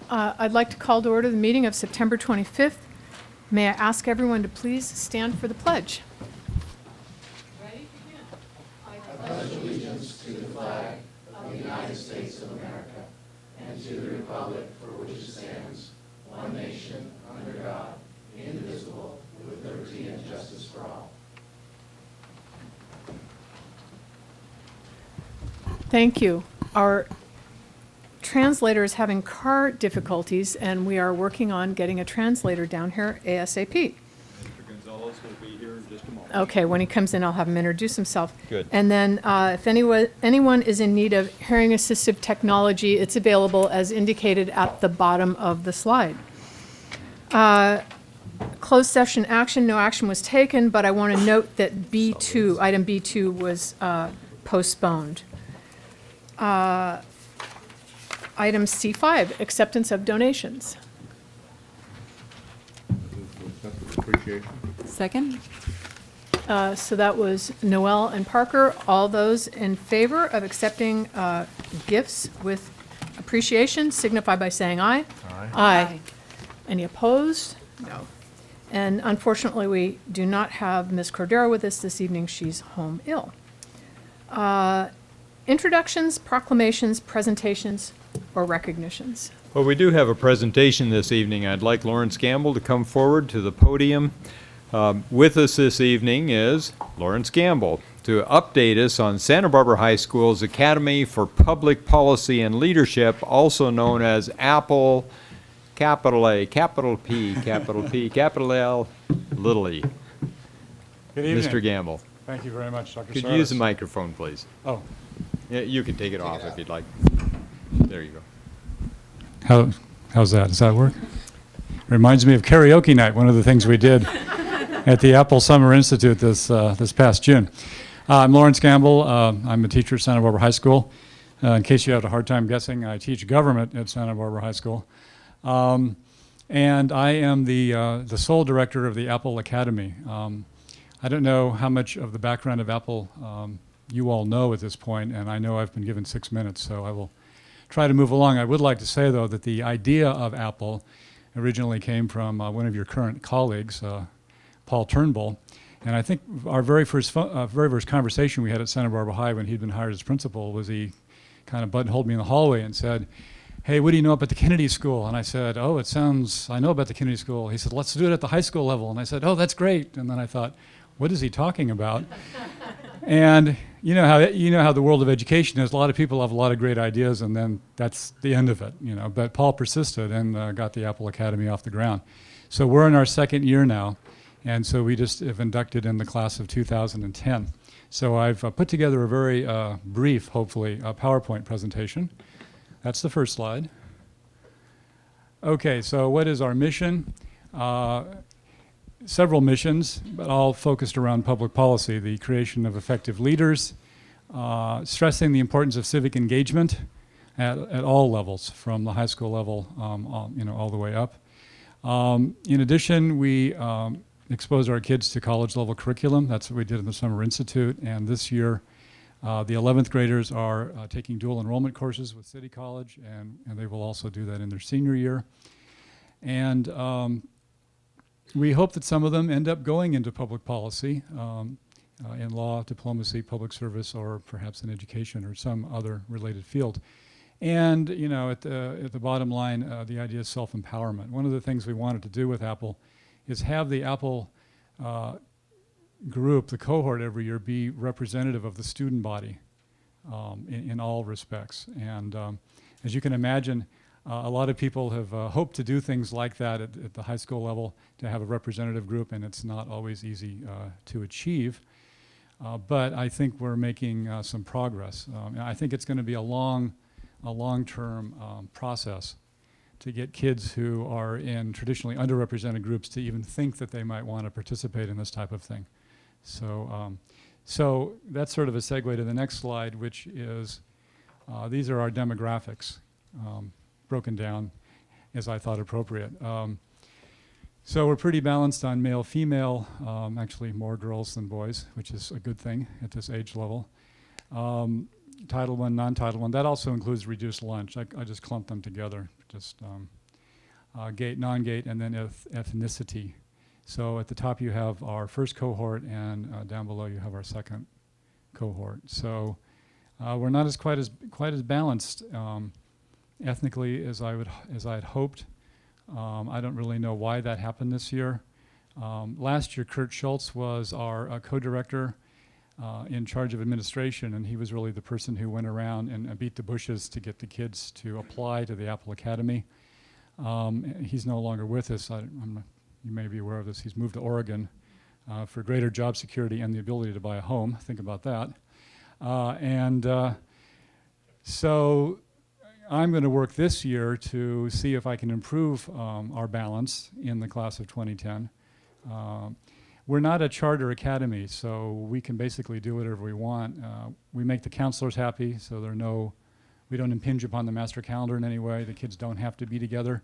I'd like to call to order the meeting of September 25th. May I ask everyone to please stand for the pledge? Ready? Thank you. Our translator is having car difficulties, and we are working on getting a translator down here ASAP. Mr. Gonzalez will be here in just a moment. Okay, when he comes in, I'll have him introduce himself. Good. And then if anyone is in need of hearing assistive technology, it's available as indicated at the bottom of the slide. Closed session action, no action was taken, but I want to note that B2, item B2 was postponed. Item C5, acceptance of donations. Appreciation. Second? So that was Noel and Parker. All those in favor of accepting gifts with appreciation signify by saying aye. Aye. Aye. Any opposed? No. And unfortunately, we do not have Ms. Cordero with us this evening. She's home ill. Introductions, proclamations, presentations, or recognitions. Well, we do have a presentation this evening. I'd like Lawrence Gamble to come forward to the podium. With us this evening is Lawrence Gamble to update us on Santa Barbara High School's Academy for Public Policy and Leadership, also known as APPLE, capital A, capital P, capital P, capital L, little e. Good evening. Mr. Gamble, Thank you very much, Dr. could you Saras. use the microphone, please? Oh, Yeah, you can take it off if you'd like. There you go. how's that? Does that work? Reminds me of karaoke night, one of the things we did at the Apple Summer Institute this past June. I'm Lawrence Gamble. I'm a teacher at Santa Barbara High School. In case you had a hard time guessing, I teach government at Santa Barbara High School. And I am the sole director of the Apple Academy. I don't know how much of the background of Apple you all know at this point, and I know I've been given 6 minutes, so I will try to move along. I would like to say, though, that the idea of Apple originally came from one of your current colleagues, Paul Turnbull. And I think our very first conversation we had at Santa Barbara High when he'd been hired as principal was he kind of buttonholed me in the hallway and said, "Hey, what do you know about the Kennedy School?" And I said, "Oh, I know about the Kennedy School." He said, "Let's do it at the high school level." And I said, "Oh, that's great." And then I thought, what is he talking about? And you know how the world of education is. A lot of people have a lot of great ideas, and then that's the end of it. But Paul persisted and got the Apple Academy off the ground. So we're in our second year now, and so we just have inducted in the class of 2010. So I've put together a very brief, hopefully, PowerPoint presentation. That's the first slide. Okay, so what is our mission? Several missions, but all focused around public policy, the creation of effective leaders, stressing the importance of civic engagement at all levels, from the high school level all the way up. In addition, we expose our kids to college level curriculum. That's what we did in the Summer Institute, and this year the 11th graders are taking dual enrollment courses with City College, and they will also do that in their senior year. And we hope that some of them end up going into public policy, in law, diplomacy, public service, or perhaps in education or some other related field. And at the bottom line, the idea is self-empowerment. One of the things we wanted to do with Apple is have the Apple group, the cohort every year, be representative of the student body in all respects. And as you can imagine, a lot of people have hoped to do things like that at the high school level, to have a representative group, and it's not always easy to achieve. But I think we're making some progress. I think it's going to be a long-term process to get kids who are in traditionally underrepresented groups to even think that they might want to participate in this type of thing. So that's sort of a segue to the next slide, which is these are our demographics. Broken down as I thought appropriate. So we're pretty balanced on male, female, actually more girls than boys, which is a good thing at this age level. Title I, non-Title I, that also includes reduced lunch. I just clumped them together just GATE, non-GATE, and then ethnicity. So at the top you have our first cohort, and down below you have our second cohort. So we're not quite as balanced ethnically as I had hoped. I don't really know why that happened this year. Last year, Kurt Schultz was our co-director in charge of administration, and he was really the person who went around and beat the bushes to get the kids to apply to the Apple Academy. He's no longer with us. You may be aware of this. He's moved to Oregon for greater job security and the ability to buy a home. Think about that. So I'm going to work this year to see if I can improve our balance in the class of 2010. We're not a charter academy, so we can basically do whatever we want. We make the counselors happy, so we don't impinge upon the master calendar in any way. The kids don't have to be together.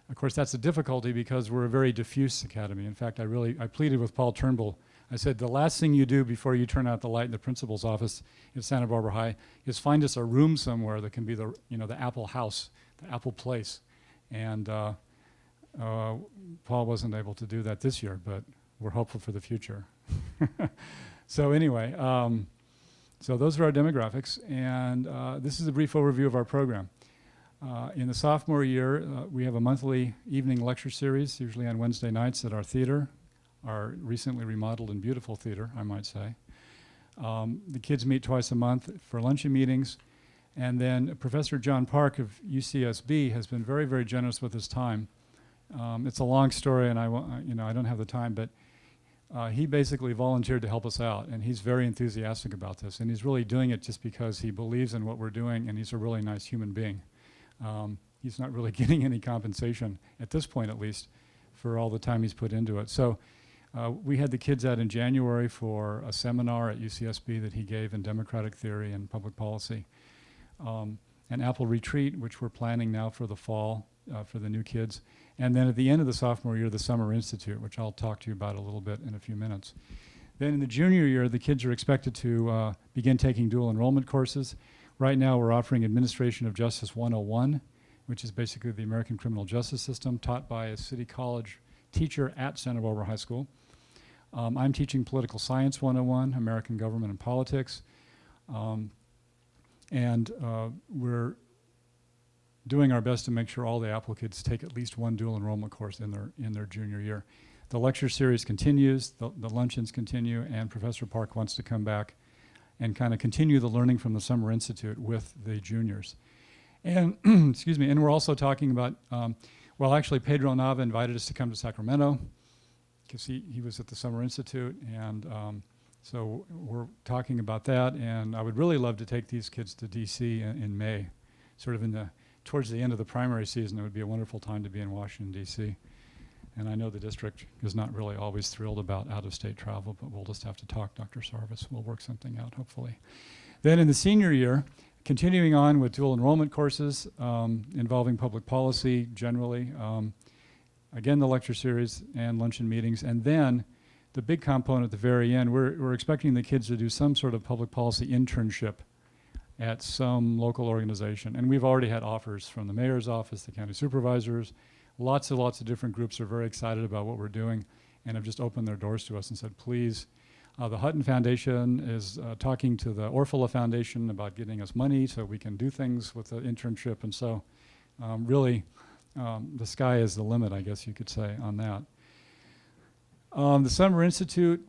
Of course, that's a difficulty because we're a very diffuse academy. In fact, I pleaded with Paul Turnbull. I said, the last thing you do before you turn out the light in the principal's office at Santa Barbara High is find us a room somewhere that can be the Apple house, the Apple place. And Paul wasn't able to do that this year, but we're hopeful for the future. So anyway, so those are our demographics, and this is a brief overview of our program. In the sophomore year, we have a monthly evening lecture series, usually on Wednesday nights at our theater, our recently remodeled and beautiful theater, I might say. The kids meet twice a month for luncheon meetings, and then Professor John Park of UCSB has been very, very generous with his time. It's a long story, and I don't have the time, but he basically volunteered to help us out, and he's very enthusiastic about this, and he's really doing it just because he believes in what we're doing, and he's a really nice human being. He's not really getting any compensation, at this point at least, for all the time he's put into it. So we had the kids out in January for a seminar at UCSB that he gave in democratic theory and public policy. An Apple retreat, which we're planning now for the fall for the new kids. And then at the end of the sophomore year, the Summer Institute, which I'll talk to you about a little bit in a few minutes. Then in the junior year, the kids are expected to begin taking dual enrollment courses. Right now, we're offering Administration of Justice 101, which is basically the American criminal justice system, taught by a city college teacher at Santa Barbara High School. I'm teaching Political Science 101, American Government and Politics. We're doing our best to make sure all the Apple kids take at least one dual enrollment course in their junior year. The lecture series continues, the luncheons continue, and Professor Park wants to come back and kind of continue the learning from the Summer Institute with the juniors. And excuse me, and we're also talking about, actually Pedro Nava invited us to come to Sacramento because he was at the Summer Institute, and so we're talking about that, and I would really love to take these kids to DC in May, sort of towards the end of the primary season. It would be a wonderful time to be in Washington, D.C. And I know the district is not really always thrilled about out-of-state travel, but we'll just have to talk, Dr. Sarvis. We'll work something out, hopefully. Then in the senior year, continuing on with dual enrollment courses involving public policy generally, again, the lecture series and luncheon meetings, and then the big component at the very end, we're expecting the kids to do some sort of public policy internship at some local organization. And we've already had offers from the mayor's office, the county supervisors. Lots of different groups are very excited about what we're doing and have just opened their doors to us and said, please. The Hutton Foundation is talking to the Orfila Foundation about getting us money so we can do things with the internship. And so really, the sky is the limit, I guess you could say, on that. The Summer Institute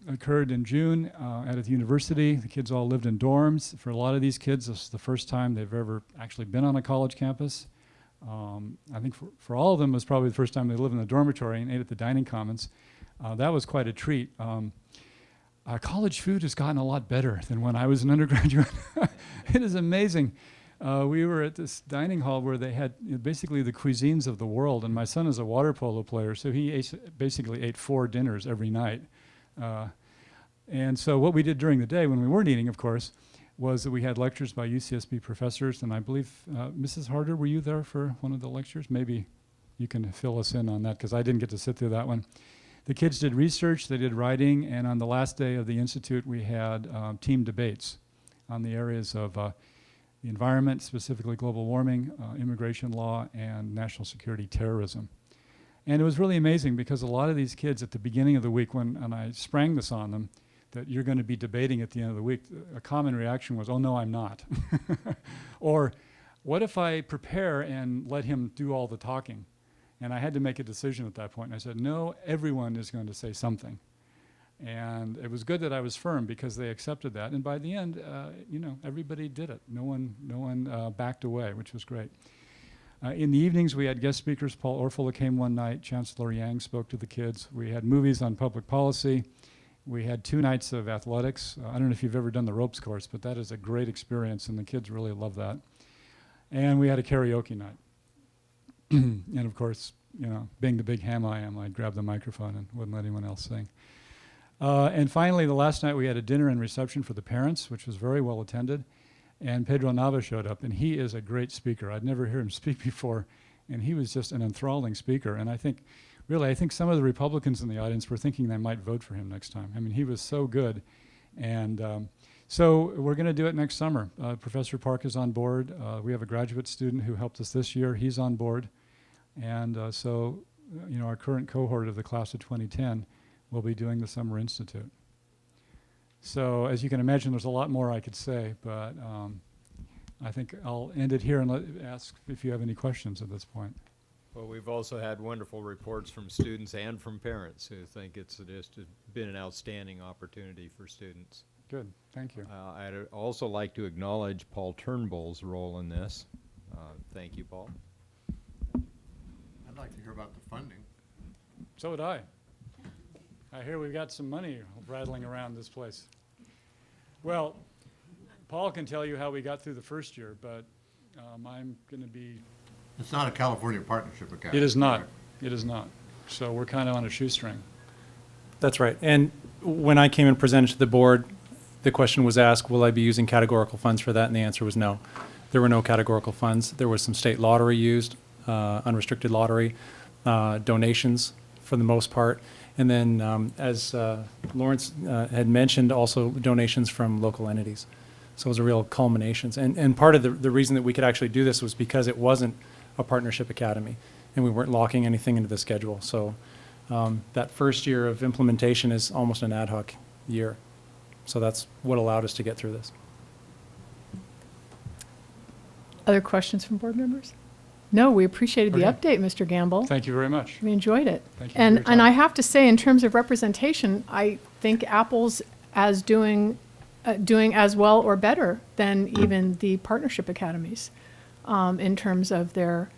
occurred in June at the university. The kids all lived in dorms. For a lot of these kids, this is the first time they've ever actually been on a college campus. I think for all of them, it was probably the first time they lived in the dormitory and ate at the dining commons. That was quite a treat. College food has gotten a lot better than when I was an undergraduate. It is amazing. We were at this dining hall where they had basically the cuisines of the world, and my son is a water polo player, so he basically ate 4 dinners every night. And so what we did during the day, when we weren't eating, of course, was that we had lectures by UCSB professors, and I believe, Mrs. Harder, were you there for one of the lectures? Maybe you can fill us in on that, because I didn't get to sit through that one. The kids did research, they did writing, and on the last day of the Institute, we had team debates on the areas of the the environment, specifically global warming, immigration law, and national security terrorism. And it was really amazing because a lot of these kids at the beginning of the week and I sprang this on them, that you're going to be debating at the end of the week, a common reaction was, oh no, I'm not. Or what if I prepare and let him do all the talking? And I had to make a decision at that point. And I said, no, everyone is going to say something. And it was good that I was firm because they accepted that. And by the end, everybody did it. No one backed away, which was great. In the evenings, we had guest speakers. Paul Orfila came one night. Chancellor Yang spoke to the kids. We had movies on public policy. We had 2 nights of athletics. I don't know if you've ever done the ropes course, but that is a great experience, and the kids really love that. And we had a karaoke night. And of course, being the big ham I am, I'd grab the microphone and wouldn't let anyone else sing. And finally, the last night, we had a dinner and reception for the parents, which was very well attended. And Pedro Nava showed up, and he is a great speaker. I'd never heard him speak before, and he was just an enthralling speaker. And I think some of the Republicans in the audience were thinking they might vote for him next time. I mean, he was so good. And so we're going to do it next summer. Professor Park is on board. We have a graduate student who helped us this year. He's on board. And our current cohort of the class of 2010 will be doing the Summer Institute. So as you can imagine, there's a lot more I could say, but I think I'll end it here and ask if you have any questions at this point. Well, we've also had wonderful reports from students and from parents who think it's just been an outstanding opportunity for students. Good, thank you. I'd also like to acknowledge Paul Turnbull's role in this. Thank you, Paul. I'd like to hear about the funding. So would I. I hear we've got some money rattling around this place. Well, Paul can tell you how we got through the first year, but I'm going to be... It's not a California Partnership Academy. It is not. correct? It is not. So we're kind of on a shoestring. That's right. And when I came and presented to the board, the question was asked, will I be using categorical funds for that? And the answer was no. There were no categorical funds. There was some state lottery used, unrestricted lottery, donations for the most part. And then, as Lawrence had mentioned, also donations from local entities. So it was a real culminations. And part of the reason that we could actually do this was because it wasn't a partnership academy, and we weren't locking anything into the schedule. So that first year of implementation is almost an ad hoc year. So that's what allowed us to get through this. Other questions from board members? No, we appreciated the Okay. update, Mr. Gamble. Thank you very much. We enjoyed it. Thank you for your And time. I have to say, in terms of representation, I think Apple's as doing as well or better than even the partnership academies in terms of their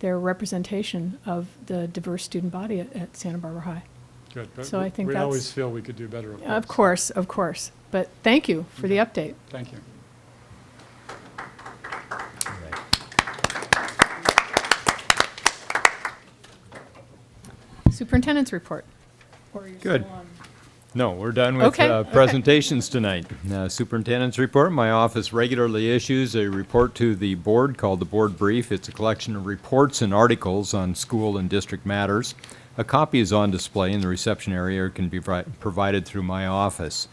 representation of the diverse student body at Santa Barbara High. Good. But So I think we that's- always feel we could do better, Of course, of course. But thank you for the update. Thank you. Superintendent's report. Or you're Good. still on- No, we're done with Okay, okay. presentations tonight. Superintendent's report. My office regularly issues a report to the board called the Board Brief. It's a collection of reports and articles on school and district matters. A copy is on display in the reception area or can be provided through my office.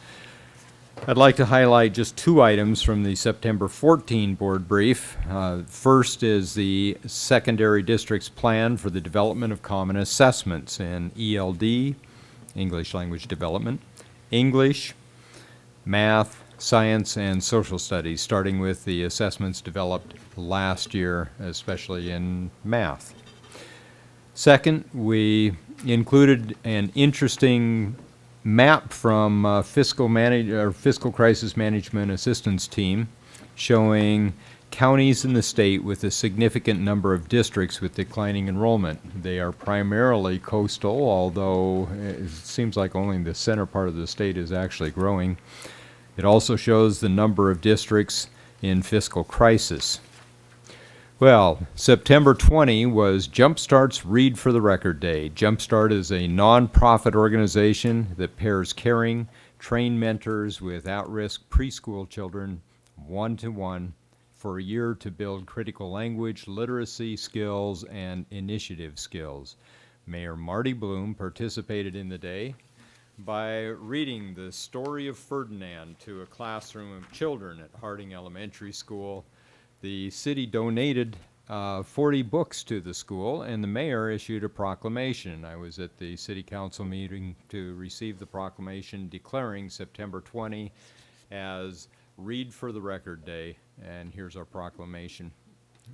I'd like to highlight just 2 items from the September 14 Board Brief. First is the secondary district's plan for the development of common assessments in ELD, English Language Development, English, Math, Science, and Social Studies, starting with the assessments developed last year, especially in Math. Second, we included an interesting map from Fiscal Crisis Management Assistance Team showing counties in the state with a significant number of districts with declining enrollment. They are primarily coastal, although it seems like only the center part of the state is actually growing. It also shows the number of districts in fiscal crisis. Well, September 20 was Jumpstart's Read for the Record Day. Jumpstart is a nonprofit organization that pairs caring, trained mentors with at-risk preschool children one-to-one for a year to build critical language, literacy skills, and initiative skills. Mayor Marty Bloom participated in the day by reading the story of Ferdinand to a classroom of children at Harding Elementary School. the city donated 40 books to the school, and the mayor issued a proclamation. I was at the city council meeting to receive the proclamation declaring September 20 as Read for the Record Day, and here's our proclamation.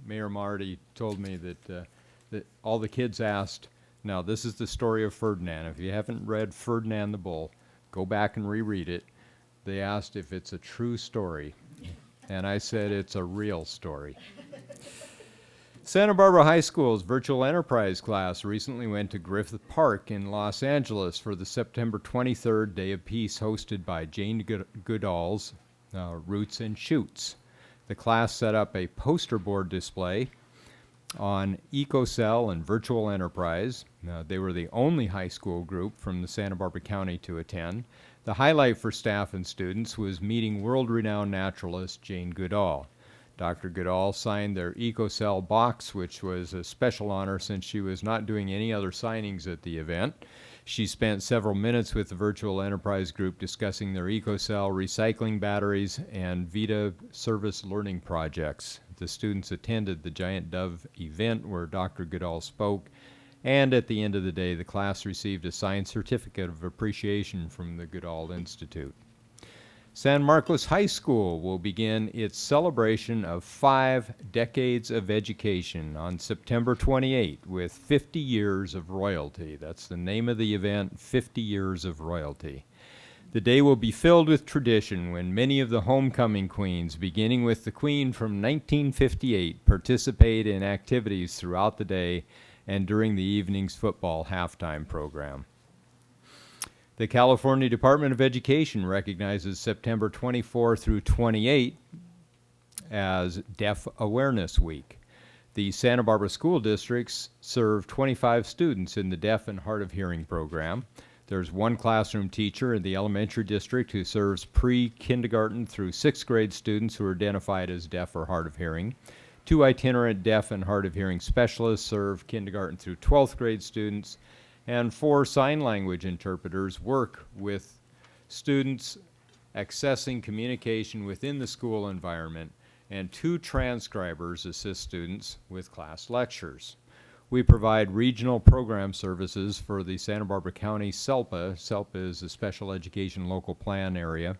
Mayor Marty told me that all the kids asked, now this is the story of Ferdinand. If you haven't read Ferdinand the Bull, go back and reread it. They asked if it's a true story, and I said it's a real story. Santa Barbara High School's virtual enterprise class recently went to Griffith Park in Los Angeles for the September 23rd Day of Peace hosted by Jane Goodall's Roots and Shoots. The class set up a poster board display on EcoCell and Virtual Enterprise. They were the only high school group from the Santa Barbara County to attend. The highlight for staff and students was meeting world-renowned naturalist Jane Goodall. Dr. Goodall signed their EcoCell box, which was a special honor since she was not doing any other signings at the event. She spent several minutes with the Virtual Enterprise group discussing their EcoCell recycling batteries and Vita service learning projects. The students attended the Giant Dove event where Dr. Goodall spoke, and at the end of the day, the class received a signed certificate of appreciation from the Goodall Institute. San Marcos High School will begin its celebration of 5 decades of education on September 28 with 50 years of royalty. That's the name of the event, 50 years of royalty. The day will be filled with tradition when many of the homecoming queens, beginning with the queen from 1958, participate in activities throughout the day and during the evening's football halftime program. The California Department of Education recognizes September 24 through 28 as Deaf Awareness Week. The Santa Barbara school districts serve 25 students in the Deaf and Hard of Hearing program. There's one classroom teacher in the elementary district who serves pre-kindergarten through 6th grade students who are identified as deaf or hard of hearing. 2 itinerant deaf and hard of hearing specialists serve kindergarten through 12th grade students, and 4 sign language interpreters work with students accessing communication within the school environment, and 2 transcribers assist students with class lectures. We provide regional program services for the Santa Barbara County SELPA. SELPA is a special education local plan area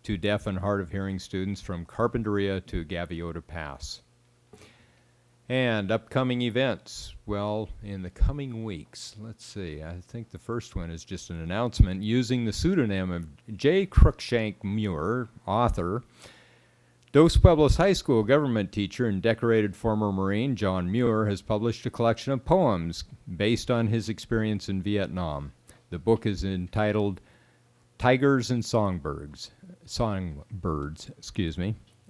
to deaf and hard of hearing students from Carpinteria to Gaviota Pass. And upcoming events, well, in the coming weeks, let's see, I think the first one is just an announcement. Using the pseudonym of J. Cruikshank Muir, author, Dos Pueblos High School government teacher and decorated former Marine John Muir has published a collection of poems based on his experience in Vietnam. The book is entitled Tigers and Songbirds,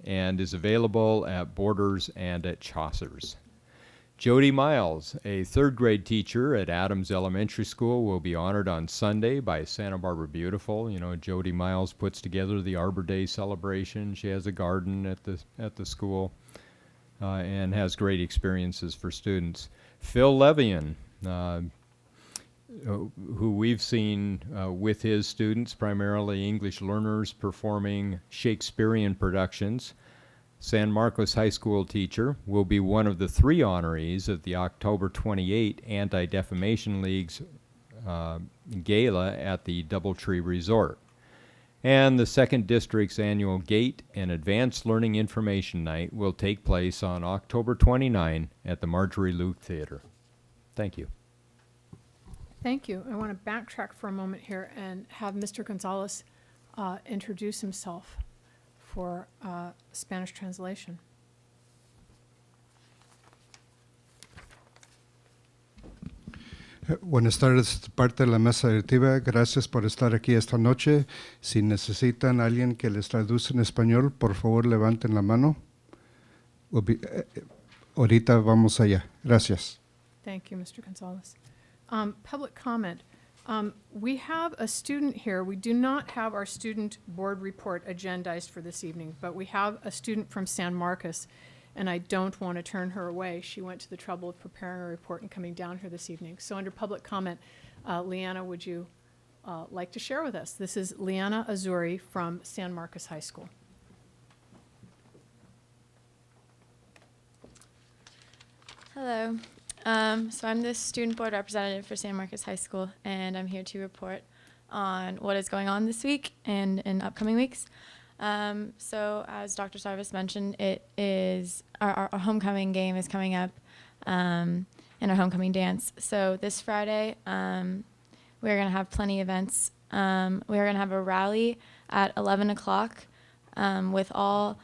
and is available at Borders and at Chaucer's. Jody Miles, a 3rd grade teacher at Adams Elementary School, will be honored on Sunday by Santa Barbara Beautiful. You know, Jody Miles puts together the Arbor Day celebration. She has a garden at the school and has great experiences for students. Phil Levian, who we've seen with his students, primarily English learners, performing Shakespearean productions. San Marcos High School teacher will be one of the 3 honorees of the October 28 Anti-Defamation League's gala at the Doubletree Resort. And the 2nd District's annual GATE and Advanced Learning Information Night will take place on October 29 at the Marjorie Luke Theater. Thank you. Thank you. I want to backtrack for a moment here and have Mr. Gonzalez introduce himself for Spanish translation. Buenas tardes, parte de la mesa directiva. Gracias por estar aquí esta noche. Si necesitan a alguien que les traduce en español, por favor levanten la mano. Ahorita vamos allá. Gracias. Thank you, Mr. Gonzalez. Public comment. We have a student here. We do not have our student board report agendized for this evening, but we have a student from San Marcos, and I don't want to turn her away. She went to the trouble of preparing a report and coming down here this evening. So under public comment, Leanna, would you like to share with us? This is Leanna Azuri from San Marcos High School. Hello. So I'm the student board representative for San Marcos High School, and I'm here to report on what is going on this week and in upcoming weeks. So as Dr. Sarvis mentioned, it is our homecoming game is coming up, and our homecoming dance. So this Friday, we're going to have plenty of events. We are going to have a rally at 11 o'clock with all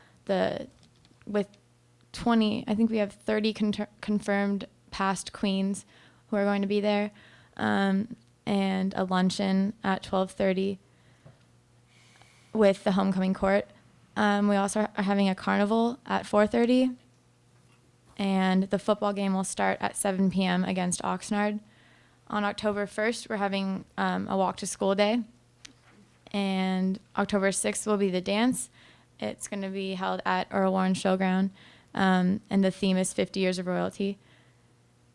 with 20, I think we have 30 confirmed past queens who are going to be there, and a luncheon at 12:30 with the homecoming court. We also are having a carnival at 4:30, and the football game will start at 7 p.m. against Oxnard. On October 1st, we're having a walk to school day, and October 6th will be the dance. It's going to be held at Earl Warren Showground, and the theme is 50 Years of Royalty.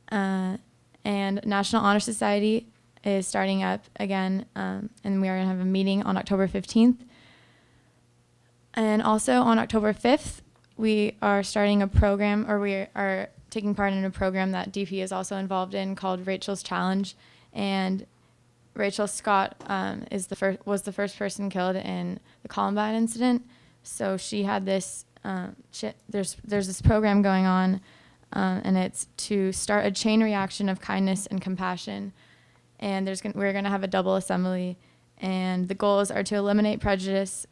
And National Honor Society is starting up again, and we are going to have a meeting on October 15th. And also on October 5th, we are starting a program, or we are taking part in a program that DP is also involved in called Rachel's Challenge. And Rachel Scott was the first person killed in the Columbine incident. So she had this, there's this program going on, and it's to start a chain reaction of kindness and compassion. And we're going to have a double assembly. And the goals are to eliminate prejudice,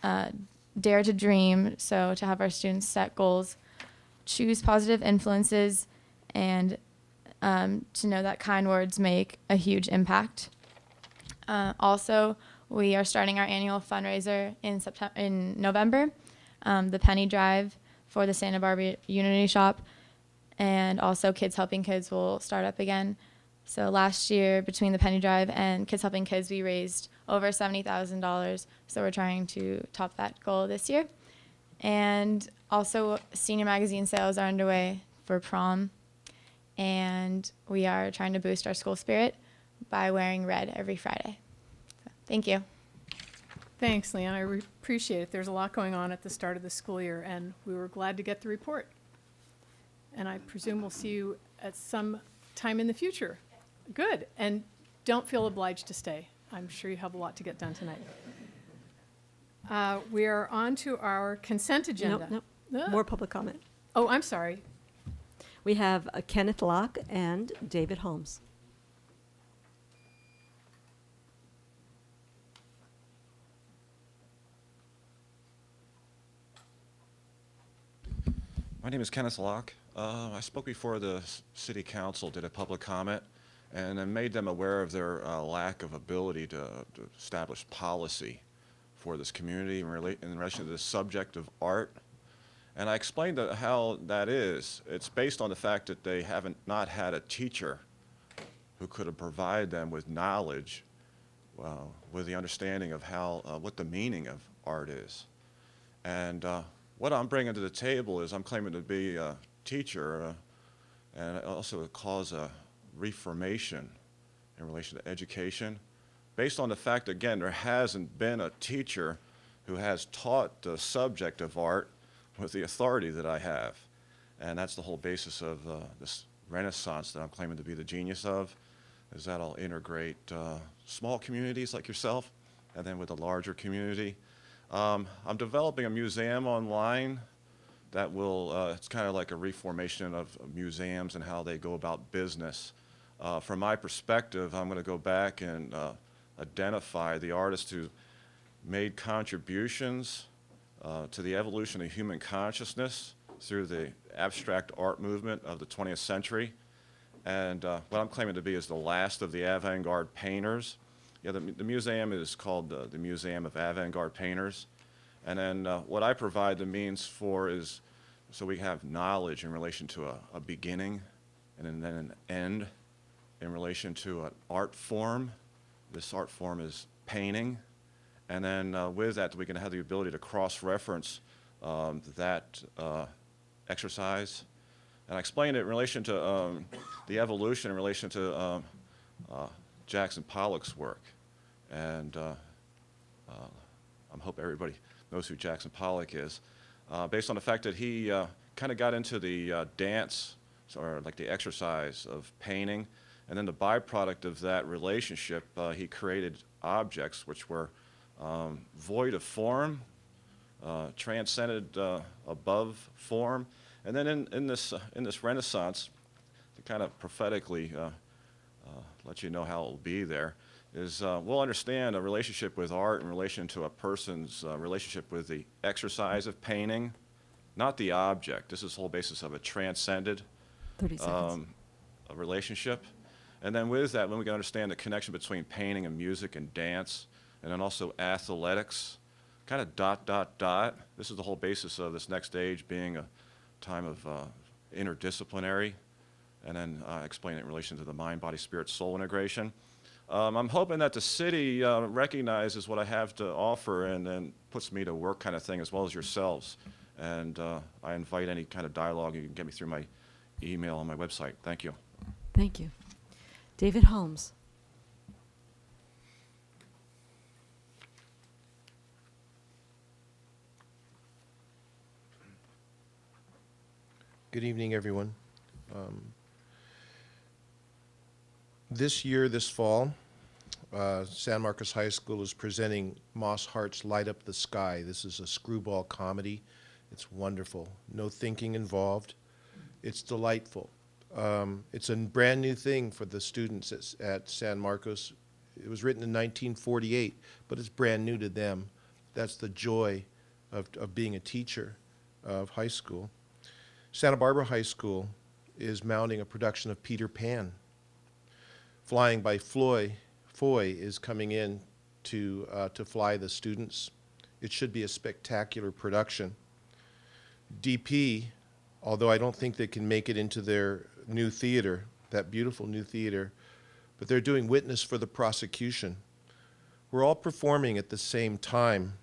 dare to dream, so to have our students set goals, choose positive influences, and to know that kind words make a huge impact. Also, we are starting our annual fundraiser in November, the Penny Drive for the Santa Barbara Unity Shop, and also Kids Helping Kids will start up again. So last year, between the Penny Drive and Kids Helping Kids, we raised over $70,000. So we're trying to top that goal this year. And also, senior magazine sales are underway for prom, and we are trying to boost our school spirit by wearing red every Friday. So, thank you. Thanks, Leanne. I appreciate it. There's a lot going on at the start of the school year, and we were glad to get the report. And I presume we'll see you at some time in the future. Good. And don't feel obliged to stay. I'm sure you have a lot to get done tonight. We are on to our consent agenda. Nope. Ah. More public comment. Oh, I'm sorry. We have Kenneth Locke and David Holmes. My name is Kenneth Locke. I spoke before the City Council, did a public comment, and I made them aware of their lack of ability to establish policy for this community in relation to the subject of art. And I explained how that is. It's based on the fact that they haven't not had a teacher who could have provided them with knowledge, with the understanding of what the meaning of art is. And what I'm bringing to the table is I'm claiming to be a teacher and also cause a reformation in relation to education, based on the fact, again, there hasn't been a teacher who has taught the subject of art with the authority that I have. And that's the whole basis of this renaissance that I'm claiming to be the genius of, is that I'll integrate small communities like yourself and then with a larger community. I'm developing a museum online that will, it's kind of like a reformation of museums and how they go about business. From my perspective, I'm going to go back and identify the artists who made contributions to the evolution of human consciousness through the abstract art movement of the 20th century. And what I'm claiming to be is the last of the avant-garde painters. Yeah, the museum is called the Museum of Avant-Garde Painters. And then what I provide the means for is so we have knowledge in relation to a beginning and then an end in relation to an art form. This art form is painting. And then with that, we can have the ability to cross-reference that exercise. And I explained it in relation to the evolution in relation to Jackson Pollock's work. And I hope everybody knows who Jackson Pollock is, based on the fact that he kind of got into the dance or like the exercise of painting. And then the byproduct of that relationship, he created objects which were void of form, transcended above form. And then in this Renaissance, to kind of prophetically let you know how it will be there, is we'll understand a relationship with art in relation to a person's relationship with the exercise of painting, not the object. This is the whole basis of a transcended 30 seconds. a relationship. And then with that, then we can understand the connection between painting and music and dance, and then also athletics, kind of ... This is the whole basis of this next stage being a time of interdisciplinary, and then explain it in relation to the mind, body, spirit, soul integration. I'm hoping that the city recognizes what I have to offer and then puts me to work kind of thing, as well as yourselves. And I invite any kind of dialogue. You can get me through my email on my website. Thank you. Thank you. David Holmes. Good evening, everyone. This year, this fall, San Marcos High School is presenting Moss Hart's Light Up the Sky. This is a screwball comedy. It's wonderful. No thinking involved. It's delightful. It's a brand new thing for the students at San Marcos. It was written in 1948, but it's brand new to them. That's the joy of being a teacher of high school. Santa Barbara High School is mounting a production of Peter Pan. Flying by Foy is coming in to fly the students. It should be a spectacular production. DP, although I don't think they can make it into their new theater, that beautiful new theater, but they're doing Witness for the Prosecution. We're all performing at the same time.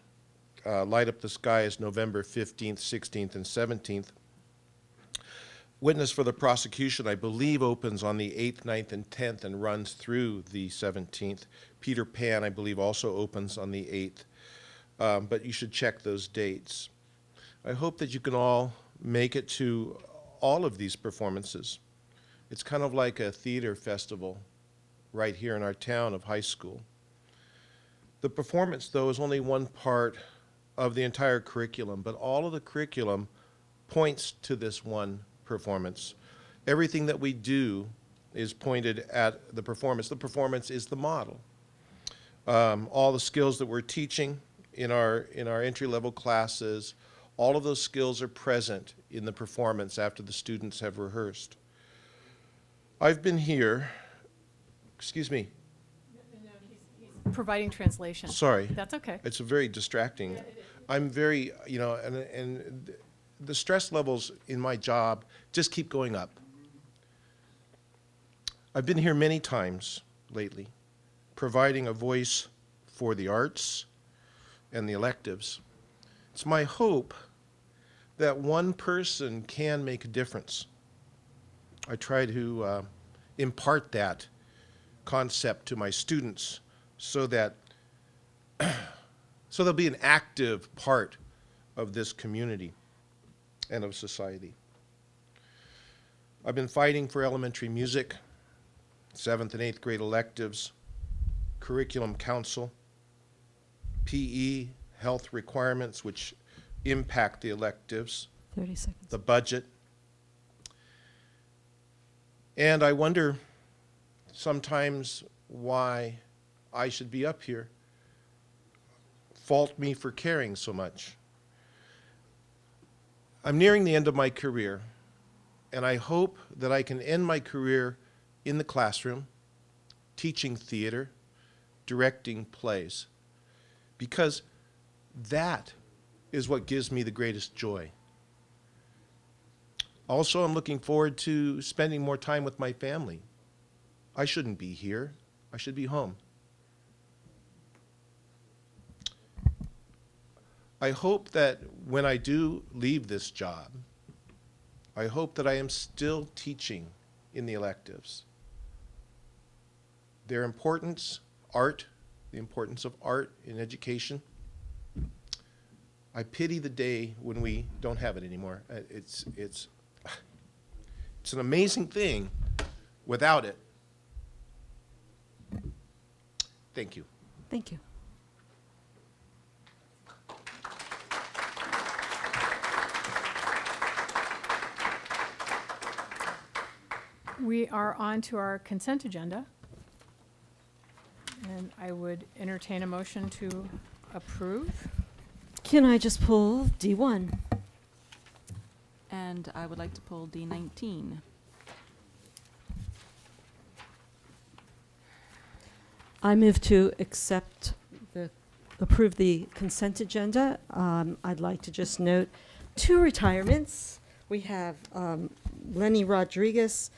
Light Up the Sky is November 15th, 16th, and 17th. Witness for the Prosecution, I believe, opens on the 8th, 9th, and 10th and runs through the 17th. Peter Pan, I believe, also opens on the 8th. But you should check those dates. I hope that you can all make it to all of these performances. It's kind of like a theater festival right here in our town of high school. The performance, though, is only one part of the entire curriculum, but all of the curriculum points to this one performance. Everything that we do is pointed at the performance. The performance is the model. All the skills that we're teaching in our entry-level classes, all of those skills are present in the performance after the students have rehearsed. I've been here, excuse me, Providing translation. sorry. That's okay. It's a very distracting. I'm very, and the stress levels in my job just keep going up. I've been here many times lately, providing a voice for the arts and the electives. It's my hope that one person can make a difference. I try to impart that concept to my students so that they'll be an active part of this community and of society. I've been fighting for elementary music, 7th and 8th grade electives, curriculum council, PE, health requirements which impact the electives, 30 seconds. the budget. And I wonder sometimes why I should be up here. Fault me for caring so much. I'm nearing the end of my career, and I hope that I can end my career in the classroom, teaching theater, directing plays, because that is what gives me the greatest joy. Also, I'm looking forward to spending more time with my family. I shouldn't be here. I should be home. I hope that when I do leave this job, I hope that I am still teaching in the electives. Their importance, art, the importance of art in education. I pity the day when we don't have it anymore. It's It's an amazing thing. Without it, thank you. Thank you. We are on to our consent agenda. And I would entertain a motion to approve. Can I just pull D1? And I would like to pull D19. I move to approve the consent agenda. I'd like to just note 2 retirements. We have Lenny Rodriguez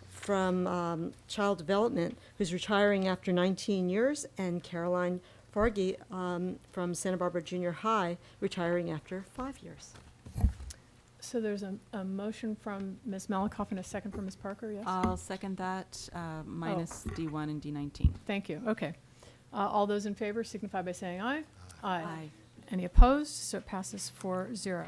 from Child Development, who's retiring after 19 years, and Caroline Fargy from Santa Barbara Junior High, retiring after 5 years. So there's a motion from Ms. Malakoff and a second from Ms. Parker, yes? I'll second that, minus D1 and D19. Thank you, okay. All those in favor signify by saying aye. Aye. Any opposed? So it passes 4-0.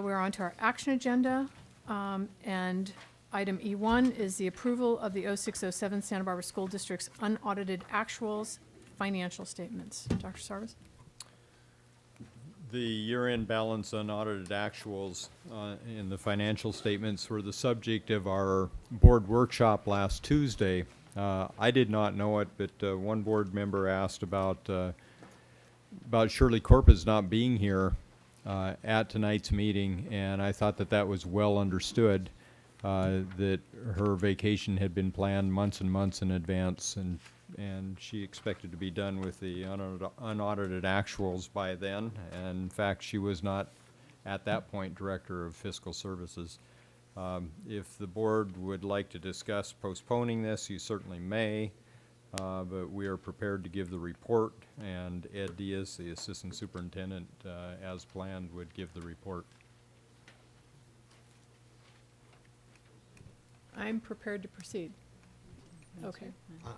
We're on to our action agenda, and item E1 is the approval of the 06-07 Santa Barbara School District's unaudited actuals financial statements. Dr. Sarvis? The year-end balance unaudited actuals in the financial statements were the subject of our board workshop last Tuesday. I did not know it, but one board member asked about Shirley Corpus not being here at tonight's meeting, and I thought that was well understood, that her vacation had been planned months and months in advance, and she expected to be done with the unaudited actuals by then. And in fact, she was not at that point Director of Fiscal Services. If the board would like to discuss postponing this, you certainly may, but we are prepared to give the report, and Ed Diaz, the Assistant Superintendent, as planned, would give the report. I'm prepared to proceed. Okay.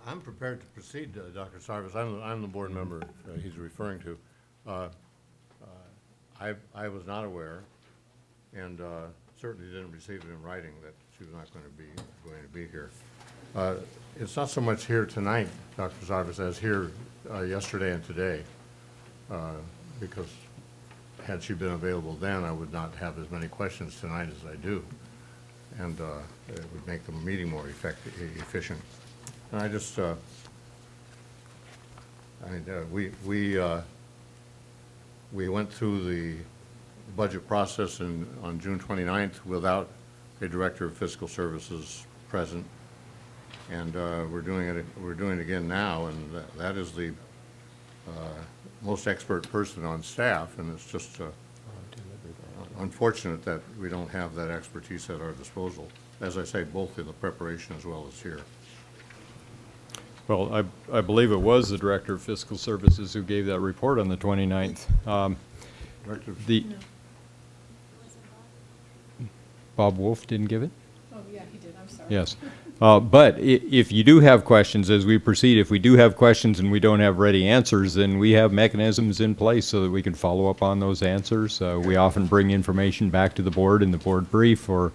I'm prepared to proceed, Dr. Sarvis. I'm the board member he's referring to. I was not aware, and certainly didn't receive it in writing that she was not going to be here. It's not so much here tonight, Dr. Sarvis, as here yesterday and today, because had she been available then, I would not have as many questions tonight as I do, and it would make the meeting more efficient. And I just, we went through the budget process on June 29th without a Director of Fiscal Services present, and we're doing it again now, and that is the most expert person on staff, and it's just unfortunate that we don't have that expertise at our disposal, as I say, both in the preparation as well as here. Well, I believe it was the Director of Fiscal Services who gave that report on the 29th. Bob Wolf didn't give it? Oh, yeah, he did, I'm sorry. Yes. But if you do have questions as we proceed, if we do have questions and we don't have ready answers, then we have mechanisms in place so that we can follow up on those answers. We often bring information back to the board in the board brief, or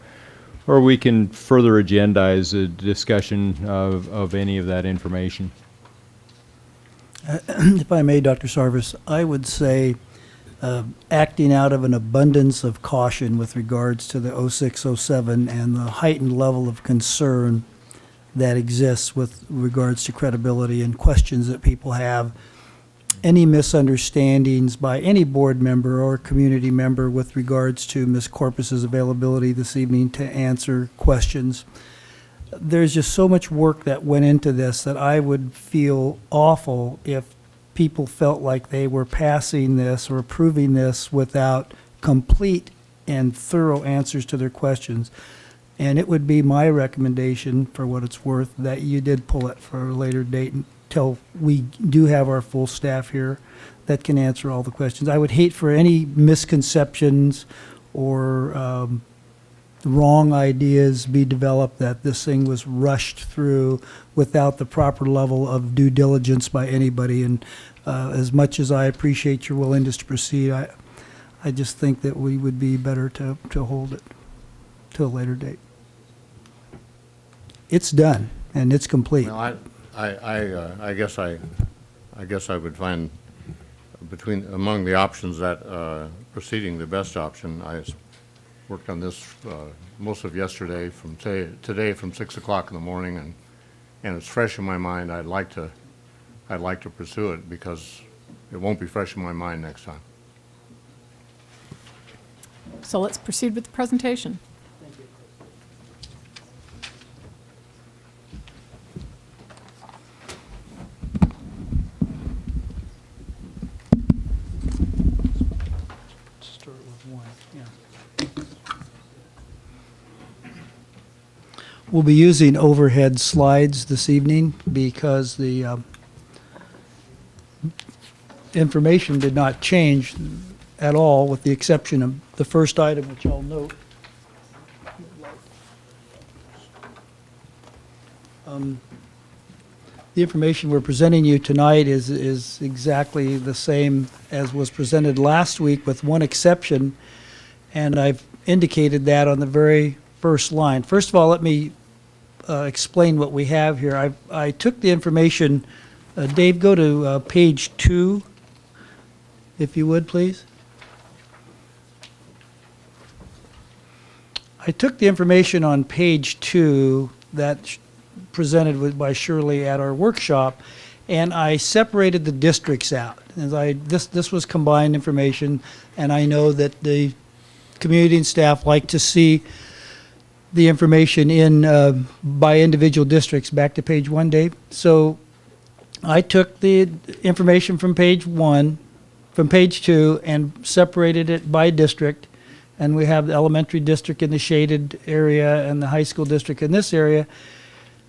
we can further agendize a discussion of any of that information. If I may, Dr. Sarvis, I would say acting out of an abundance of caution with regards to the 06-07 and the heightened level of concern that exists with regards to credibility and questions that people have, any misunderstandings by any board member or community member with regards to Ms. Corpus's availability this evening to answer questions. There's just so much work that went into this that I would feel awful if people felt like they were passing this or approving this without complete and thorough answers to their questions. And it would be my recommendation, for what it's worth, that you did pull it for a later date until we do have our full staff here that can answer all the questions. I would hate for any misconceptions or wrong ideas be developed that this thing was rushed through without the proper level of due diligence by anybody. And as much as I appreciate your willingness to proceed, I just think that we would be better to hold it to a later date. it's done and it's complete. Well, I guess I would find among the options that proceeding the best option. Worked on this most of yesterday, from today from 6 o'clock in the morning, and it's fresh in my mind. I'd like to pursue it because it won't be fresh in my mind next time. So let's proceed with the presentation. Start with one, yeah. We'll be using overhead slides this evening because the information did not change at all, with the exception of the first item, which I'll note. The information we're presenting you tonight is exactly the same as was presented last week, with one exception, and I've indicated that on the very first line. First of all, let me explain what we have here. I took the information, Dave, go to page 2, if you would, please. I took the information on page 2 that presented by Shirley at our workshop, and I separated the districts out. This was combined information, and I know that the community and staff like to see the information in by individual districts. Back to page 1, Dave. So I took the information from page 1, from page 2, and separated it by district. And we have the elementary district in the shaded area and the high school district in this area.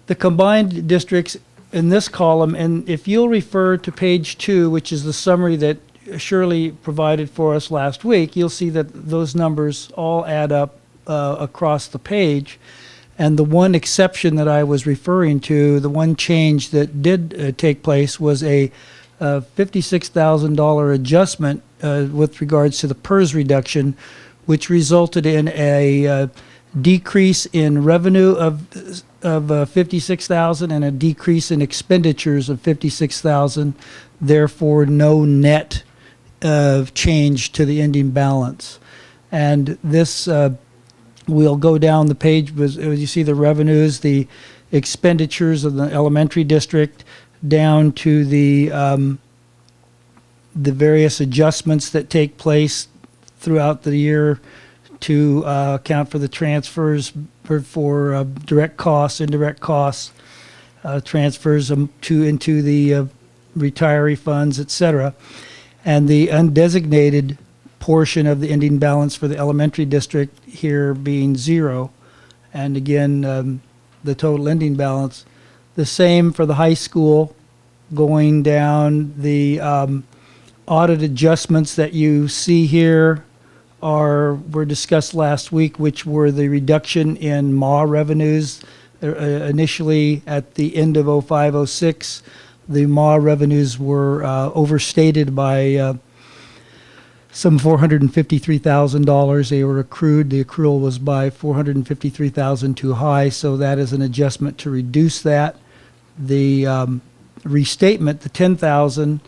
The combined districts in this column, and if you'll refer to page 2, which is the summary that Shirley provided for us last week, you'll see that those numbers all add up across the page. And the one exception that I was referring to, the one change that did take place, was a $56,000 adjustment with regards to the PERS reduction, which resulted in a decrease in revenue of $56,000 and a decrease in expenditures of $56,000. Therefore, no net change to the ending balance. And this, we'll go down the page as you see the revenues, the expenditures of the elementary district, down to the various adjustments that take place throughout the year to account for the transfers for direct costs, indirect costs, transfers into the retiree funds, etc. And the undesignated portion of the ending balance for the elementary district here being 0. And again, the total ending balance. The same for the high school, going down. The audit adjustments that you see here were discussed last week, which were the reduction in MA revenues. Initially, at the end of 05-06, the MA revenues were overstated by some $453,000. They were accrued. The accrual was by $453,000 too high, so that is an adjustment to reduce that. The restatement, the $10,000,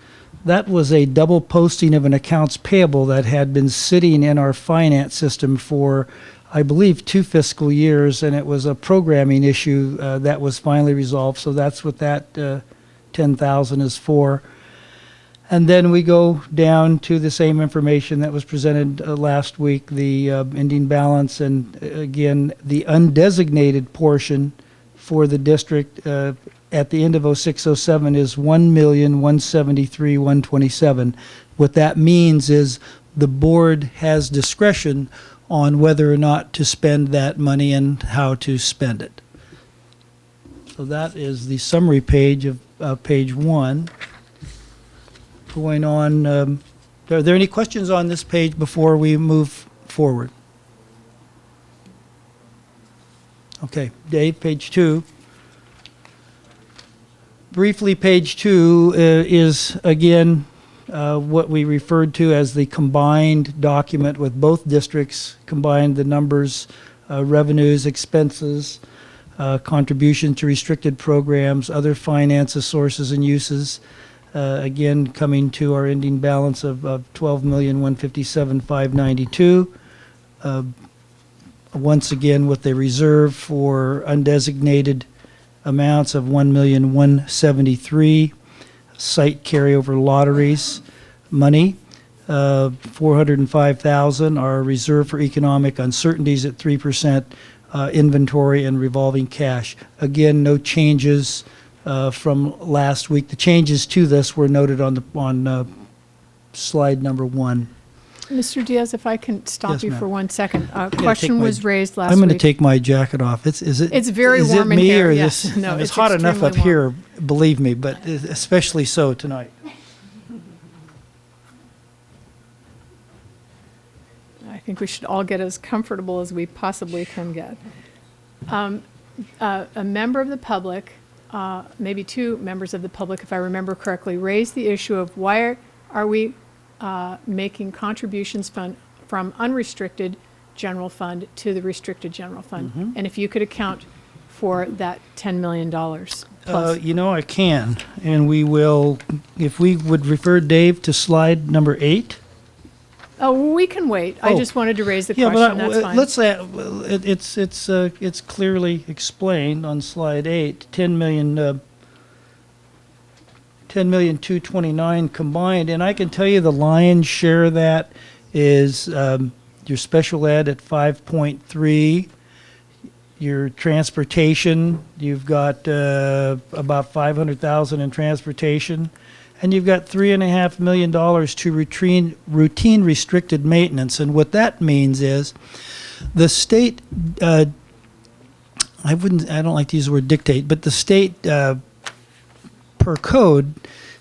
that was a double posting of an accounts payable that had been sitting in our finance system for, I believe, 2 fiscal years, and it was a programming issue that was finally resolved. So that's what that $10,000 is for. And then we go down to the same information that was presented last week, the ending balance, and again, the undesignated portion for the district at the end of 06-07 is $1,173,127. What that means is the board has discretion on whether or not to spend that money and how to spend it. So that is the summary page of page 1. Going on, are there any questions on this page before we move forward? Okay, Dave, page 2. Briefly, page 2 is, again, what we referred to as the combined document with both districts, combined the numbers, revenues, expenses, contribution to restricted programs, other finances, sources, and uses. Again, coming to our ending balance of $12,157,592. Once again, with a reserve for undesignated amounts of $1,173,000. Site carryover lotteries money, 405,000. Our reserve for economic uncertainties at 3%. Inventory and revolving cash. Again, no changes from last week. The changes to this were noted on slide number 1. Mr. Diaz, if I can stop Yes, you ma'am. for 1 second. A take question my- was raised last week. I'm going to take my jacket off. Is it? It's very is warm it in me here, or yes. this- No, it's it's hot enough up extremely here, believe me, but especially so tonight. I think we should all get as comfortable as we possibly can get. A member of the public, maybe 2 members of the public, if I remember correctly, raised the issue of why are we making contributions from unrestricted general fund to the restricted general fund? And if you could account for that $10 million plus. I can, and we will, if we would refer Dave to slide number 8. Oh, we can wait. I Oh. just wanted to raise the Yeah, question, but that's fine. let's well, it's clearly explained on slide 8. 10,229 combined, and I can tell you the lion's share of that is your special ed at 5.3. Your transportation, you've got about 500,000 in transportation. And you've got $3.5 million to routine restricted maintenance. And what that means is the state, I don't like to use the word dictate, but the state per code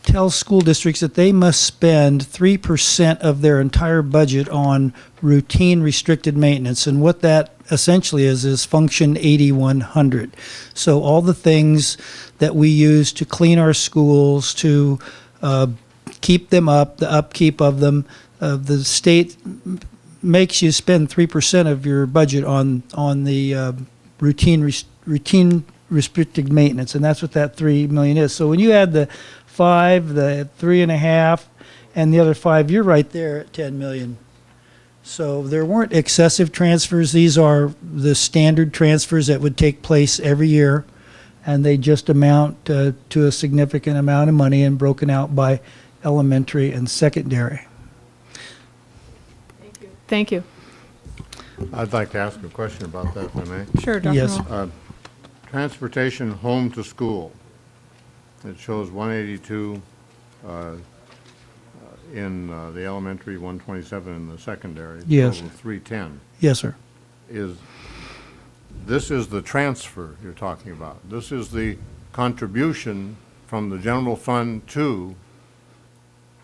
tells school districts that they must spend 3% of their entire budget on routine restricted maintenance. And what that essentially is Function 8100. So all the things that we use to clean our schools, to keep them up, the upkeep of them. The state makes you spend 3% of your budget on the routine restricted maintenance, and that's what that $3 million is. So when you add the 5, the 3.5, and the other 5, you're right there at $10 million. So there weren't excessive transfers. These are the standard transfers that would take place every year, and they just amount to a significant amount of money and broken out by elementary and secondary. Thank you. I'd like to ask a question about that, if I may. Sure, Dr. Yes. Knoll. Transportation home to school. It shows 182 in the elementary, 127 in the secondary. Yes. Total 310. Yes, sir. This is the transfer you're talking about. This is the contribution from the general fund to,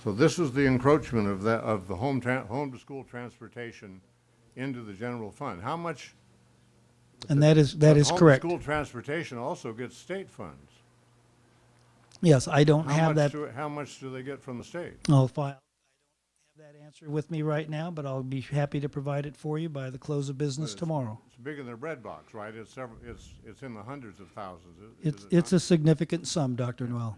so this is the encroachment of the home to school transportation into the general fund. How much? And that is correct. Home to school transportation also gets state funds. Yes, I don't have that. How much do they get from the state? I'll file. I don't have that answer with me right now, but I'll be happy to provide it for you by the close of business tomorrow. It's big in their bread box, right? It's in the hundreds of thousands. It's a significant sum, Dr. Noel.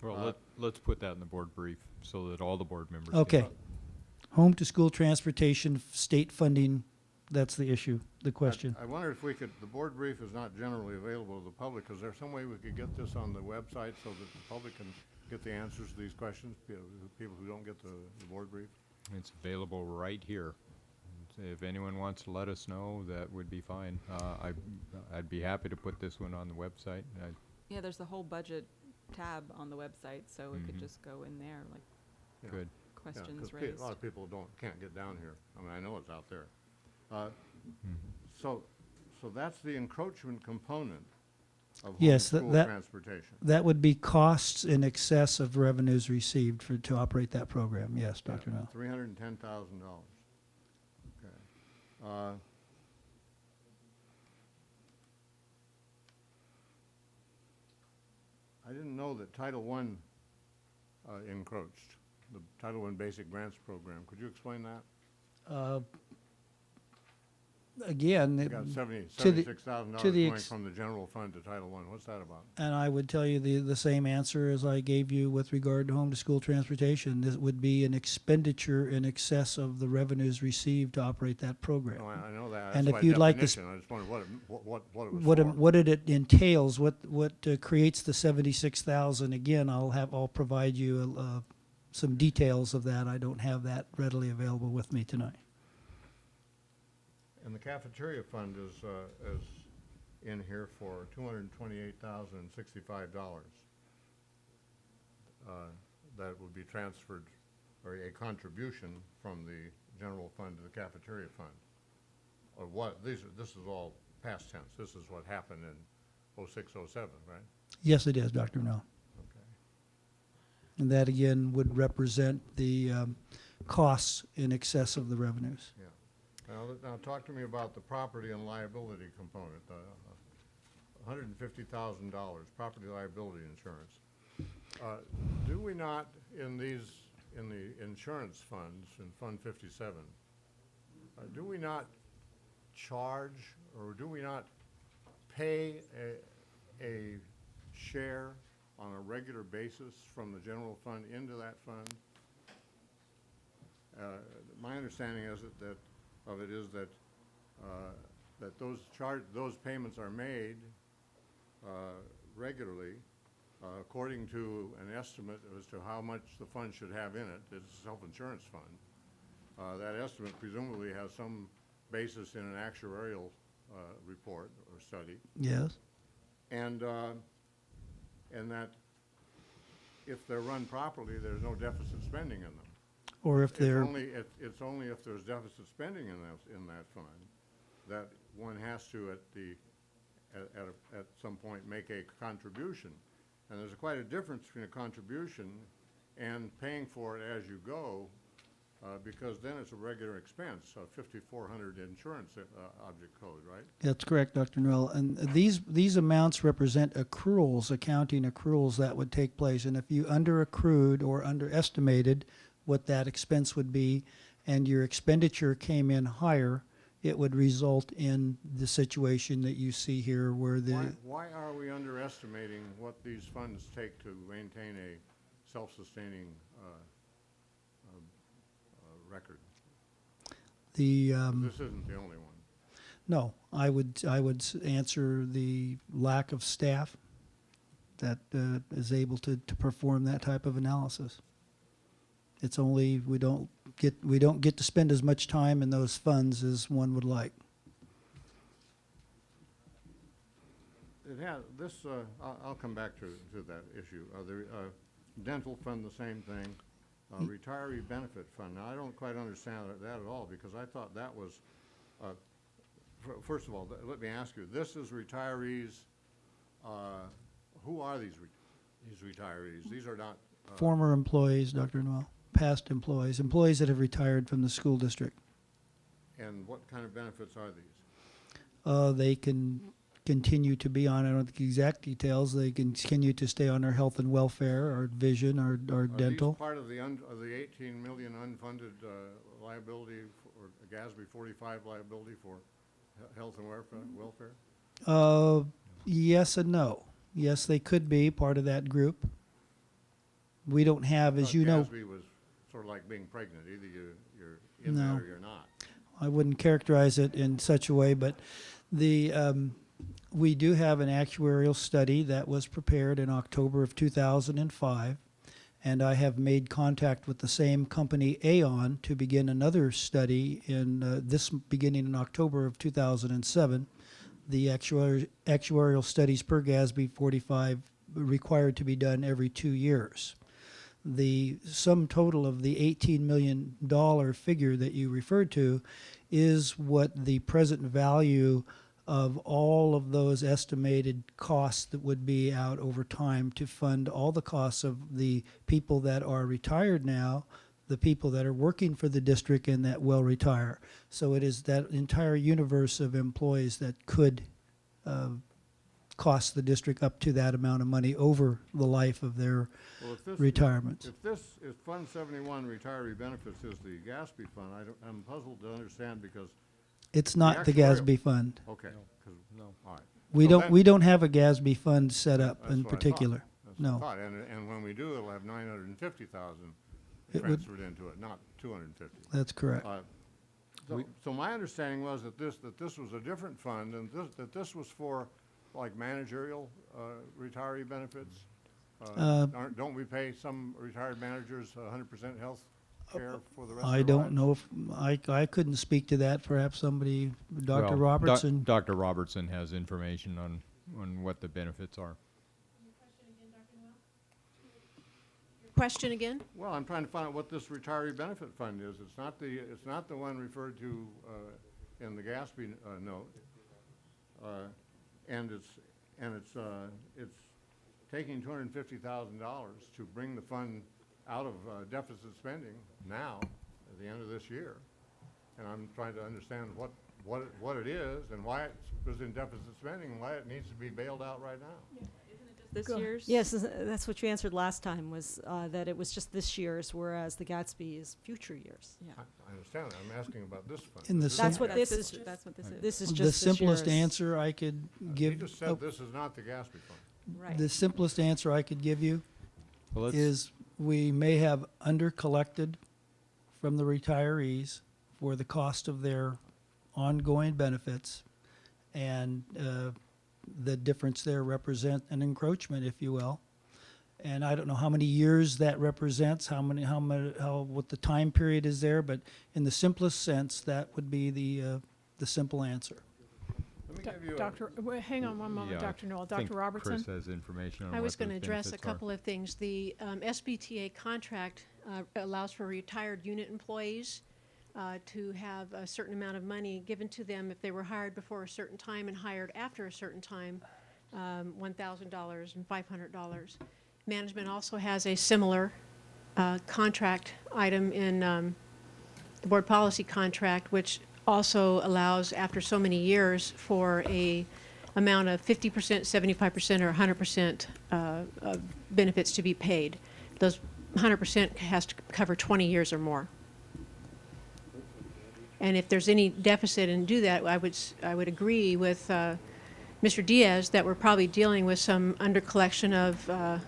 Well, let's put that in the board brief so that all the board members. Okay. Home to school transportation, state funding, that's the issue, the question. I wonder if the board brief is not generally available to the public. Is there some way we could get this on the website so that the public can get the answers to these questions, people who don't get the board brief? It's available right here. If anyone wants to let us know, that would be fine. I'd be happy to put this one on the website. Yeah, there's the whole budget tab on the website, so we could just go in there, like, Good. questions 'Cause raised. a lot of people can't get down here. I mean, I know it's out there. So that's the encroachment component of home Yes, school that- transportation. That would be costs in excess of revenues received to operate that program. Yes, Dr. Noel. $310,000. Okay. I didn't know that Title I encroached, the Title I Basic Grants Program. Could you explain that? again, You got to the, $76,000 to the going ex- from the general fund to Title I. What's that about? and I would tell you the same answer as I gave you with regard to home-to-school transportation. This would be an expenditure in excess of the revenues received to operate that program. No, I know that. And That's if by you'd like this- definition. I just wondered what it was What, for. what it entails, what creates the 76,000, again, I'll provide you some details of that. I don't have that readily available with me tonight. And the cafeteria fund is in here for $228,065. That would be transferred, or a contribution from the general fund to the cafeteria fund. Or what, this is all past tense. This is what happened in 06, 07, right? Yes, it is, Dr. Mel. Okay. And that, again, would represent the costs in excess of the revenues. Yeah. Now talk to me about the property and liability component, $150,000, property liability insurance. Do we not, in the insurance funds, in Fund 57, do we not charge, or do we not pay a share on a regular basis from the general fund into that fund? My understanding is that those payments are made regularly according to an estimate as to how much the fund should have in it. It's a self-insurance fund. That estimate presumably has some basis in an actuarial report or study. Yes. And that if they're run properly, there's no deficit spending in them. Or if they're, It's only if there's deficit spending in that fund that one has to at some point make a contribution. And there's quite a difference between a contribution and paying for it as you go, because then it's a regular expense, a 5400 insurance object code, right? that's correct, Dr. Noel. And these amounts represent accruals, accounting accruals that would take place. And if you under-accrued or underestimated what that expense would be, and your expenditure came in higher, it would result in the situation that you see here where Why are we underestimating what these funds take to maintain a self-sustaining record? the This isn't the only one. no, I would answer the lack of staff that is able to perform that type of analysis. It's only we don't get to spend as much time in those funds as one would like. It has, this, I'll come back to that issue. The dental fund, the same thing. Retiree benefit fund. Now, I don't quite understand that at all, because I thought that was, first of all, let me ask you, this is retirees, who are these retirees? These are not. Former employees, Dr. Noel, past employees that have retired from the school district. And what kind of benefits are these? They can continue to be on, I don't know the exact details, they can continue to stay on our health and welfare, our vision, our Are dental. these part of the 18 million unfunded liability, or GASB 45 liability for health and welfare? Yes and no. Yes, they could be part of that group. We don't have, as you know, GASB was sort of like being pregnant. Either you're in No. that or you're not. I wouldn't characterize it in such a way, but we do have an actuarial study that was prepared in October of 2005, and I have made contact with the same company, Aon, to begin another study beginning in October of 2007. The actuarial studies per GASB 45 required to be done every 2 years. The sum total of the $18 million figure that you referred to is what the present value of all of those estimated costs that would be out over time to fund all the costs of the people that are retired now, the people that are working for the district and that will retire. So it is that entire universe of employees that could cost the district up to that amount of money over the life of their retirements. If Fund 71 retiree benefits is the GASB fund, I'm puzzled to understand, because It's not the actuarial- GASB fund. Okay, 'cause- all right. We So don't, then- we don't have a GASB fund set up That's in what I thought. particular. That's what I No. thought. And when we do, it'll have 950,000 It would- transferred into it, not 250. That's correct. So my understanding was that this was a different fund, and that this was for, like, managerial retiree benefits? Don't we pay some retired managers 100% health care for the rest of I their don't lives? know if, I couldn't speak to that. Perhaps somebody, Dr. Well, Robertson? Dr. Robertson has information on what the benefits are. Question again? Well, I'm trying to find out what this retiree benefit fund is. It's not the one referred to in the Gatsby note. And it's taking $250,000 to bring the fund out of deficit spending now, at the end of this year. And I'm trying to understand what it is and why it was in deficit spending and why it needs to be bailed out right now. This year's? Yes, that's what you answered last time, was that it was just this year's, whereas the Gatsby is future years. Yeah. I understand that. I'm asking about this fund. In the That's what That's this is. That's what this is. This is The just this simplest year's. answer I could give. You just said this is not the Gatsby fund. Right. The simplest answer I could give you Well, let's- is we may have under-collected from the retirees for the cost of their ongoing benefits, and the difference there represent an encroachment, if you will. And I don't know how many years that represents, what the time period is there, but in the simplest sense, that would be the simple answer. Let me give you a. Dr., hang on one moment, Yeah, Dr. Noel. I think Dr. Robertson? Chris has information on I what was going to those address a benefits are. couple of things. The SBTA contract allows for retired unit employees to have a certain amount of money given to them if they were hired before a certain time and hired after a certain time, $1,000 and $500. Management also has a similar contract item in the board policy contract, which also allows, after so many years, for a amount of 50%, 75%, or 100% of benefits to be paid. Those 100% has to cover 20 years or more. And if there's any deficit and do that, I would agree with Mr. Diaz that we're probably dealing with some undercollection of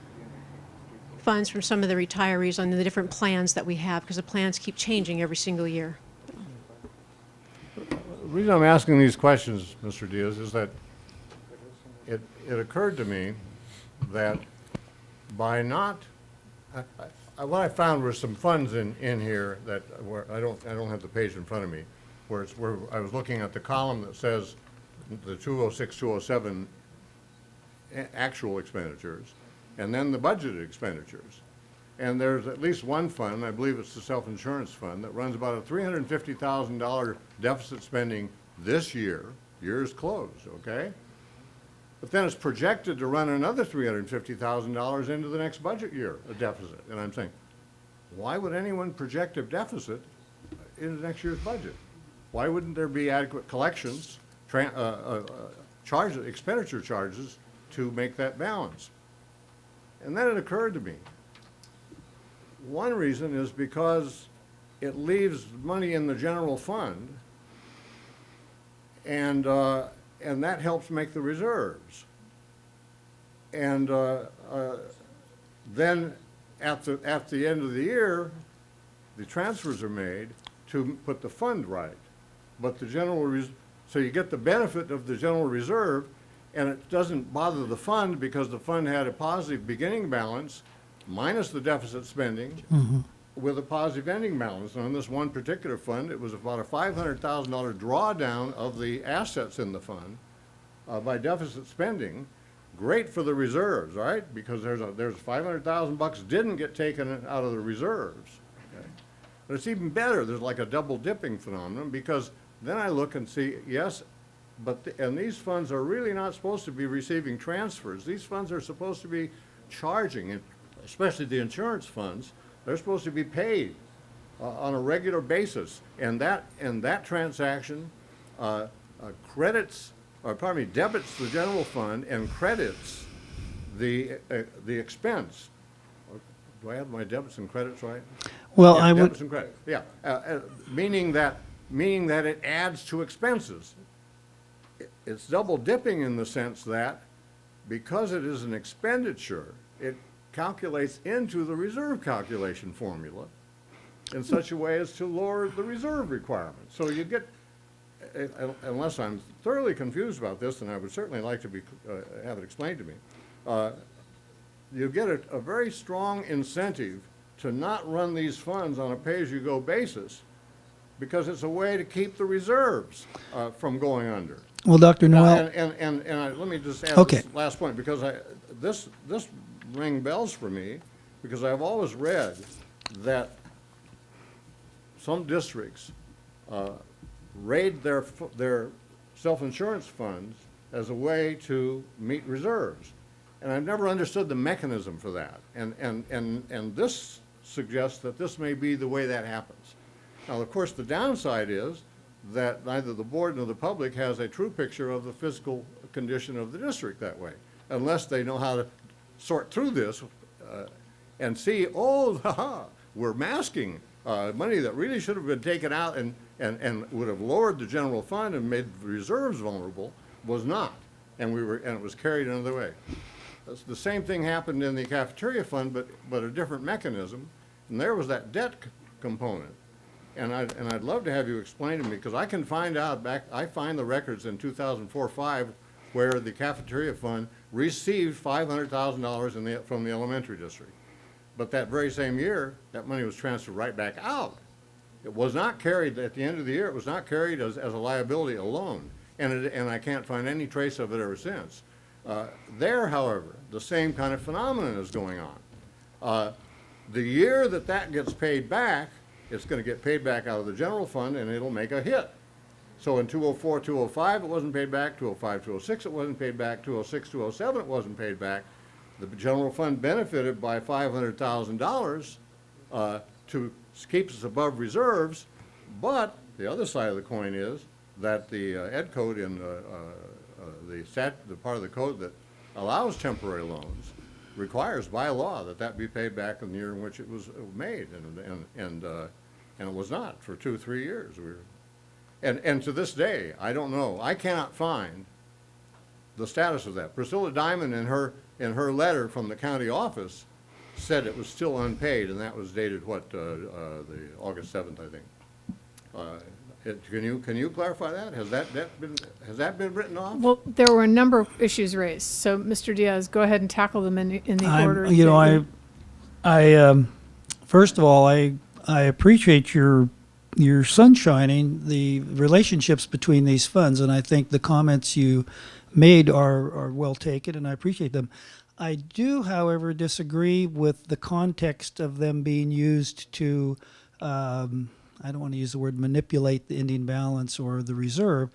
funds from some of the retirees on the different plans that we have, because the plans keep changing every single year. The reason I'm asking these questions, Mr. Diaz, is that it occurred to me that by not, what I found were some funds in here that were, I don't have the page in front of me, where I was looking at the column that says the 206, 207 actual expenditures, and then the budgeted expenditures. And there's at least one fund, I believe it's the self-insurance fund, that runs about a $350,000 deficit spending this year. Year's closed, okay? But then it's projected to run another $350,000 into the next budget year, a deficit. And I'm saying, why would anyone project a deficit in the next year's budget? Why wouldn't there be adequate collections, expenditure charges to make that balance? And then it occurred to me, one reason is because it leaves money in the general fund, and that helps make the reserves. And then at the end of the year, the transfers are made to put the fund right. But the so you get the benefit of the general reserve, and it doesn't bother the fund because the fund had a positive beginning balance minus the deficit spending with a positive ending balance. And on this one particular fund, it was about a $500,000 drawdown of the assets in the fund by deficit spending. Great for the reserves, right? Because there's $500,000 didn't get taken out of the reserves. Okay? But it's even better. There's like a double dipping phenomenon, because then I look and see, yes, and these funds are really not supposed to be receiving transfers. These funds are supposed to be charging, especially the insurance funds. They're supposed to be paid on a regular basis, and that transaction debits the general fund and credits the expense. Do I have my debits and credits right? Well, Yeah, I would, debits and credits. Yeah, meaning that meaning that it adds to expenses. It's double dipping in the sense that because it is an expenditure, it calculates into the reserve calculation formula in such a way as to lower the reserve requirement. So you get, unless I'm thoroughly confused about this, and I would certainly like to have it explained to me, you get a very strong incentive to not run these funds on a pay-as-you-go basis because it's a way to keep the reserves from going under. Well, Dr. Noel, Let me just add Okay. this last point, because this rang bells for me, because I've always read that some districts raid their self-insurance funds as a way to meet reserves. And I've never understood the mechanism for that. And this suggests that this may be the way that happens. Now, of course, the downside is that neither the board nor the public has a true picture of the physical condition of the district that way, unless they know how to sort through this and see, oh, we're masking money that really should have been taken out and would have lowered the general fund and made the reserves vulnerable, was not. And it was carried another way. The same thing happened in the cafeteria fund, but a different mechanism. And there was that debt component. And I'd love to have you explain to me, because I can find out I find the records in 2004-05 where the cafeteria fund received $500,000 from the elementary district. But that very same year, that money was transferred right back out. It was not carried, at the end of the year, it was not carried as a liability alone. And I can't find any trace of it ever since. There, however, the same kind of phenomenon is going on. The year that gets paid back, it's going to get paid back out of the general fund, and it'll make a hit. So in 204, 205, it wasn't paid back. 205, 206, it wasn't paid back. 206, 207, it wasn't paid back. The general fund benefited by $500,000 to keep us above reserves, but the other side of the coin is that the Ed code in the part of the code that allows temporary loans requires by law that be paid back in the year in which it was made, and it was not for 2 or 3 years. And to this day, I don't know. I cannot find the status of that. Priscilla Diamond, in her letter from the county office, said it was still unpaid, and that was dated the August 7th, I think. Can you clarify that? Has that been written off? Well, there were a number of issues raised. So, Mr. Diaz, go ahead and tackle them in the order. I first of all, I appreciate your sunshining the relationships between these funds, and I think the comments you made are well taken, and I appreciate them. I do, however, disagree with the context of them being used to, I don't want to use the word manipulate the ending balance or the reserve.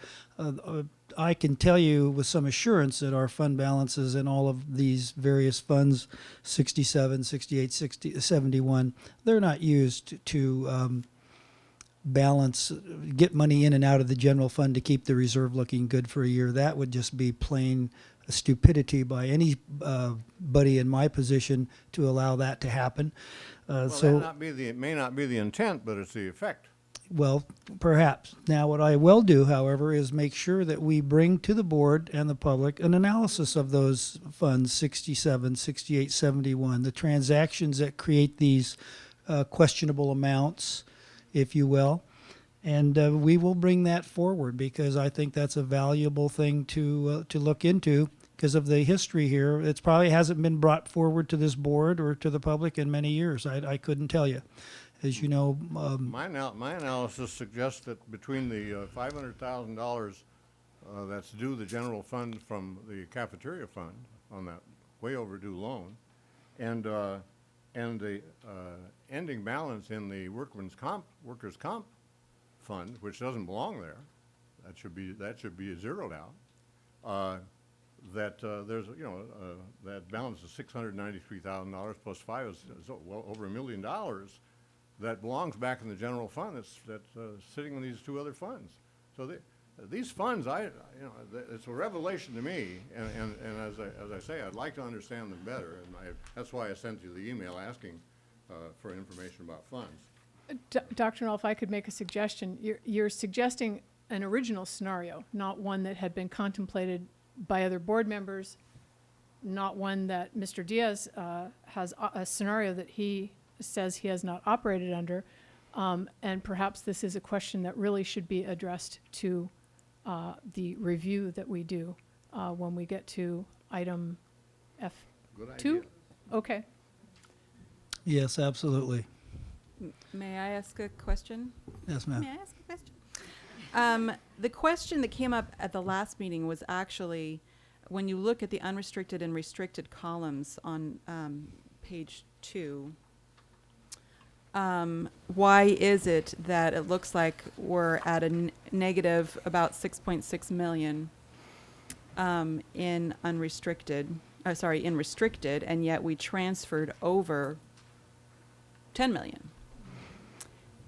I can tell you with some assurance that our fund balances in all of these various funds, 67, 68, 60, 71, they're not used to balance, get money in and out of the general fund to keep the reserve looking good for a year. That would just be plain stupidity by anybody in my position to allow that to happen. Well, it may not be the intent, but it's the effect. Well, perhaps. Now, what I will do, however, is make sure that we bring to the board and the public an analysis of those funds, 67, 68, 71, the transactions that create these questionable amounts, if you will. And we will bring that forward because I think that's a valuable thing to look into because of the history here. It probably hasn't been brought forward to this board or to the public in many years. I couldn't tell you. As you know, my analysis suggests that between the $500,000 that's due the general fund from the cafeteria fund on that way overdue loan, and the ending balance in the workers' comp fund, which doesn't belong there, that should be zeroed out. There's that balance is $693,000 plus 5 is well over $1 million. That belongs back in the general fund that's sitting in these two other funds. So these funds, it's a revelation to me, and as I say, I'd like to understand them better, and that's why I sent you the email asking for information about funds. Dr. Null, if I could make a suggestion, you're suggesting an original scenario, not one that had been contemplated by other board members, not one that Mr. Diaz has a scenario that he says he has not operated under. And perhaps this is a question that really should be addressed to the review that we do when we get to item F2? Okay. Yes, absolutely. May I ask a question? Yes, ma'am. May I ask a question? The question that came up at the last meeting was actually, when you look at the unrestricted and restricted columns on page 2, why is it that it looks like we're at a negative about 6.6 million in unrestricted, in restricted, and yet we transferred over 10 million?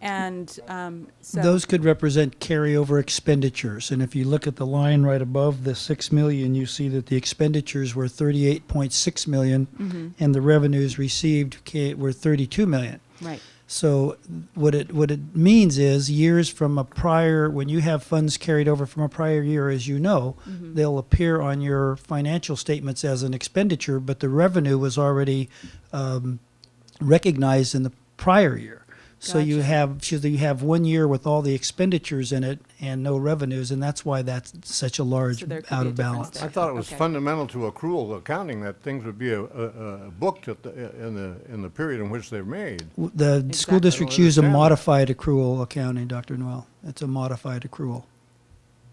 And so Those could represent carryover expenditures, and if you look at the line right above the 6 million, you see that the expenditures were 38.6 million, and the revenues received were 32 million. right. So what it means is years from a prior, when you have funds carried over from a prior year, as you know, they'll appear on your financial statements as an expenditure, but the revenue was already recognized in the prior year. So you have 1 year with all the expenditures in it and no revenues, and that's why that's such a large So there could out be a of difference balance. there. I thought it was Okay. fundamental to accrual accounting that things would be booked at in the period in which they're made. The school Exactly. districts I don't use a understand that. modified accrual accounting, Dr. Noel. It's a modified accrual,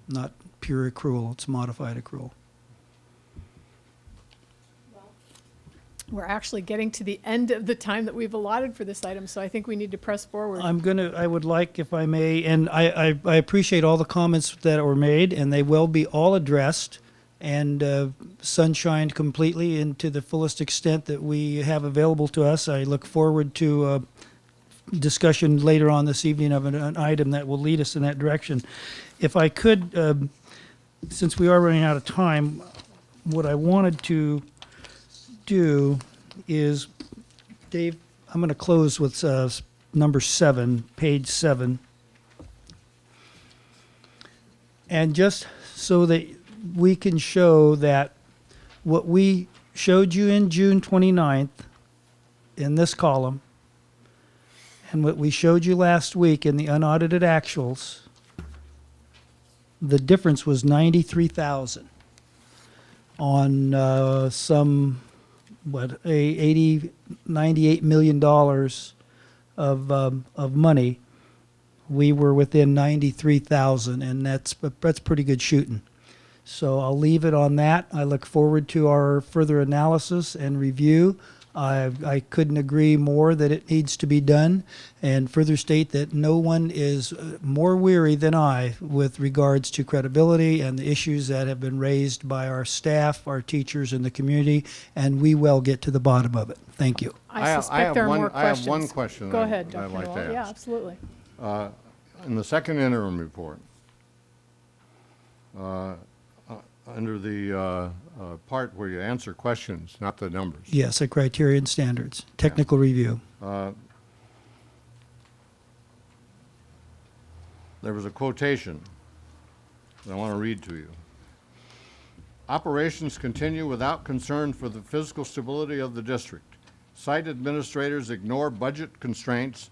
not pure accrual. It's modified accrual. We're actually getting to the end of the time that we've allotted for this item, so I think we need to press forward. I would like, if I may, and I appreciate all the comments that were made, and they will be all addressed and sunshined completely and to the fullest extent that we have available to us. I look forward to discussion later on this evening of an item that will lead us in that direction. If I could, since we are running out of time, what I wanted to do is, Dave, I'm going to close with number 7, page 7. And just so that we can show that what we showed you in June 29th in this column and what we showed you last week in the unaudited actuals, the difference was 93,000 on some $98 million of money. We were within 93,000, and that's pretty good shooting. So I'll leave it on that. I look forward to our further analysis and review. I couldn't agree more that it needs to be done, and further state that no one is more weary than I with regards to credibility and the issues that have been raised by our staff, our teachers, and the community, and we will get to the bottom of it. Thank you. I suspect there are more questions. I have one question Go that ahead, I'd Dr. like to Noel. Yeah, ask. absolutely. In the second interim report, under the part where you answer questions, not the numbers. Yes, a criteria and standards, technical review. There was a quotation that I want to read to you. Operations continue without concern for the physical stability of the district. Site administrators ignore budget constraints,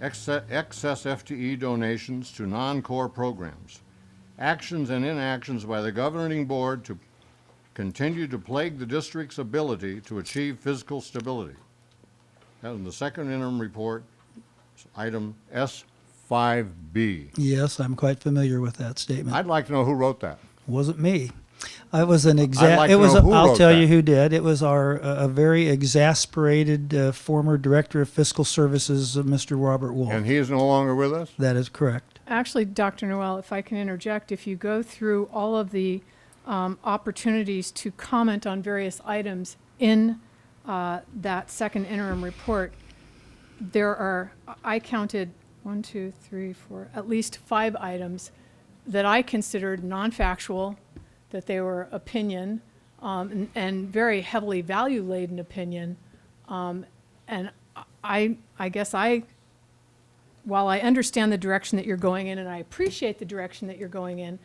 excess FTE donations to non-core programs. Actions and inactions by the governing board to continue to plague the district's ability to achieve physical stability. That was in the second interim report, item S5B. Yes, I'm quite familiar with that statement. I'd like to know who wrote that. Wasn't me. I was an I'd like to know who I'll wrote tell that. you who did. It was our a very exasperated former director of fiscal services, Mr. Robert Wolf. And he is no longer with us? That is correct. Actually, Dr. Noel, if I can interject, if you go through all of the opportunities to comment on various items in that second interim report, there are, I counted 1, 2, 3, 4, at least 5 items that I considered non-factual, that they were opinion, and very heavily value-laden opinion. And I guess I while I understand the direction that you're going in, and I appreciate the direction that you're going in,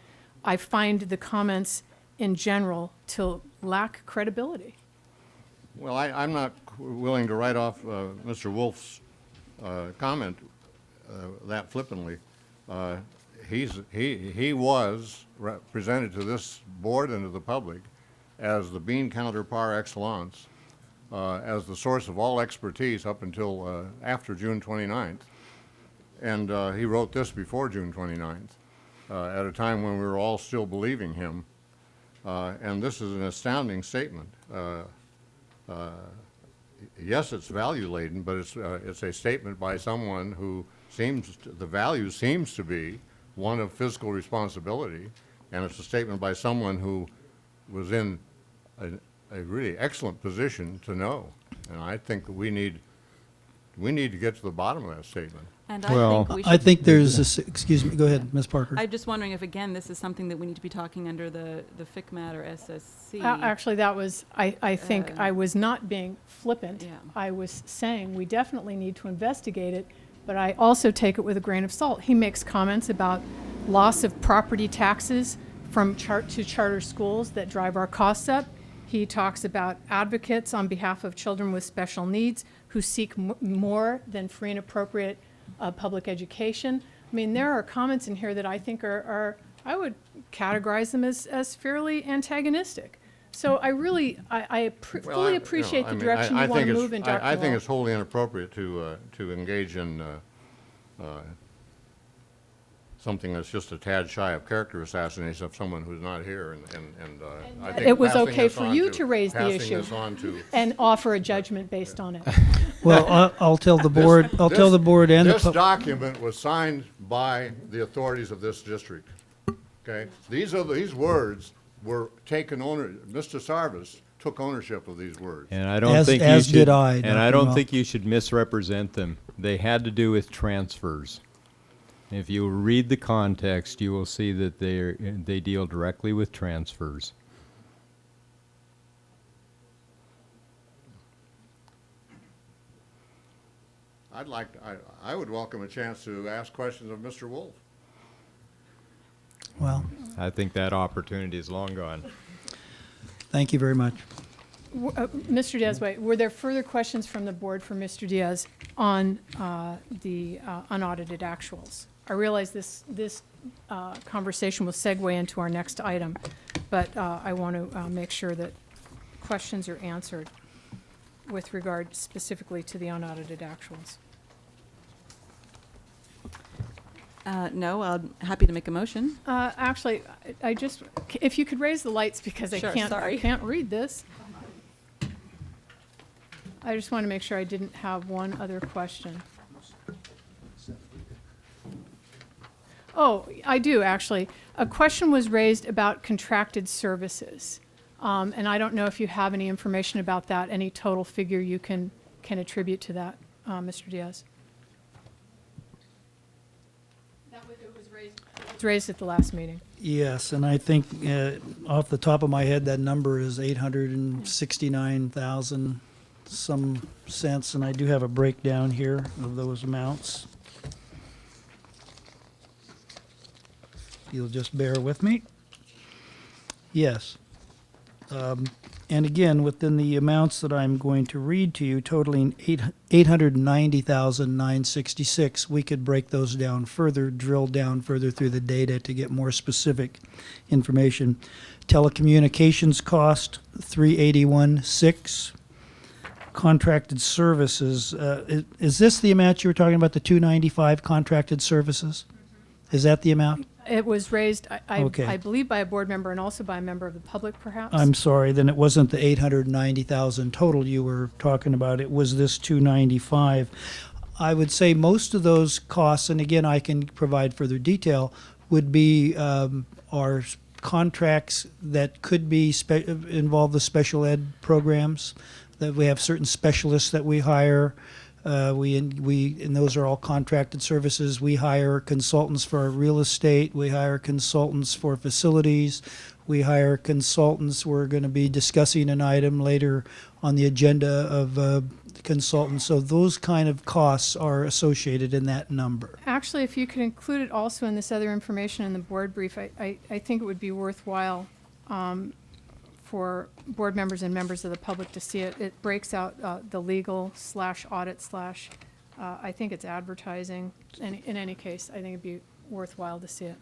I find the comments in general to lack credibility. Well, I'm not willing to write off Mr. Wolf's comment that flippantly. He was presented to this board and to the public as the bean counter par excellence, as the source of all expertise up until after June 29th. And he wrote this before June 29th, at a time when we were all still believing him. And this is an astounding statement. Yes, it's value-laden, but it's a statement by someone who the value seems to be one of fiscal responsibility, and it's a statement by someone who was in a really excellent position to know. And I think that we need to get to the bottom of that statement. And Well, I think we I should, think there's this, excuse me, go ahead, Ms. Parker. I'm just wondering if, again, this is something that we need to be talking under the FICMAT or SSC. Actually, that was, I think I was not being flippant. Yeah. I was saying we definitely need to investigate it, but I also take it with a grain of salt. He makes comments about loss of property taxes from charter schools that drive our costs up. He talks about advocates on behalf of children with special needs who seek more than free and appropriate public education. I mean, there are comments in here that I think are I would categorize them as fairly antagonistic. So I really, fully appreciate the direction you want to move in, Dr. I think Wall. it's wholly inappropriate to engage in something that's just a tad shy of character assassination of someone who's not here. And I think It was passing okay this for on you to raise the passing issue this on to and offer a judgment based on it. Well, I'll tell the board, I'll tell the board and the This pub- document was signed by the authorities of this district, okay? These words were taken Mr. Sarvis took ownership of these words. And I don't As- think you as should, did I, and Dr. I don't Mel. think you should misrepresent them. They had to do with transfers. If you read the context, you will see that they deal directly with transfers. I would welcome a chance to ask questions of Mr. Wolf. well, I think that opportunity is long gone. thank you very much. Mr. Diaz, wait, were there further questions from the board for Mr. Diaz on the unaudited actuals? I realize this conversation will segue into our next item, but I want to make sure that questions are answered with regard specifically to the unaudited actuals. No, I'm happy to make a motion. Actually, I just, if you could raise the lights because Sure, I sorry. can't read this. I just want to make sure I didn't have one other question. Oh, I do, actually. A question was raised about contracted services. And I don't know if you have any information about that, any total figure you can attribute to that, Mr. Diaz. It was raised at the last meeting. Yes, and I think off the top of my head, that number is 869,000 some cents, and I do have a breakdown here of those amounts. You'll just bear with me. Yes. And again, within the amounts that I'm going to read to you, totaling 890,966, we could break those down further, drill down further through the data to get more specific information. Telecommunications cost, 381,600. Contracted services, is this the amount you were talking about, the 295 contracted services? Is that the amount? It was raised, Okay. I believe, by a board member and also by a member of the public, perhaps. I'm sorry, then it wasn't the 890,000 total you were talking about, it was this 295. I would say most of those costs, and again, I can provide further detail, would be our contracts that could be involve the special ed programs, that we have certain specialists that we hire, And those are all contracted services. We hire consultants for our real estate. We hire consultants for facilities. We hire consultants. We're going to be discussing an item later on the agenda of consultants. So those kind of costs are associated in that number. Actually, if you could include it also in this other information in the board brief, I think it would be worthwhile for board members and members of the public to see it. It breaks out the legal / audit / I think it's advertising. In any case, I think it'd be worthwhile to see it.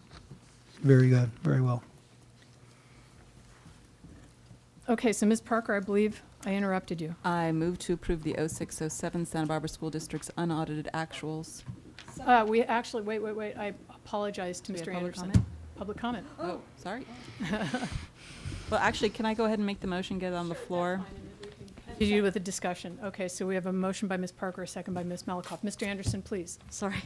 Very good. Very well. Okay, so Ms. Parker, I believe I interrupted you. I move to approve the 0607 Santa Barbara School District's unaudited actuals. We actually, wait. I apologize to Do we have Mr. public Anderson. comment? Public comment. Oh, sorry. Well, actually, can I go ahead and make the motion, get it on the floor? Did you with a discussion? Okay, so we have a motion by Ms. Parker, a second by Ms. Malakoff. Mr. Anderson, please. Sorry.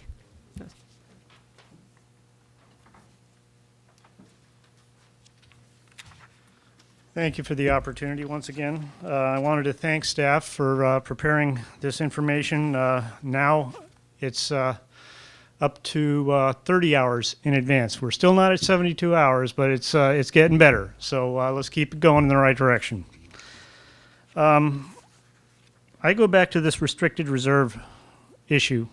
Thank you for the opportunity once again. I wanted to thank staff for preparing this information. Now it's up to 30 hours in advance. We're still not at 72 hours, but it's getting better. So let's keep it going in the right direction. I go back to this restricted reserve issue,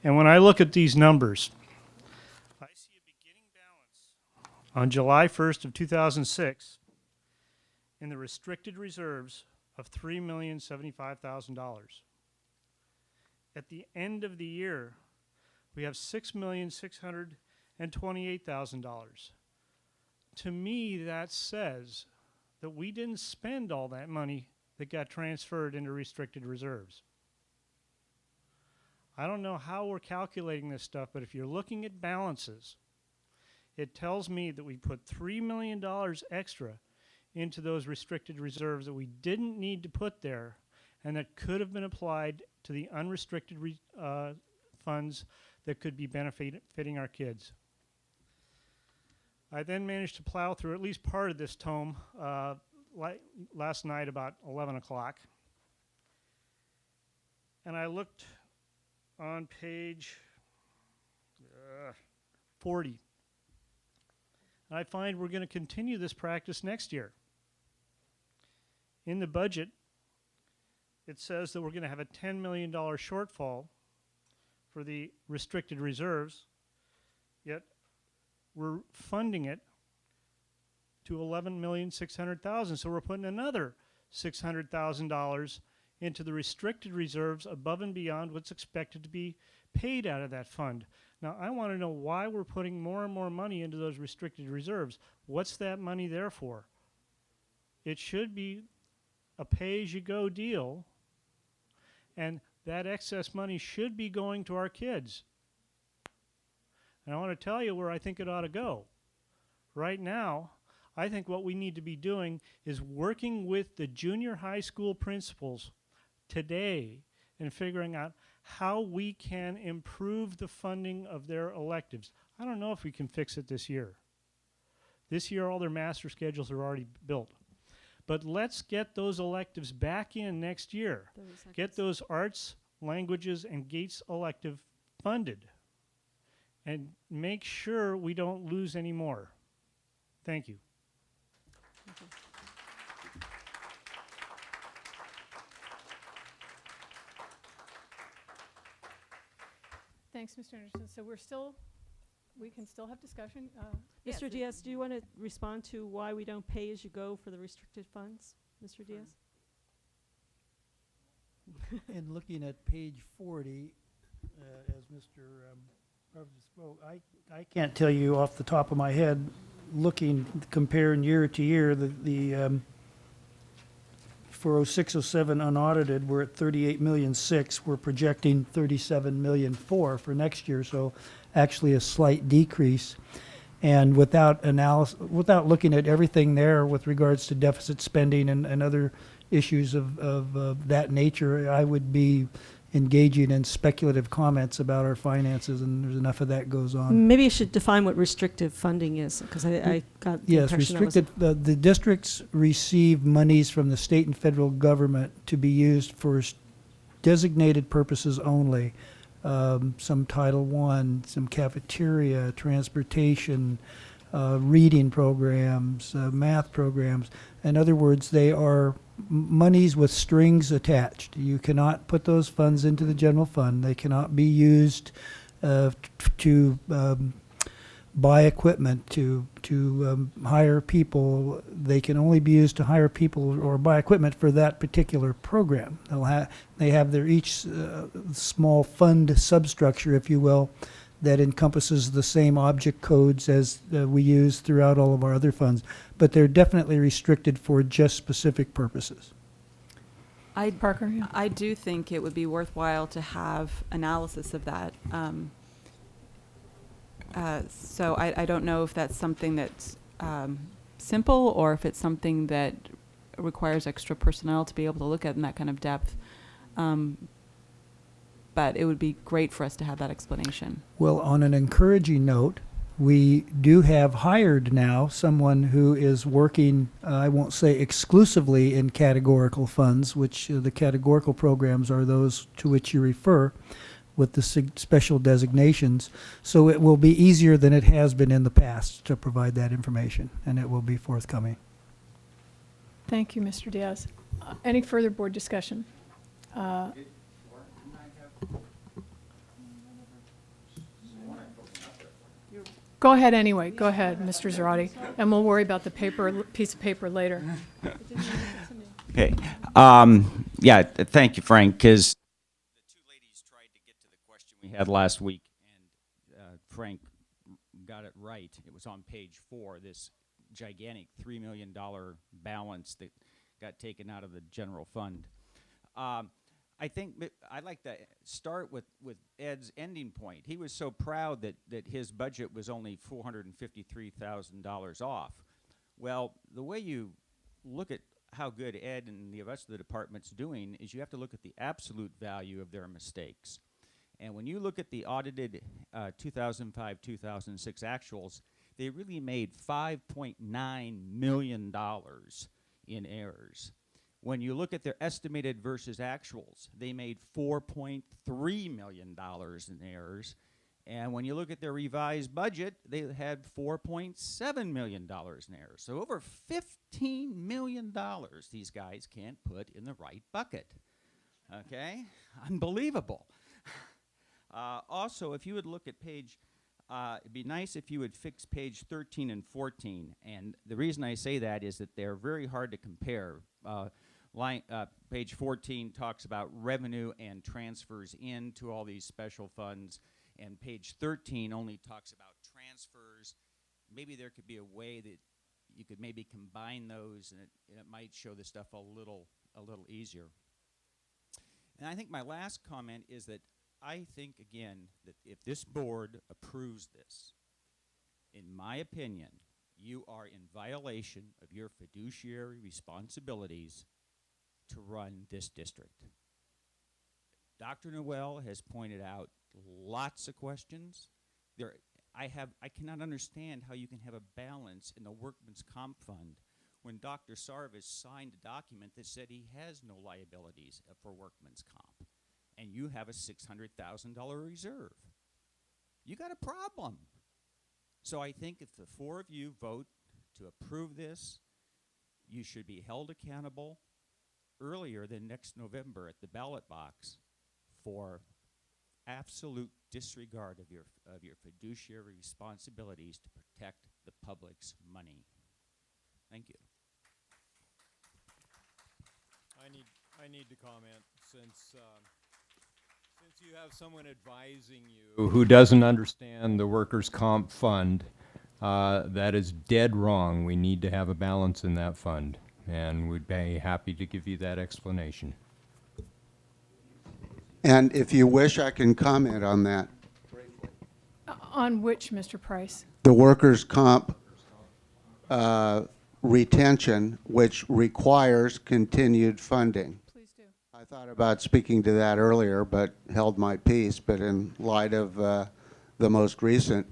and when I look at these numbers, I see a beginning balance on July 1st of 2006 in the restricted reserves of $3,075,000. At the end of the year, we have $6,628,000. To me, that says that we didn't spend all that money that got transferred into restricted reserves. I don't know how we're calculating this stuff, but if you're looking at balances, it tells me that we put $3 million extra into those restricted reserves that we didn't need to put there and that could have been applied to the unrestricted funds that could be benefiting our kids. I then managed to plow through at least part of this tome last night about 11 o'clock. And I looked on page 40. And I find we're going to continue this practice next year. In the budget, it says that we're going to have a $10 million shortfall for the restricted reserves, yet we're funding it to $11,600,000. So we're putting another $600,000 into the restricted reserves above and beyond what's expected to be paid out of that fund. Now, I want to know why we're putting more and more money into those restricted reserves. What's that money there for? It should be a pay-as-you-go deal, and that excess money should be going to our kids. And I want to tell you where I think it ought to go. Right now, I think what we need to be doing is working with the junior high school principals today and figuring out how we can improve the funding of their electives. I don't know if we can fix it this year. This year, all their master schedules are already built. But let's get those electives back in next year. Get those arts, languages, and Gates elective funded. And make sure we don't lose any more. Thank you. Thanks, Mr. Anderson. So we can still have discussion. Mr. Diaz, do you want to respond to why we don't pay as you go for the restricted funds? Mr. Diaz? And looking at page 40, as Mr. Parker spoke, I can't tell you off the top of my head, comparing year to year, for 0607 unaudited, we're at 38,600,000. We're projecting 37,400,000 for next year, so actually a slight decrease. And without looking at everything there with regards to deficit spending and other issues of that nature, I would be engaging in speculative comments about our finances, and there's enough of that goes on. Maybe you should define what restrictive funding is, because I got the Yes, impression that was restricted. The districts receive monies from the state and federal government to be used for designated purposes only, some Title I, some cafeteria, transportation, reading programs, math programs. In other words, they are monies with strings attached. You cannot put those funds into the general fund. They cannot be used to buy equipment, to hire people. They can only be used to hire people or buy equipment for that particular program. They have their each small fund substructure, if you will, that encompasses the same object codes as we use throughout all of our other funds, but they're definitely restricted for just specific purposes. Parker, yeah. I do think it would be worthwhile to have analysis of that. So I don't know if that's something that's simple or if it's something that requires extra personnel to be able to look at in that kind of depth. But it would be great for us to have that explanation. Well, on an encouraging note, we do have hired now someone who is working, I won't say exclusively in categorical funds, which the categorical programs are those to which you refer, with the special designations. So it will be easier than it has been in the past to provide that information, and it will be forthcoming. Thank you, Mr. Diaz. Any further board discussion? Go ahead anyway. Go ahead, Mr. Zarate, and we'll worry about the piece of paper later. Okay. Yeah, thank you, Frank, because the two ladies tried to get to the question we had last week, and Frank got it right. It was on page 4, this gigantic $3 million balance that got taken out of the general fund. I think I'd like to start with Ed's ending point. He was so proud that his budget was only $453,000 off. Well, the way you look at how good Ed and the rest of the department's doing is you have to look at the absolute value of their mistakes. And when you look at the audited 2005-2006 actuals, they really made $5.9 million in errors. When you look at their estimated versus actuals, they made $4.3 million in errors. And when you look at their revised budget, they had $4.7 million in errors. So over $15 million these guys can't put in the right bucket. Okay? Unbelievable. Also, if you would look at page, it'd be nice if you would fix page 13 and 14. And the reason I say that is that they're very hard to compare. Page 14 talks about revenue and transfers into all these special funds, and page 13 only talks about transfers. Maybe there could be a way that you could maybe combine those, and it might show the stuff a little easier. And I think my last comment is that I think, again, that if this board approves this, in my opinion, you are in violation of your fiduciary responsibilities to run this district. Dr. Noel has pointed out lots of questions. I cannot understand how you can have a balance in the workman's comp fund when Dr. Sarvis signed a document that said he has no liabilities for workman's comp, and you have a $600,000 reserve. You got a problem. So I think if the 4 of you vote to approve this, you should be held accountable earlier than next November at the ballot box for absolute disregard of your fiduciary responsibilities to protect the public's money. Thank you. I need to comment since you have someone advising you who doesn't understand the workers' comp fund. That is dead wrong. We need to have a balance in that fund, and we'd be happy to give you that explanation. And if you wish, I can comment on that. On which, Mr. Price? The workers' comp retention, which requires continued funding. Please do. I thought about speaking to that earlier, but held my peace. But in light of the most recent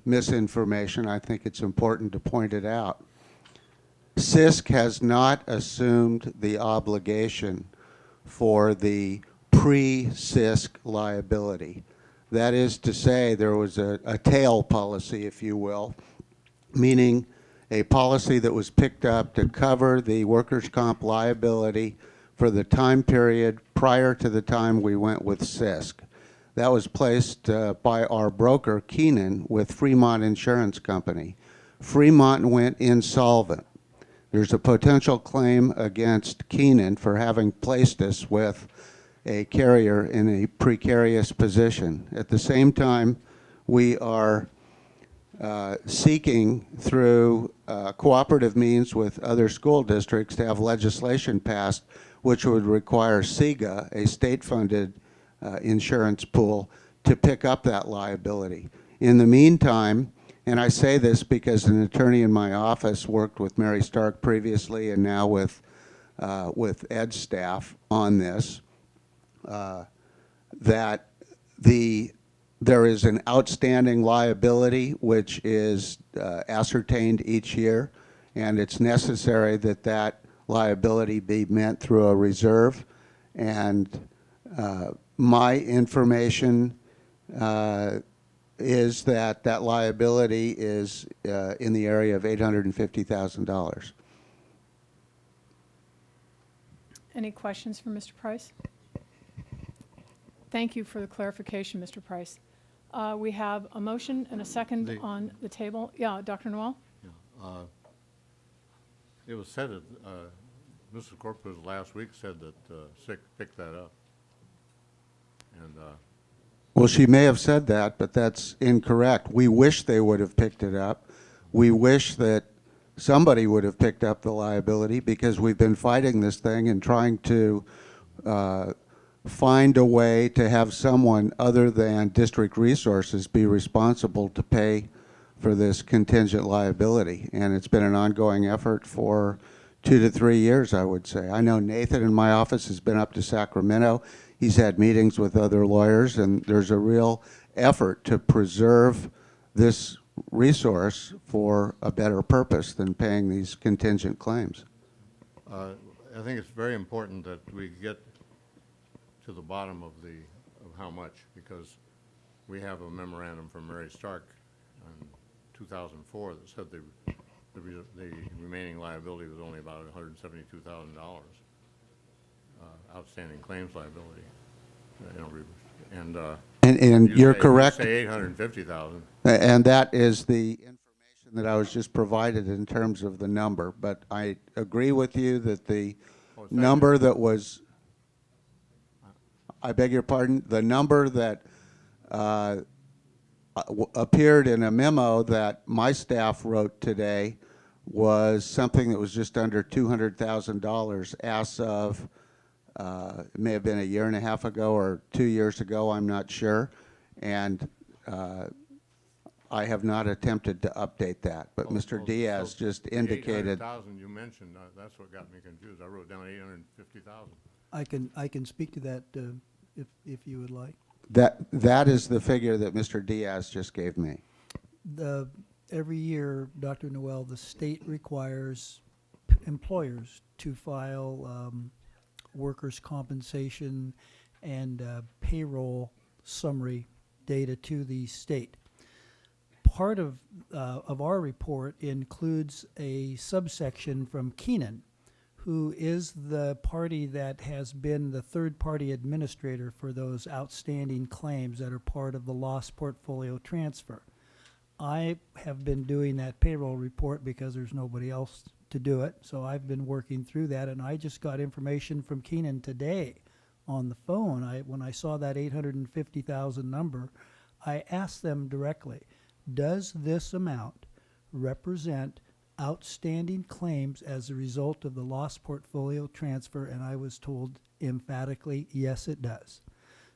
misinformation, I think it's important to point it out. CISC has not assumed the obligation for the pre-CISC liability. That is to say, there was a tail policy, if you will, meaning a policy that was picked up to cover the workers' comp liability for the time period prior to the time we went with CISC. That was placed by our broker, Keenan, with Fremont Insurance Company. Fremont went insolvent. There's a potential claim against Keenan for having placed us with a carrier in a precarious position. At the same time, we are seeking through cooperative means with other school districts to have legislation passed which would require SEGA, a state-funded insurance pool, to pick up that liability. In the meantime, and I say this because an attorney in my office worked with Mary Stark previously and now with Ed's staff on this, that there is an outstanding liability which is ascertained each year, and it's necessary that that liability be met through a reserve. And my information is that that liability is in the area of $850,000. Any questions for Mr. Price? Thank you for the clarification, Mr. Price. We have a motion and a second on the table. Yeah, Dr. Noel? Yeah, it was said that Mrs. Corpus last week said that SIC picked that up. And well, she may have said that, but that's incorrect. We wish they would have picked it up. We wish that somebody would have picked up the liability because we've been fighting this thing and trying to find a way to have someone other than district resources be responsible to pay for this contingent liability. And it's been an ongoing effort for 2 to 3 years, I would say. I know Nathan in my office has been up to Sacramento. He's had meetings with other lawyers, and there's a real effort to preserve this resource for a better purpose than paying these contingent claims. I think it's very important that we get to the bottom of how much, because we have a memorandum from Mary Stark in 2004 that said the remaining liability was only about $172,000 outstanding claims liability. And you're correct. You say 850,000. And that is the information that I was just provided in terms of the number. But I agree with you that the number that was, I beg your pardon, the number that appeared in a memo that my staff wrote today was something that was just under $200,000 as of, it may have been a year and a half ago or 2 years ago, I'm not sure. And I have not attempted to update that, but Mr. Diaz just indicated. 800,000 you mentioned, that's what got me confused. I wrote down 850,000. I can speak to that if you would like. That is the figure that Mr. Diaz just gave me. Every year, Dr. Noel, the state requires employers to file workers' compensation and payroll summary data to the state. Part of our report includes a subsection from Keenan, who is the party that has been the third-party administrator for those outstanding claims that are part of the loss portfolio transfer. I have been doing that payroll report because there's nobody else to do it, so I've been working through that, and I just got information from Keenan today on the phone. When I saw that 850,000 number, I asked them directly, does this amount represent outstanding claims as a result of the loss portfolio transfer? And I was told emphatically, yes, it does.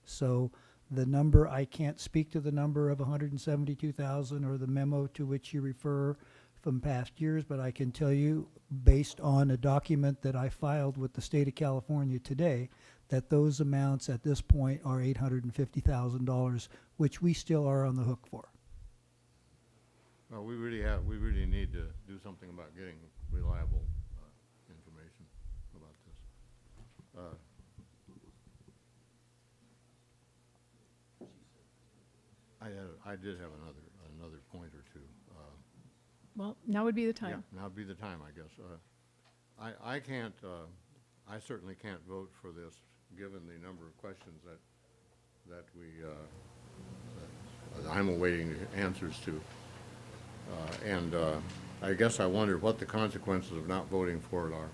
So the number, I can't speak to the number of 172,000 or the memo to which you refer from past years, but I can tell you, based on a document that I filed with the state of California today, that those amounts at this point are $850,000, which we still are on the hook for. Well, we really need to do something about getting reliable information about this. I did have another point or two. Well, now would be the Yeah, time. now would be the time, I guess. I can't, I certainly can't vote for this, given the number of questions that I'm awaiting answers to. And I guess I wonder what the consequences of not voting for it are.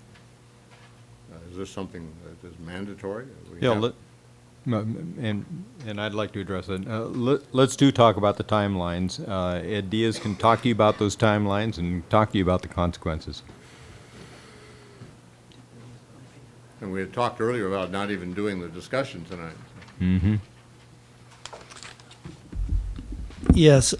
Is this something that is mandatory? We Yeah, have- and I'd like to address it. Let's talk about the timelines. Ed Diaz can talk to you about those timelines and talk to you about the consequences. And we had talked earlier about not even doing the discussion tonight. Mm-hmm. Yes,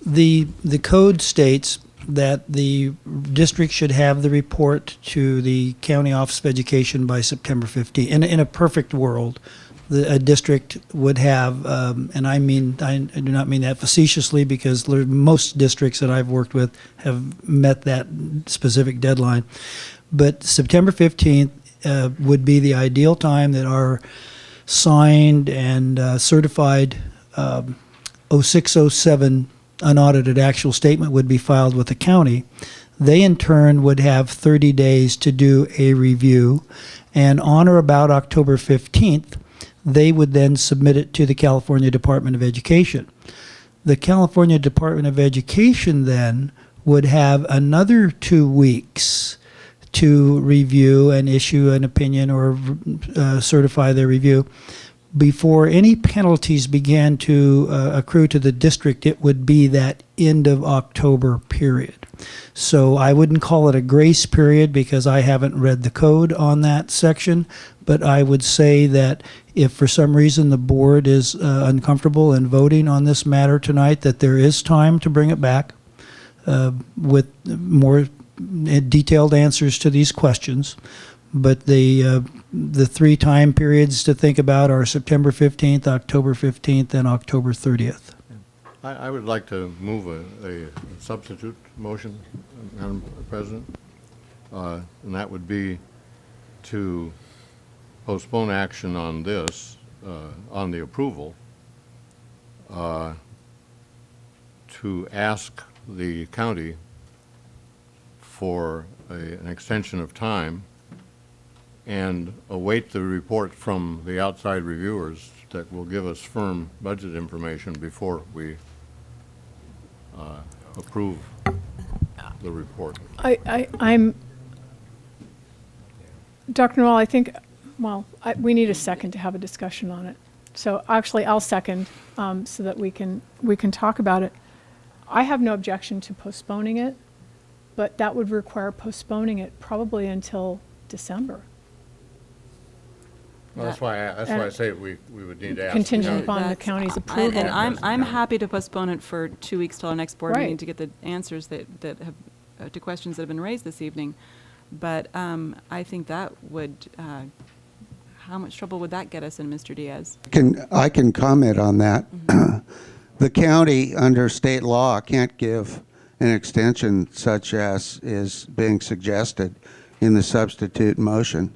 the code states that the district should have the report to the County Office of Education by September 15th. In a perfect world, a district would have, and I do not mean that facetiously, because most districts that I've worked with have met that specific deadline. But September 15th would be the ideal time that our signed and certified 0607 unaudited actual statement would be filed with the county. They in turn would have 30 days to do a review, and on or about October 15th, they would then submit it to the California Department of Education. The California Department of Education then would have another 2 weeks to review and issue an opinion or certify their review. Before any penalties began to accrue to the district, it would be that end of October period. So I wouldn't call it a grace period because I haven't read the code on that section, but I would say that if for some reason the board is uncomfortable in voting on this matter tonight, that there is time to bring it back with more detailed answers to these questions. But the 3 time periods to think about are September 15th, October 15th, and October 30th. I would like to move a substitute motion, Madam President, and that would be to postpone action on this, on the approval, to ask the county for an extension of time and await the report from the outside reviewers that will give us firm budget information before we approve the report. I'm, Dr. Noel, I think, well, we need a second to have a discussion on it. So actually, I'll second so that we can talk about it. I have no objection to postponing it, but that would require postponing it probably until December. Well, that's why I say we would need to ask. Contingent the county. upon the county's approval. And I'm happy to postpone it for 2 weeks till our next board meeting Right. to get the answers that have, to questions that have been raised this evening. But I think that would, how much trouble would that get us in, Mr. Diaz? I can comment on that. The county, under state law, can't give an extension such as is being suggested in the substitute motion.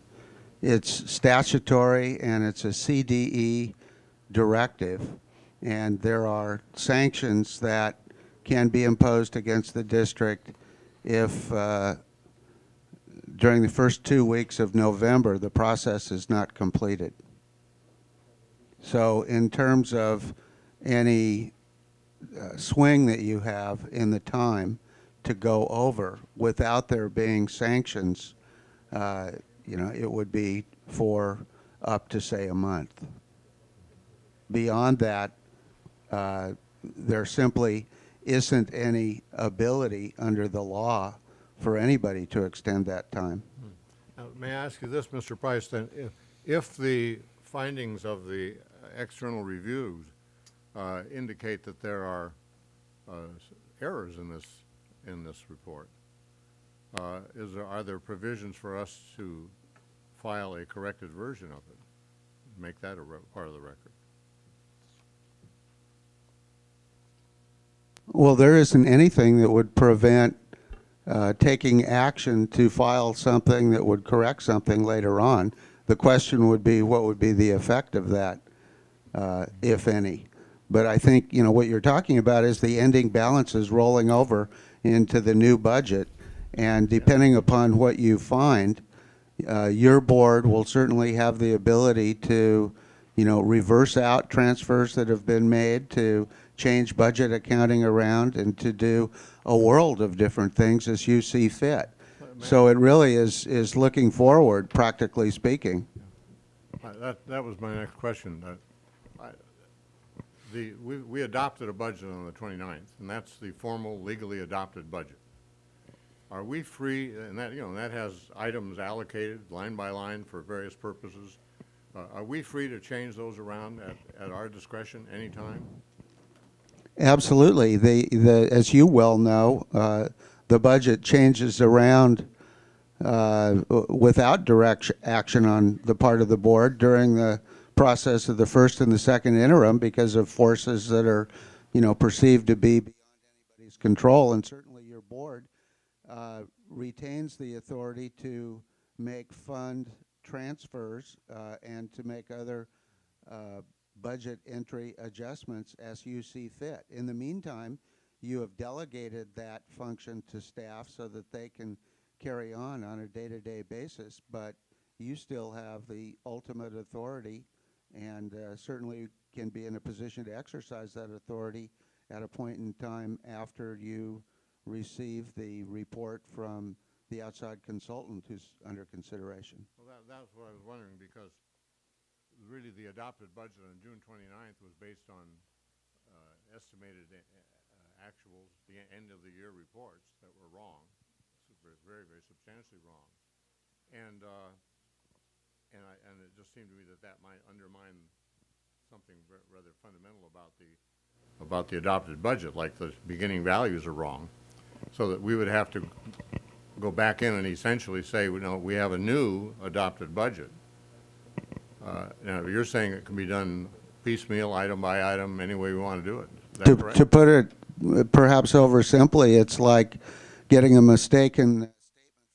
It's statutory and it's a CDE directive, and there are sanctions that can be imposed against the district if during the first 2 weeks of November the process is not completed. So in terms of any swing that you have in the time to go over without there being sanctions, it would be for up to, say, a month. Beyond that, there simply isn't any ability under the law for anybody to extend that time. Now, may I ask you this, Mr. Price, then, if the findings of the external reviews indicate that there are errors in this report, are there provisions for us to file a corrected version of it, make that a part of the record? Well, there isn't anything that would prevent taking action to file something that would correct something later on. The question would be, what would be the effect of that, if any? But I think, you know, what you're talking about is the ending balances rolling over into the new budget. And depending upon what you find, your board will certainly have the ability to, you know, reverse out transfers that have been made, to change budget accounting around, and to do a world of different things as you see fit. So it really is looking forward, practically speaking. That was my next question. We adopted a budget on the 29th, and that's the formal legally adopted budget. Are we free, and that, you know, that has items allocated line by line for various purposes. Are we free to change those around at our discretion anytime? Absolutely. As you well know, the budget changes around without direct action on the part of the board during the process of the first and the second interim, because of forces that are, you know, perceived to be beyond anybody's control. And certainly your board retains the authority to make fund transfers and to make other budget entry adjustments as you see fit. In the meantime, you have delegated that function to staff so that they can carry on a day-to-day basis, but you still have the ultimate authority, and certainly can be in a position to exercise that authority at a point in time after you receive the report from the outside consultant who's under consideration. Well, that's what I was wondering, because really the adopted budget on June 29th was based on estimated actuals, the end of the year reports that were wrong, very, very substantially wrong. And it just seemed to me that might undermine something rather fundamental about the adopted budget, like the beginning values are wrong, so that we would have to go back in and essentially say, you know, we have a new adopted budget. Now, you're saying it can be done piecemeal, item by item, any way we want to do it. Is that correct? To put it perhaps oversimply, it's like getting a mistaken statement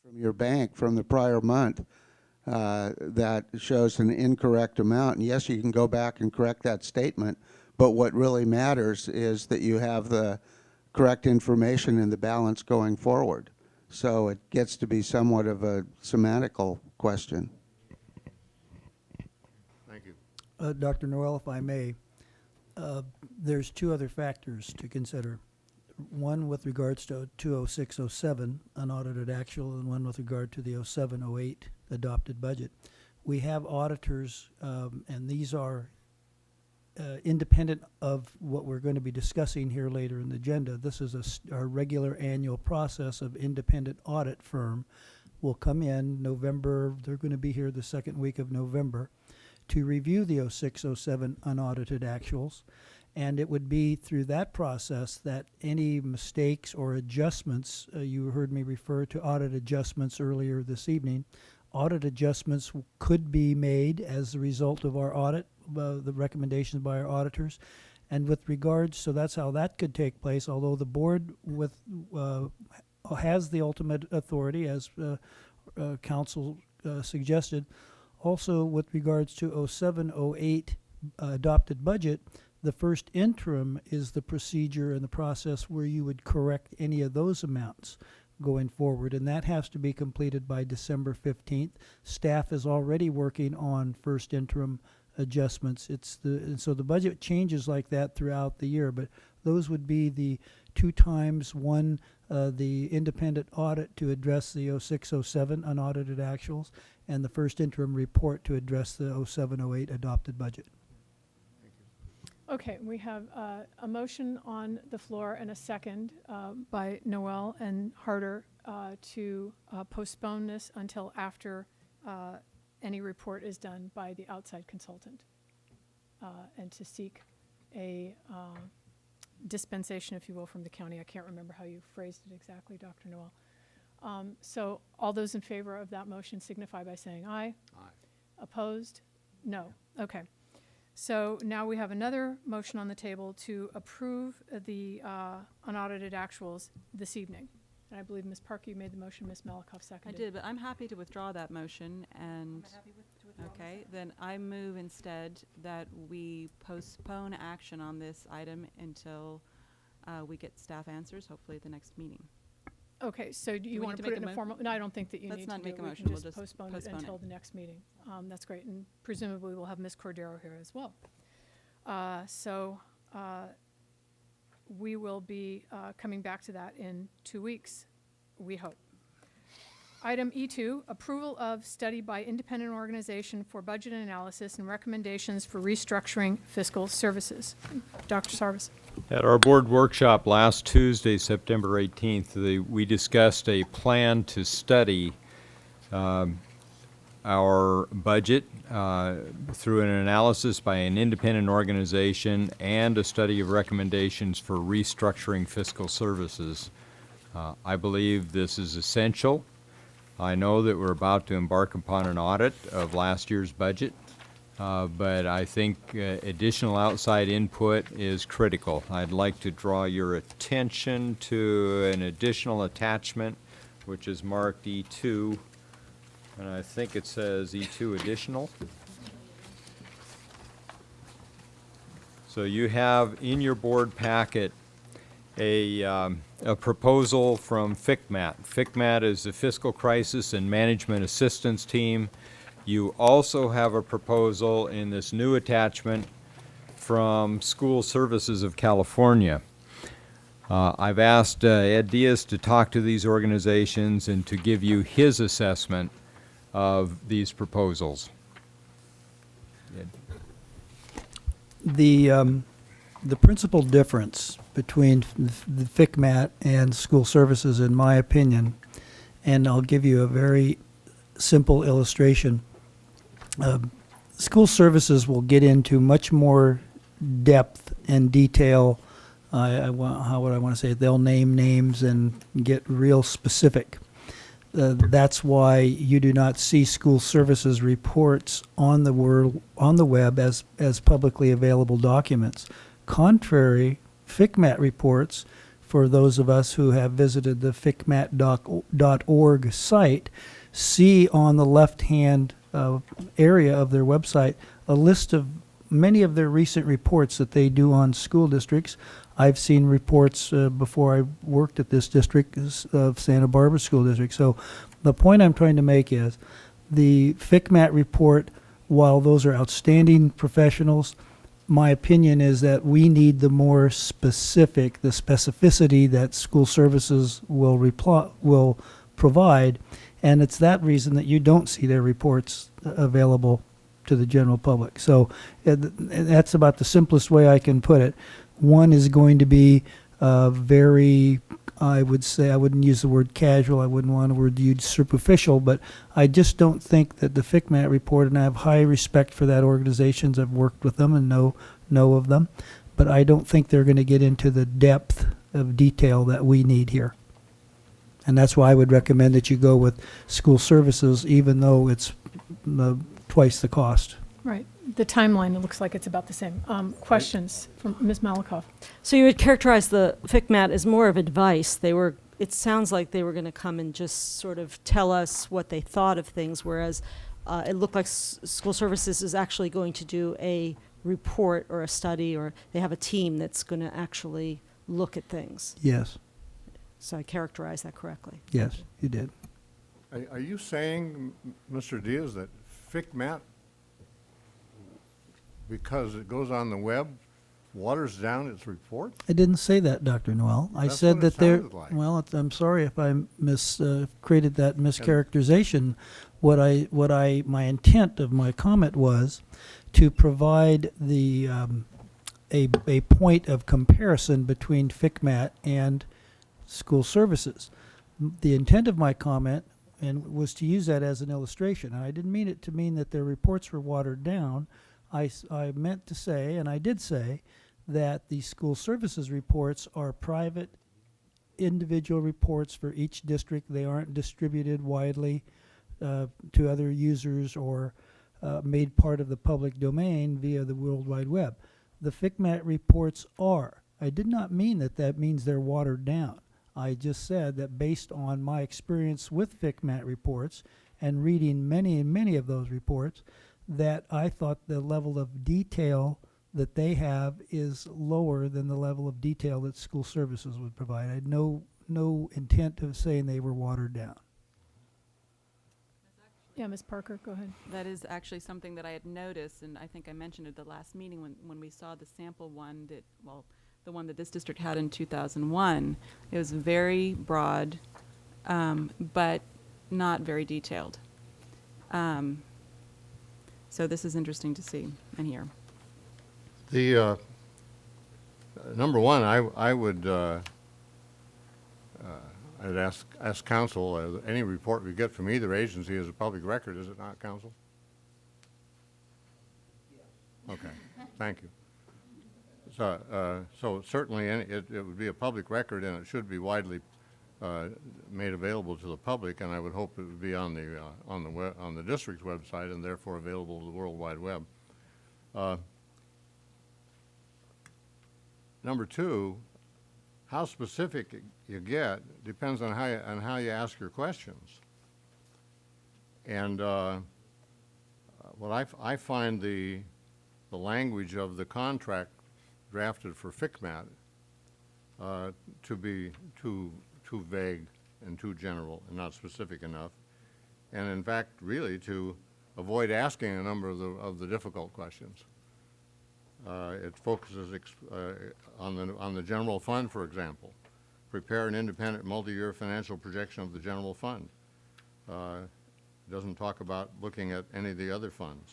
from your bank from the prior month that shows an incorrect amount. And yes, you can go back and correct that statement, but what really matters is that you have the correct information in the balance going forward. So it gets to be somewhat of a semantical question. Thank you. Dr. Noel, if I may, there's two other factors to consider. One with regards to 20607 unaudited actual, and one with regard to the 0708 adopted budget. We have auditors, and these are independent of what we're going to be discussing here later in the agenda. This is our regular annual process of independent audit firm will come in November. They're going to be here the second week of November to review the 0607 unaudited actuals. And it would be through that process that any mistakes or adjustments, you heard me refer to audit adjustments earlier this evening, audit adjustments could be made as a result of our audit, the recommendations by our auditors. And with regards, so that's how that could take place, although the board has the ultimate authority, as council suggested. Also, with regards to 0708 adopted budget, the first interim is the procedure and the process where you would correct any of those amounts going forward, and that has to be completed by December 15th. Staff is already working on first interim adjustments. And so the budget changes like that throughout the year, but those would be the two times. One, the independent audit to address the 0607 unaudited actuals, and the first interim report to address the 0708 adopted budget. Okay, we have a motion on the floor and a second by Noel and Harder to postpone this until after any report is done by the outside consultant and to seek a dispensation, if you will, from the county. I can't remember how you phrased it exactly, Dr. Noel. So all those in favor of that motion signify by saying aye. Aye. Opposed? No. Okay. So now we have another motion on the table to approve the unaudited actuals this evening. And I believe Ms. Parker, you made the motion, Ms. Malikoff seconded. I did, but I'm happy to withdraw that motion and. Okay, then I move instead that we postpone action on this item until we get staff answers, hopefully at the next meeting. Okay, so do you we want need to to put it make in a a formal, no, I don't think that you Let's need to not do make it. a We motion, can we'll just just postpone it postpone it. until the next meeting. That's great, and presumably we'll have Ms. Cordero here as well. We will be coming back to that in 2 weeks, we hope. Item E2, approval of study by independent organization for budget analysis and recommendations for restructuring fiscal services. Dr. Sarvis. At our board workshop last Tuesday, September 18th, we discussed a plan to study our budget through an analysis by an independent organization and a study of recommendations for restructuring fiscal services. I believe this is essential. I know that we're about to embark upon an audit of last year's budget, but I think additional outside input is critical. I'd like to draw your attention to an additional attachment, which is marked E2, and I think it says E2 additional. So you have in your board packet a proposal from FCMAT. FCMAT is the Fiscal Crisis and Management Assistance Team. You also have a proposal in this new attachment from School Services of California. I've asked Ed Diaz to talk to these organizations and to give you his assessment of these proposals. The principal difference between the FCMAT and school services, in my opinion, and I'll give you a very simple illustration. School services will get into much more depth and detail. How would I want to say it? They'll name names and get real specific. That's why you do not see school services reports on the web as publicly available documents. Contrary, FCMAT reports, for those of us who have visited the FCMAT.org site, see on the left-hand area of their website a list of many of their recent reports that they do on school districts. I've seen reports before I worked at this district of Santa Barbara School District. So the point I'm trying to make is the FCMAT report, while those are outstanding professionals, my opinion is that we need the more specific, the specificity that school services will provide, and it's that reason that you don't see their reports available to the general public. So that's about the simplest way I can put it. One is going to be very, I would say, I wouldn't use the word casual, I wouldn't want the word used superficial, but I just don't think that the FCMAT report, and I have high respect for that organization, I've worked with them and know of them, but I don't think they're going to get into the depth of detail that we need here. And that's why I would recommend that you go with school services, even though it's twice the cost. Right. The timeline, it looks like it's about the same. Questions from Ms. Malikoff? So you would characterize the FCMAT as more of advice. It sounds like they were going to come and just sort of tell us what they thought of things, whereas it looked like school services is actually going to do a report or a study, or they have a team that's going to actually look at things. Yes. So I characterized that correctly. Yes, you did. Are you saying, Mr. Diaz, that FCMAT, because it goes on the web, waters down its report? I didn't say that, Dr. Noel. I That's said what it that they're, sounded like. well, I'm sorry if I created that mischaracterization. My intent of my comment was to provide a point of comparison between FCMAT and school services. The intent of my comment was to use that as an illustration. And I didn't mean it to mean that their reports were watered down. I meant to say, and I did say, that the school services reports are private, individual reports for each district. They aren't distributed widely to other users or made part of the public domain via the World Wide Web. The FCMAT reports are. I did not mean that means they're watered down. I just said that based on my experience with FCMAT reports and reading many and many of those reports, that I thought the level of detail that they have is lower than the level of detail that school services would provide. I had no intent of saying they were watered down. Yeah, Ms. Parker, go ahead. That is actually something that I had noticed, and I think I mentioned at the last meeting when we saw the sample one that, well, the one that this district had in 2001. It was very broad, but not very detailed. So this is interesting to see and hear. The number one, I would I'd ask council, any report we get from either agency is a public record, is it not, council? Okay, thank you. So certainly it would be a public record, and it should be widely made available to the public, and I would hope it would be on the district's website and therefore available to the World Wide Web. Number two, how specific you get depends on how you ask your questions. And what I find the language of the contract drafted for FCMAT to be too vague and too general and not specific enough, and in fact, really to avoid asking a number of the difficult questions. It focuses on the general fund, for example. Prepare an independent multi-year financial projection of the general fund. It doesn't talk about looking at any of the other funds.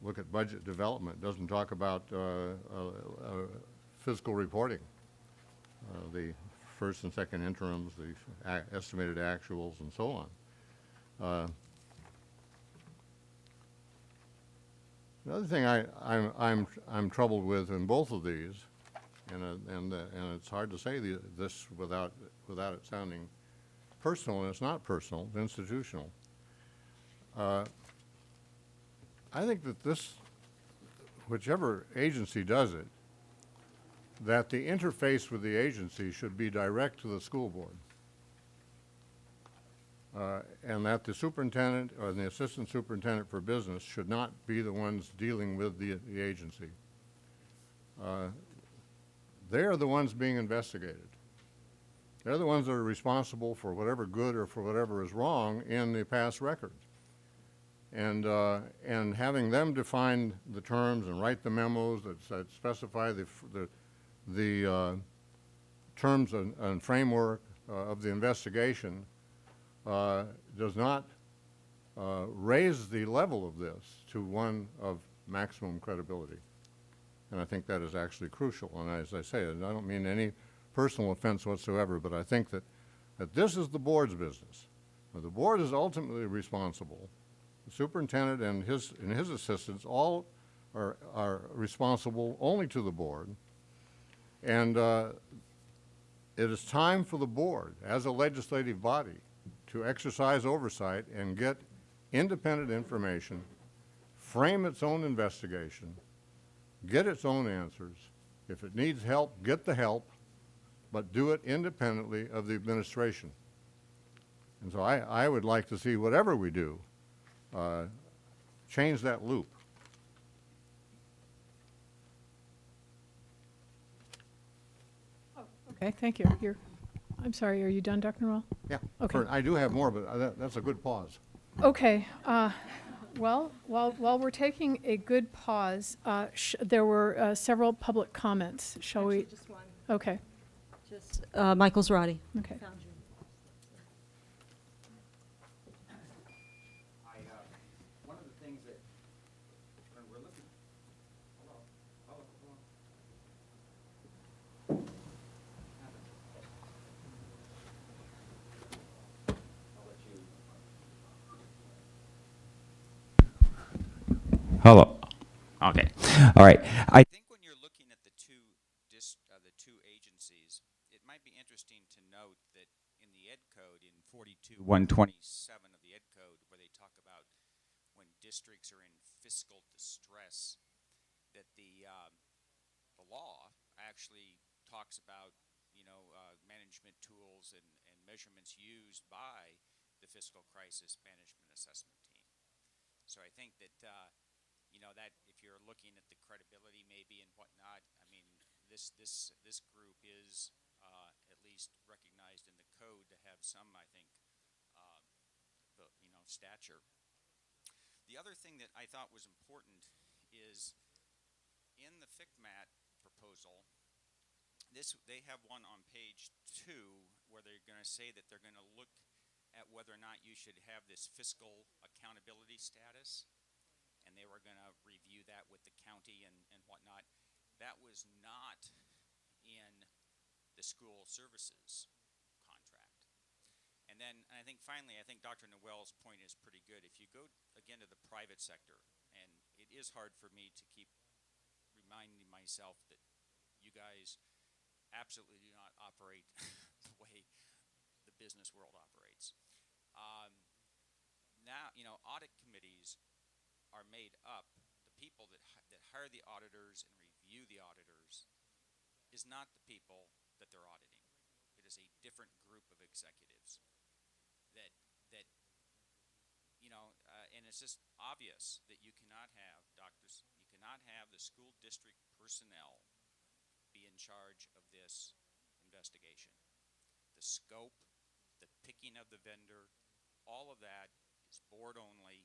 Look at budget development. Doesn't talk about fiscal reporting. The first and second interims, the estimated actuals, and so on. The other thing I'm troubled with in both of these, and it's hard to say this without it sounding personal, and it's not personal, it's institutional. I think that whichever agency does it, that the interface with the agency should be direct to the school board. And that the superintendent or the assistant superintendent for business should not be the ones dealing with the agency. They're the ones being investigated. They're the ones that are responsible for whatever good or for whatever is wrong in the past record. And having them define the terms and write the memos that specify the terms and framework of the investigation does not raise the level of this to one of maximum credibility. And I think that is actually crucial. And as I say, I don't mean any personal offense whatsoever, but I think that this is the board's business. Now, the board is ultimately responsible. The superintendent and his assistants all are responsible only to the board. And it is time for the board, as a legislative body, to exercise oversight and get independent information, frame its own investigation, get its own answers. If it needs help, get the help, but do it independently of the administration. And so I would like to see whatever we do, change that loop. Okay, thank you. I'm sorry, are you done, Dr. Noel? Yeah, Okay. I do have more, but that's a good pause. Okay, well, while we're taking a good pause, there were several public comments. Shall we? Just one. Okay, Just Michael Zarate. okay. One of the things that when we're looking, hello. Okay. All right. I think when you're looking at the two agencies, it might be interesting to note that in the Ed Code, in 42-127 of the Ed Code, where they talk about when districts are in fiscal distress, that the law actually talks about management tools and measurements used by the fiscal crisis management assessment team. So I think that, that if you're looking at the credibility maybe and whatnot, I mean, this group is at least recognized in the code to have some, I think, stature. The other thing that I thought was important is in the FICMAT proposal, they have one on page 2 where they're going to say that they're going to look at whether or not you should have this fiscal accountability status, and they were going to review that with the county and whatnot. That was not in the school services contract. And then I think finally, I think Dr. Noel's point is pretty good. If you go again to the private sector, and it is hard for me to keep reminding myself that you guys absolutely do not operate the way the business world operates. Now, audit committees are made up, the people that hire the auditors and review the auditors is not the people that they're auditing. It is a different group of executives that and it's just obvious that you cannot have the school district personnel be in charge of this investigation. The scope, the picking of the vendor, all of that is board only,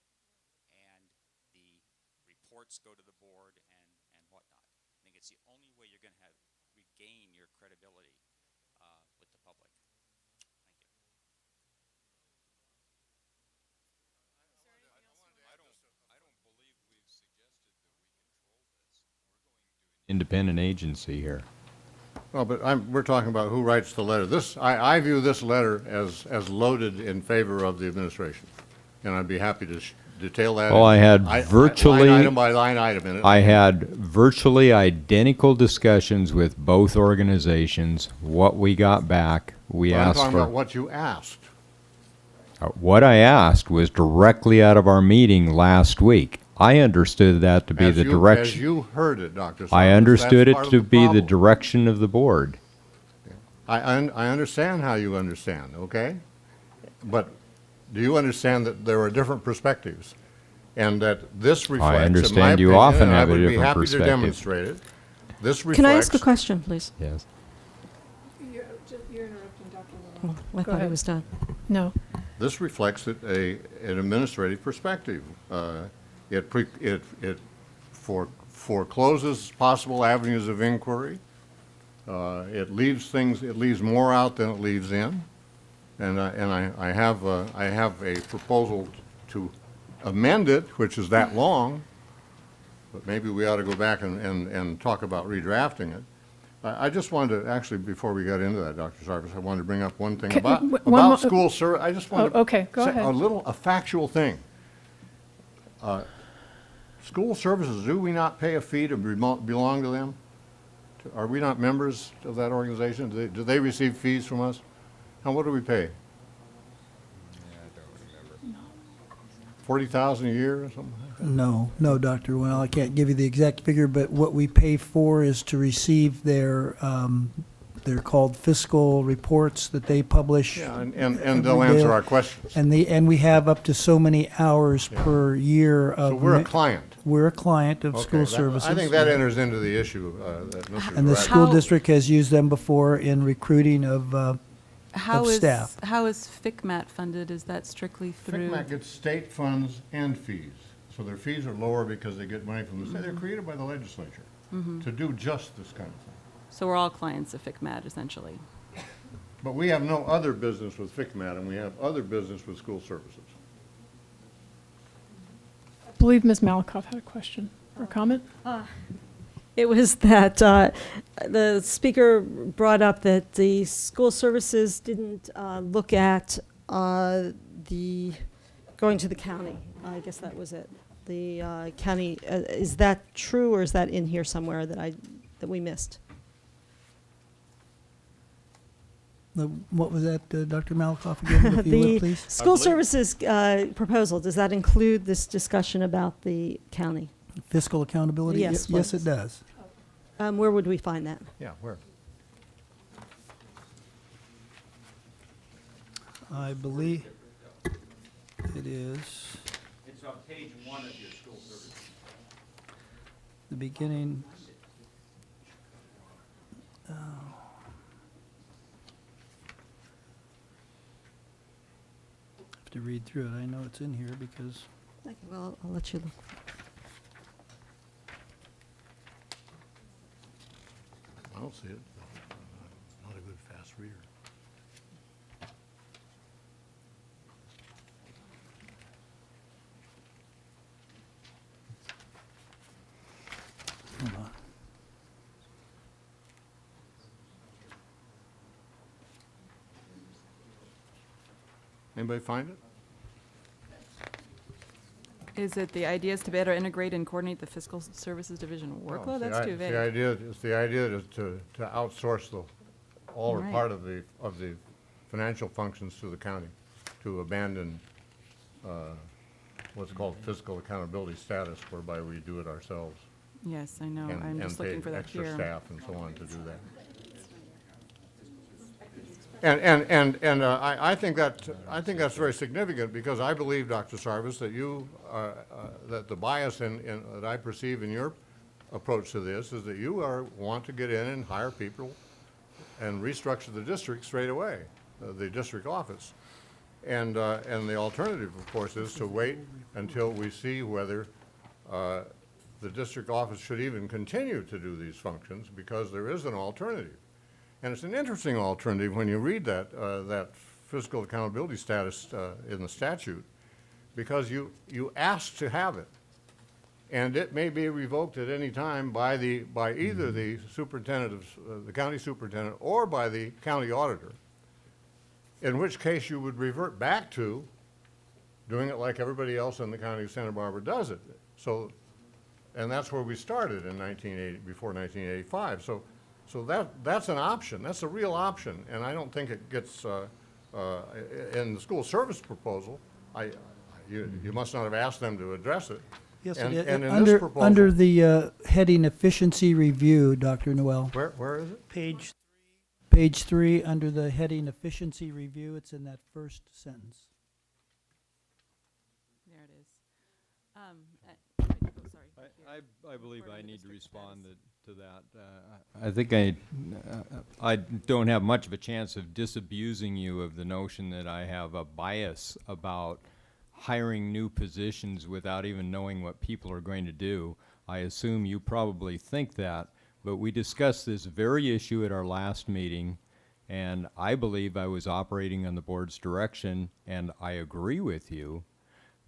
and the reports go to the board and whatnot. I think it's the only way you're going to regain your credibility with the public. Thank you. I don't believe we've suggested that we control this. We're going to an independent agency here. Well, but we're talking about who writes the letter. I view this letter as loaded in favor of the administration, and I'd be happy to detail that. Well, I had virtually line item by line item in it. I had virtually identical discussions with both organizations. What we got back, we But I'm asked talking for. about what you asked. What I asked was directly out of our meeting last week. I understood that to be the direction. As you heard it, Dr. I Sarvis, understood that's it part of to the be the problem. direction of the board. I understand how you understand, okay? But do you understand that there are different perspectives? And that this reflects, in my understand you opinion, often and have a I would be different happy to perspective. demonstrate it. This reflects. Can I ask a question, please? Yes. You're interrupting Dr. Oh, I Go thought ahead. it was done. No. This reflects an administrative perspective. It forecloses possible avenues of inquiry. It leaves more out than it leaves in. And I have a proposal to amend it, which is that long, but maybe we ought to go back and talk about redrafting it. I just wanted to, actually, before we got into that, Dr. Sarvis, I wanted to bring up one thing about school service. I just wanted okay, go to ahead. say a factual thing. School services, do we not pay a fee to belong to them? Are we not members of that organization? Do they receive fees from us? And what do we pay? $40,000 a year or something like that? No, Dr. Well, I can't give you the exact figure, but what we pay for is to receive their, they're called fiscal reports that they publish. Yeah, and every they'll day. answer our questions. And we have up to so many hours per year of. So we're a client. We're a client of Okay, school services. I think that enters into the issue that Mr. And the Durant- school district has used them before in recruiting of staff. How is FICMAT funded? Is that strictly through? FICMAT gets state funds and fees. So their fees are lower because they get money from the state. They're created by the legislature to do just this kind of thing. So we're all clients of FICMAT, essentially. But we have no other business with FICMAT, and we have other business with school services. I believe Ms. Malakoff had a question or a comment. It was that the speaker brought up that the school services didn't look at the going to the county. I guess that was it. The county, is that true, or is that in here somewhere that we missed? What was that, Dr. Malakoff, again, if you would, The please? school services proposal, does that include this discussion about the county? Fiscal accountability? Yes, Yes, please. it does. Where would we find that? Yeah, where? I believe, It is It's on page 1 of your school service. the beginning. Oh. Have to read through it. I know it's in here because Okay, well, I'll let you look. I don't see it. Not a good fast reader. hold on. Anybody find it? Is it the idea is to better integrate and coordinate the fiscal services division workload? That's too vague. It's the idea is to outsource all or Right. part of the financial functions to the county, to abandon what's called fiscal accountability status, whereby we do it ourselves. Yes, I know. and- I'm just and looking pay for that extra here. staff and so on to do that. And I think that's very significant, because I believe, Dr. Sarvis, that that the bias that I perceive in your approach to this is that you want to get in and hire people and restructure the district straight away, the district office. And the alternative, of course, is to wait until we see whether the district office should even continue to do these functions, because there is an alternative. And it's an interesting alternative when you read that fiscal accountability status in the statute, because you ask to have it. And it may be revoked at any time by either the superintendent of the county superintendent or by the county auditor, in which case you would revert back to doing it like everybody else in the county of Santa Barbara does it. So, and that's where we started in before 1985. So that's an option. That's a real option, and I don't think it gets in the school service proposal. You must not have asked them to address it. Yes, and, it is. and in this proposal, Under the heading efficiency review, Dr. Noel. where is it? Page 3, under the heading efficiency review, it's in that first sentence. There it is. Oh, sorry. I believe I need to respond to that. I think I don't have much of a chance of disabusing you of the notion that I have a bias about hiring new positions without even knowing what people are going to do. I assume you probably think that, but we discussed this very issue at our last meeting, and I believe I was operating on the board's direction, and I agree with you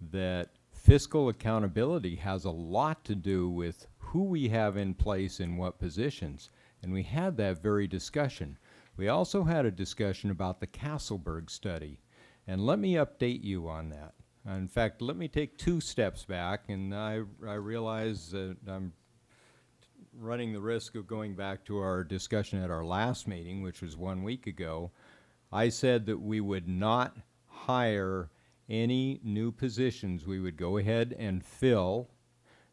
that fiscal accountability has a lot to do with who we have in place in what positions, and we had that very discussion. We also had a discussion about the Castleberg study, and let me update you on that. In fact, let me take 2 steps back, and I realize that I'm running the risk of going back to our discussion at our last meeting, which was 1 week ago. I said that we would not hire any new positions. We would go ahead and fill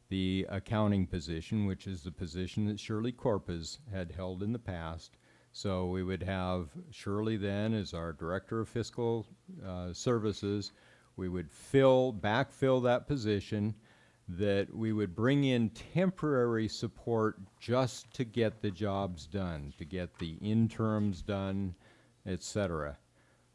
the accounting position, which is the position that Shirley Corpus had held in the past. So we would have Shirley then as our Director of Fiscal Services. We would backfill that position, that we would bring in temporary support just to get the jobs done, to get the interims done, etc.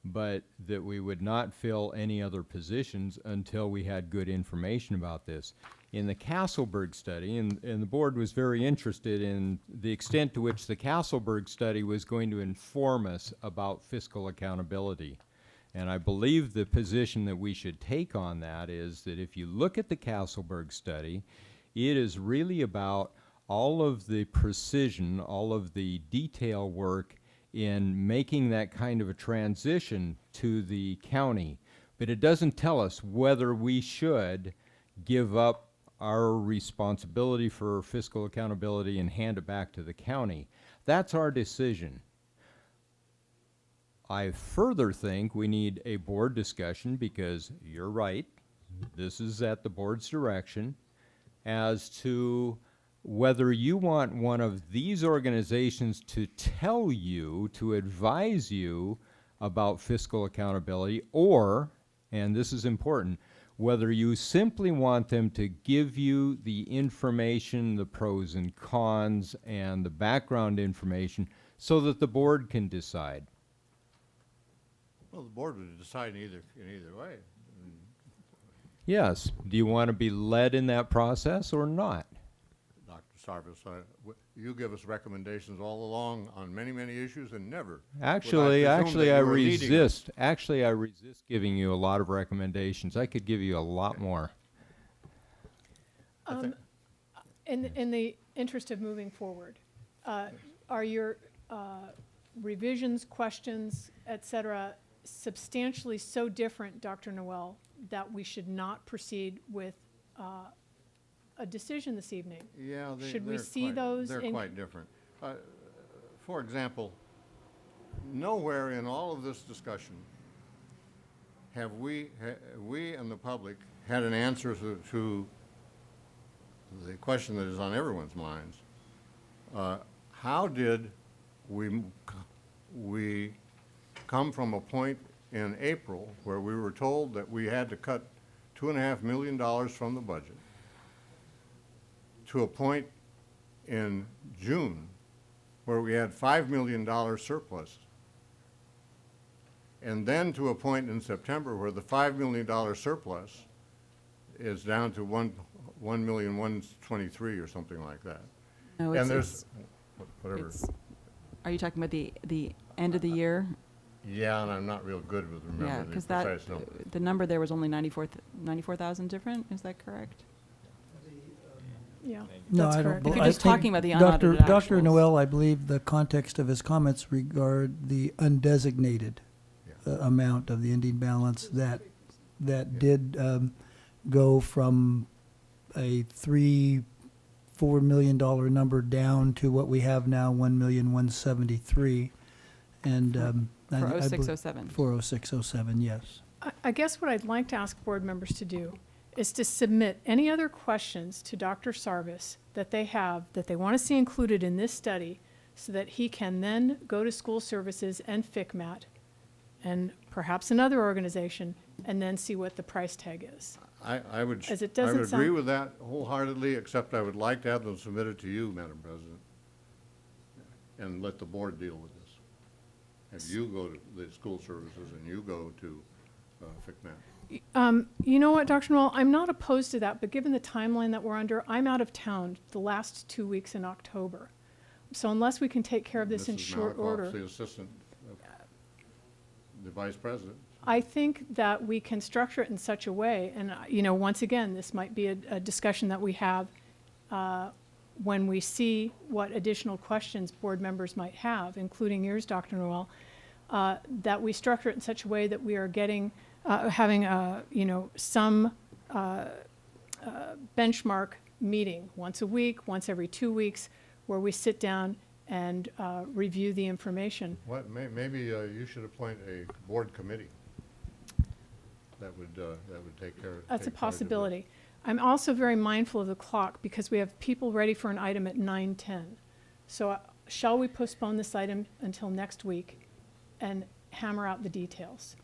But that we would not fill any other positions until we had good information about this. In the Castleberg study, and the board was very interested in the extent to which the Castleberg study was going to inform us about fiscal accountability. And I believe the position that we should take on that is that if you look at the Castleberg study, it is really about all of the precision, all of the detail work in making that kind of a transition to the county. But it doesn't tell us whether we should give up our responsibility for fiscal accountability and hand it back to the county. That's our decision. I further think we need a board discussion, because you're right, this is at the board's direction, as to whether you want one of these organizations to tell you, to advise you about fiscal accountability, or and this is important, whether you simply want them to give you the information, the pros and cons, and the background information so that the board can decide. Well, the board would decide in either way. Yes, do you want to be led in that process or not? Dr. Sarvis, you give us recommendations all along on many, many issues and never. Actually, I resist. Actually, I resist giving you a lot of recommendations. I could give you a lot more. In the interest of moving forward, are your revisions, questions, et cetera, substantially so different, Dr. Noel, that we should not proceed with a decision this evening? Yeah, Should we see those? They're quite different. For example, nowhere in all of this discussion have we and the public had an answer to the question that is on everyone's minds. How did we come from a point in April where we were told that we had to cut $2.5 million from the budget to a point in June where we had $5 million surplus, and then to a point in September where the $5 million surplus is down to $1,123,000 or something like that. No, And there's whatever. Are you talking about the end of the year? Yeah, and I'm not real good with Yeah, remembering the because precise number. the number there was only 94,000 different, is that correct? Yeah, No, that's I don't. correct. If you're I just think talking about the Dr. unaudited Dr. actuals. Noel, I believe the context of his comments regard the undesignated amount of the ending balance that did go from a $4 million number down to what we have now, $1,173,000, and For I believe- 0607. For 0607, yes. I guess what I'd like to ask board members to do is to submit any other questions to Dr. Sarvis that they have, that they want to see included in this study, so that he can then go to school services and FCMAT, and perhaps another organization, and then see what the price tag is. I would As it I doesn't would agree sound- with that wholeheartedly, except I would like to have them submitted to you, Madam President, and let the board deal with this. And you go to the school services and you go to FCMAT. You know what, Dr. Noel, I'm not opposed to that, but given the timeline that we're under, I'm out of town the last 2 weeks in October. So unless we can take care of this in Mrs. short Malakoff, order, the assistant, the vice president. I think that we can structure it in such a way, and, once again, this might be a discussion that we have when we see what additional questions board members might have, including yours, Dr. Noel, that we structure it in such a way that we are having some benchmark meeting once a week, once every 2 weeks, where we sit down and review the information. Maybe you should appoint a board committee that would take care of. That's a take charge of this. possibility. I'm also very mindful of the clock because we have people ready for an item at 9:10. So shall we postpone this item until next week and hammer out the details?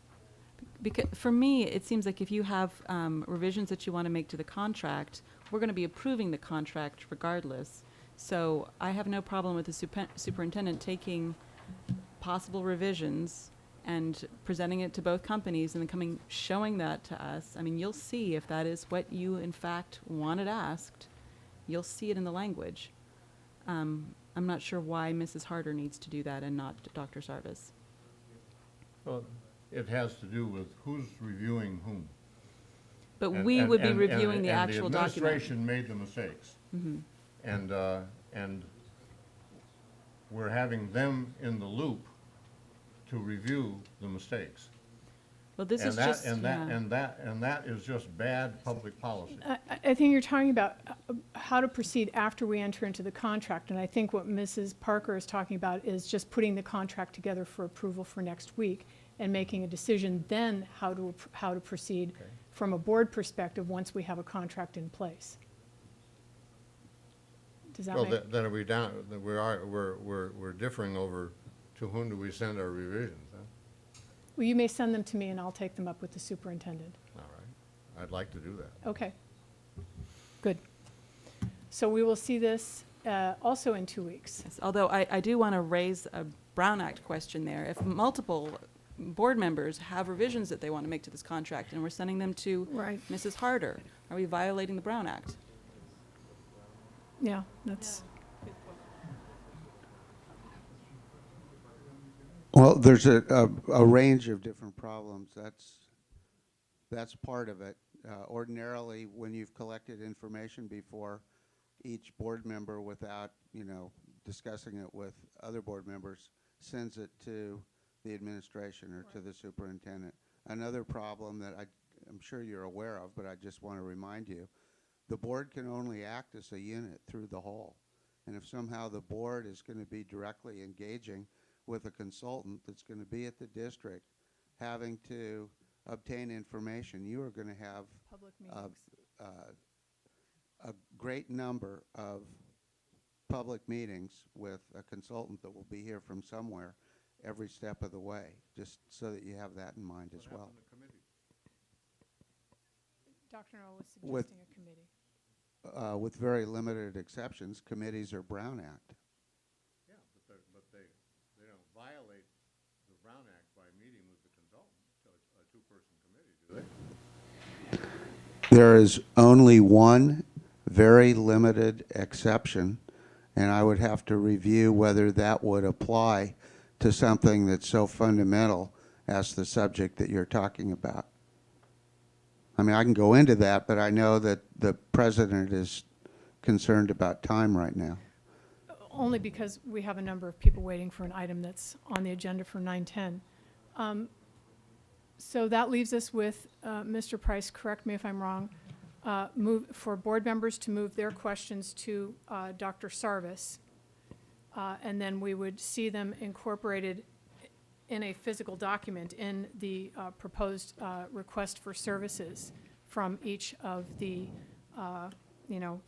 Because for me, it seems like if you have revisions that you want to make to the contract, we're going to be approving the contract regardless. So I have no problem with the superintendent taking possible revisions and presenting it to both companies and then showing that to us. I mean, you'll see if that is what you in fact wanted asked. You'll see it in the language. I'm not sure why Mrs. Harder needs to do that and not Dr. Sarvis. Well, it has to do with who's reviewing whom. But And- we and- would be and- reviewing the and actual the document. administration made the mistakes. Mhm. And we're having them in the loop to review the mistakes. Well, this is just, And yeah. that is just bad public policy. I think you're talking about how to proceed after we enter into the contract, and I think what Mrs. Parker is talking about is just putting the contract together for approval for next week and making a decision then how to proceed from a board perspective once we have a contract in place. Does that Well, make? then are we down, we're differing over to whom do we send our revisions, huh? Well, you may send them to me and I'll take them up with the superintendent. All right. I'd like to do that. Okay. Good. So we will see this also in 2 weeks. Yes, although I do want to raise a Brown Act question there. If multiple board members have revisions that they want to make to this contract and we're sending them to Right. Mrs. Harder, are we violating the Brown Act? Yeah, that's, Well, there's a range of different problems. That's part of it. Ordinarily, when you've collected information before, each board member, without, discussing it with other board members, sends it to the administration or to the superintendent. Another problem that I'm sure you're aware of, but I just want to remind you, the board can only act as a unit through the whole. And if somehow the board is going to be directly engaging with a consultant that's going to be at the district, having to obtain information, you are going to have public meetings. a great number of public meetings with a consultant that will be here from somewhere every step of the way, just so that you have that in mind as well. Dr. Noel was With- suggesting a committee. With very limited exceptions, committees are Brown Act. Yeah, but they don't violate the Brown Act by meeting with the consultant, so it's a two-person committee, do they? There is only one very limited exception, and I would have to review whether that would apply to something that's so fundamental as the subject that you're talking about. I mean, I can go into that, but I know that the president is concerned about time right now. Only because we have a number of people waiting for an item that's on the agenda for 9:10. So that leaves us with, Mr. Price, correct me if I'm wrong, for board members to move their questions to Dr. Sarvis, and then we would see them incorporated in a physical document in the proposed request for services from each of the,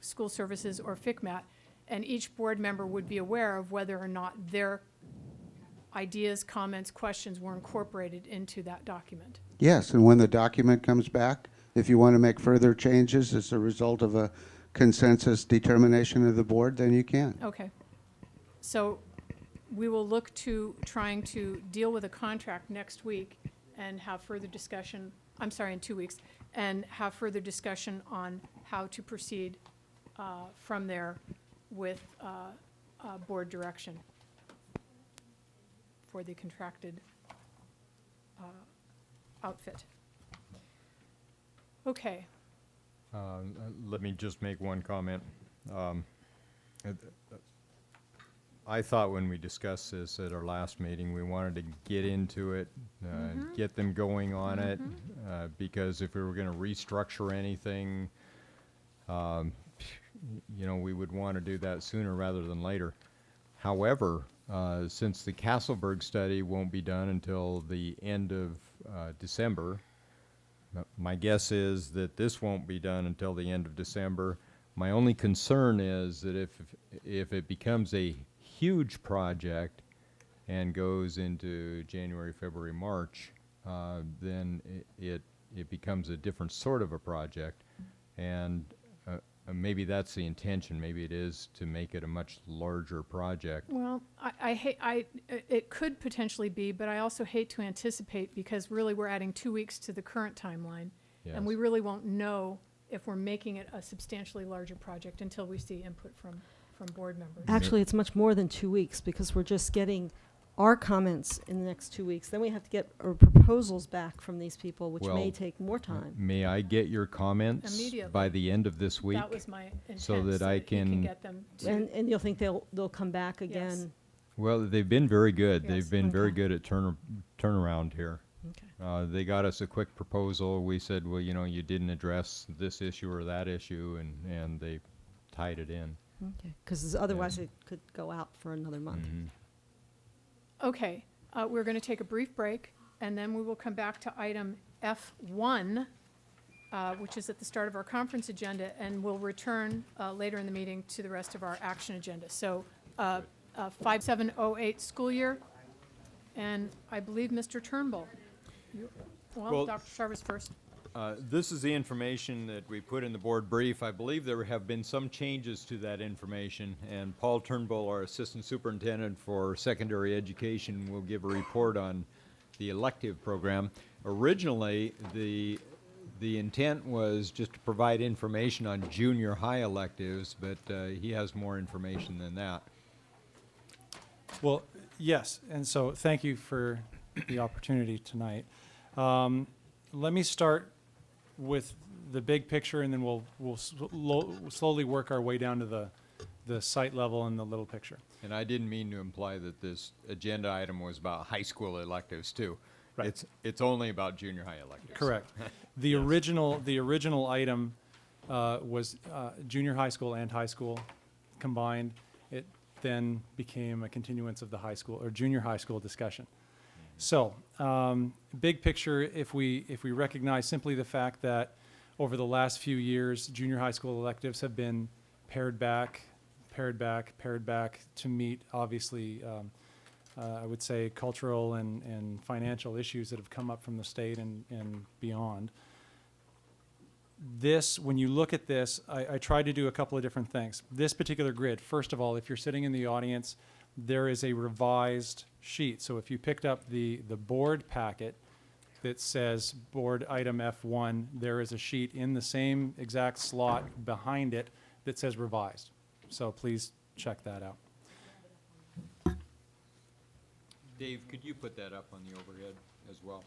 school services or FICMAT, and each board member would be aware of whether or not their ideas, comments, questions were incorporated into that document. Yes, and when the document comes back, if you want to make further changes as a result of a consensus determination of the board, then you can. Okay. So we will look to trying to deal with a contract next week and have further discussion, I'm sorry, in 2 weeks, and have further discussion on how to proceed from there with board direction for the contracted outfit. Okay. Let me just make one comment. I thought when we discussed this at our last meeting, we wanted to get into it, get them going on it, because if we were going to restructure anything, we would want to do that sooner rather than later. However, since the Castleberg study won't be done until the end of December, my guess is that this won't be done until the end of December. My only concern is that if it becomes a huge project and goes into January, February, March, then it becomes a different sort of a project. And maybe that's the intention. Maybe it is to make it a much larger project. Well, it could potentially be, but I also hate to anticipate because really we're adding 2 weeks to the current timeline. And we Yes. really won't know if we're making it a substantially larger project until we see input from board members. Actually, it's much more than 2 weeks because we're just getting our comments in the next 2 weeks. Then we have to get our proposals back from these people, which may Well, take more time. May I get your comments Immediately. by the end of this week? That was my intent. So that I you can, get them to. And you'll think they'll come back again? well, they've been very good. Yes. They've been very Okay. good at turnaround here. Okay. They got us a quick proposal. We said, well, you didn't address this issue or that issue, and they tied it in. Okay, because otherwise it could go out for another month. Okay, we're going to take a brief break, and then we will come back to item F1, which is at the start of our conference agenda, and we'll return later in the meeting to the rest of our action agenda. So 5708 school year, and I believe Mr. Turnbull. Well, Well- Dr. Jarvis first. This is the information that we put in the board brief. I believe there have been some changes to that information, and Paul Turnbull, our Assistant Superintendent for Secondary Education, will give a report on the elective program. Originally, the intent was just to provide information on junior high electives, but he has more information than that. Well, yes, and so thank you for the opportunity tonight. Let me start with the big picture, and then we'll slowly work our way down to the site level and the little picture. And I didn't mean to imply that this agenda item was about high school electives too. Right. It's only about junior high electives. Correct. The original item was junior high school and high school combined. It then became a continuance of the high school or junior high school discussion. So, big picture, if we recognize simply the fact that over the last few years, junior high school electives have been pared back to meet, obviously, I would say, cultural and financial issues that have come up from the state and beyond. This, when you look at this, I tried to do a couple of different things. This particular grid, first of all, if you're sitting in the audience, there is a revised sheet. So if you picked up the board packet that says board item F1, there is a sheet in the same exact slot behind it that says revised. So please check that out. Dave, could you put that up on the overhead as well?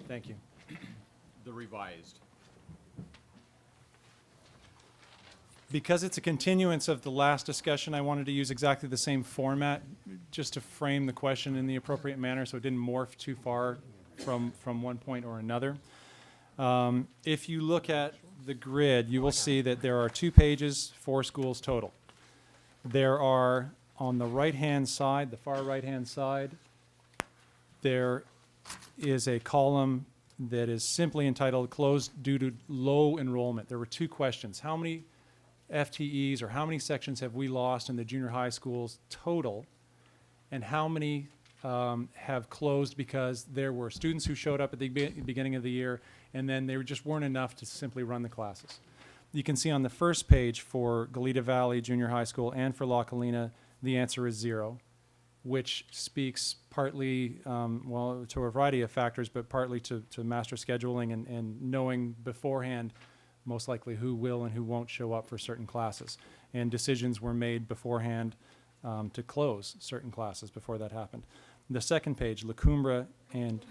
Thank you. The revised. Because it's a continuance of the last discussion, I wanted to use exactly the same format just to frame the question in the appropriate manner so it didn't morph too far from one point or another. If you look at the grid, you will see that there are 2 pages, 4 schools total. There are, on the right-hand side, the far right-hand side, there is a column that is simply entitled Closed Due to Low Enrollment. There were 2 questions. How many FTEs or how many sections have we lost in the junior high schools total, and how many have closed because there were students who showed up at the beginning of the year and then they just weren't enough to simply run the classes. You can see on the first page for Goleta Valley Junior High School and for La Colina, the answer is 0, which speaks partly, well, to a variety of factors, but partly to master scheduling and knowing beforehand most likely who will and who won't show up for certain classes. And decisions were made beforehand to close certain classes before that happened. The second page, La Cumbre and,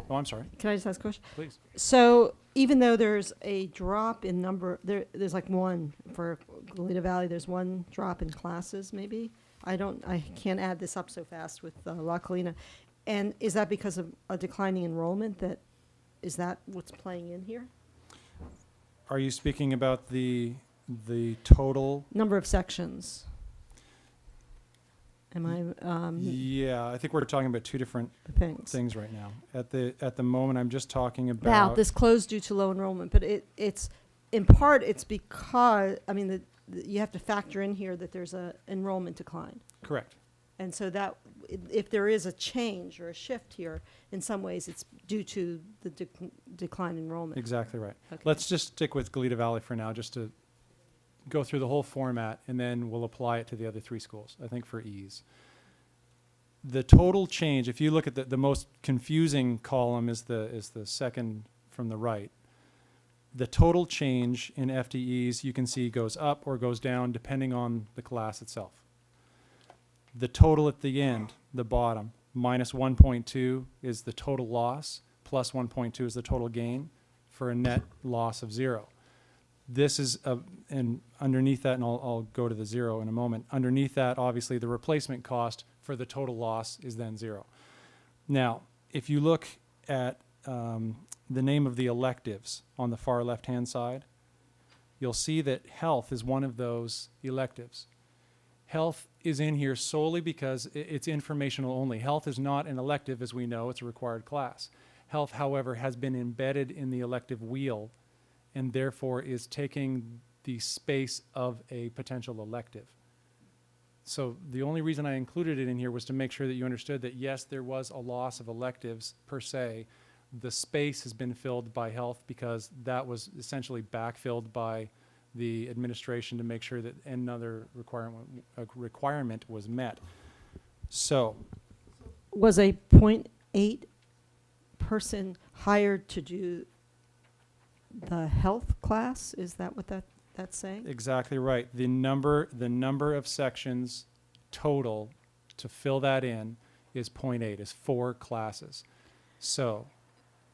oh, I'm sorry. Can I just ask a question? Please. So even though there's a drop in number, there's like 1 for Goleta Valley, there's 1 drop in classes maybe? I can't add this up so fast with La Colina. And is that because of a declining enrollment is that what's playing in here? Are you speaking about the total? Number of sections. Am I, Yeah, I think we're talking about 2 different things right now. At the moment, I'm just talking about this closed due to low enrollment, but it's in part it's because you have to factor in here that there's a enrollment decline. Correct. And so that if there is a change or a shift here, in some ways it's due to the decline in enrollment. Exactly right. Okay. Let's just stick with Goleta Valley for now, just to go through the whole format, and then we'll apply it to the other 3 schools, I think for ease. The total change, if you look at the most confusing column is the second from the right. The total change in FTEs, you can see, goes up or goes down depending on the class itself. The total at the end, the bottom, minus 1.2 is the total loss, plus 1.2 is the total gain, for a net loss of 0. This is, and underneath that, and I'll go to the 0 in a moment, underneath that, obviously, the replacement cost for the total loss is then 0. Now, if you look at the name of the electives on the far left-hand side, you'll see that health is one of those electives. Health is in here solely because it's informational only. Health is not an elective, as we know, it's a required class. Health, however, has been embedded in the elective wheel and therefore is taking the space of a potential elective. So the only reason I included it in here was to make sure that you understood that, yes, there was a loss of electives per se. The space has been filled by health because that was essentially backfilled by the administration to make sure that another requirement was met. So Was a .8 person hired to do the health class? Is that what that's saying? exactly right. The number of sections total to fill that in is 0.8, is 4 classes. So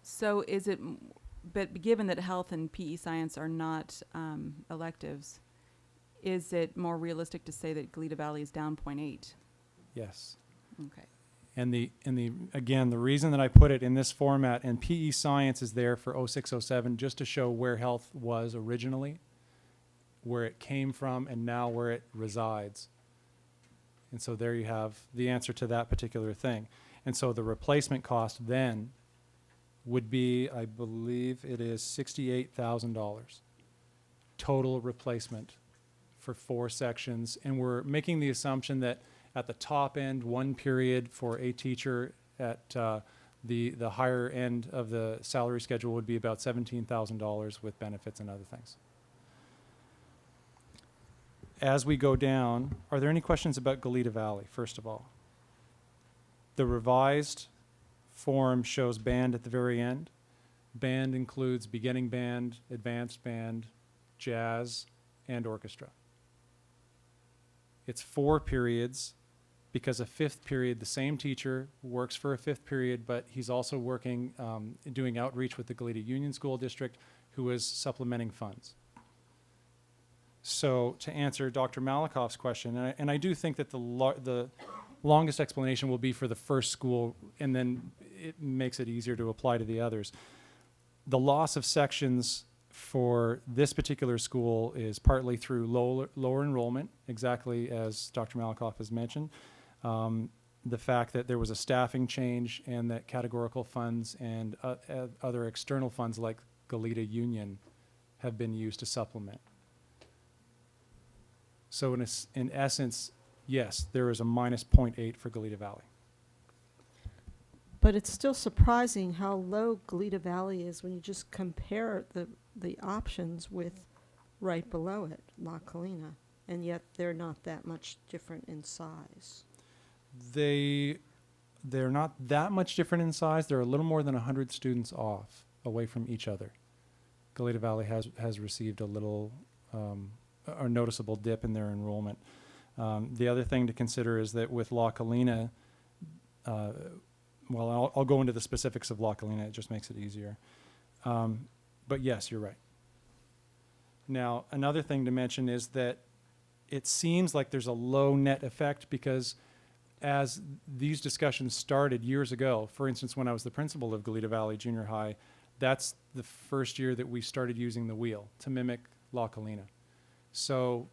So is it, but given that health and PE science are not electives, is it more realistic to say that Goleta Valley is down 0.8? yes. Okay. And again, the reason that I put it in this format, and PE science is there for 0607 just to show where health was originally, where it came from, and now where it resides. And so there you have the answer to that particular thing. And so the replacement cost then would be, I believe it is $68,000 total replacement for 4 sections. And we're making the assumption that at the top end, 1 period for a teacher at the higher end of the salary schedule would be about $17,000 with benefits and other things. As we go down, are there any questions about Goleta Valley, first of all? The revised form shows band at the very end. Band includes beginning band, advanced band, jazz, and orchestra. It's 4 periods because a 5th period, the same teacher works for a 5th period, but he's also working, doing outreach with the Goleta Union School District, who is supplementing funds. So to answer Dr. Malikoff's question, and I do think that the longest explanation will be for the first school, and then it makes it easier to apply to the others. The loss of sections for this particular school is partly through lower enrollment, exactly as Dr. Malikoff has mentioned. The fact that there was a staffing change and that categorical funds and other external funds like Goleta Union have been used to supplement. So in essence, yes, there is a minus 0.8 for Goleta Valley. But it's still surprising how low Goleta Valley is when you just compare the options with right below it, La Colina, and yet they're not that much different in size. They're not that much different in size. They're a little more than 100 students away from each other. Goleta Valley has received a little a noticeable dip in their enrollment. The other thing to consider is that with La Colina, well, I'll go into the specifics of La Colina. It just makes it easier. But yes, you're right. Now, another thing to mention is that it seems like there's a low net effect because as these discussions started years ago, for instance, when I was the principal of Goleta Valley Junior High, that's the first year that we started using the wheel to mimic La Colina. So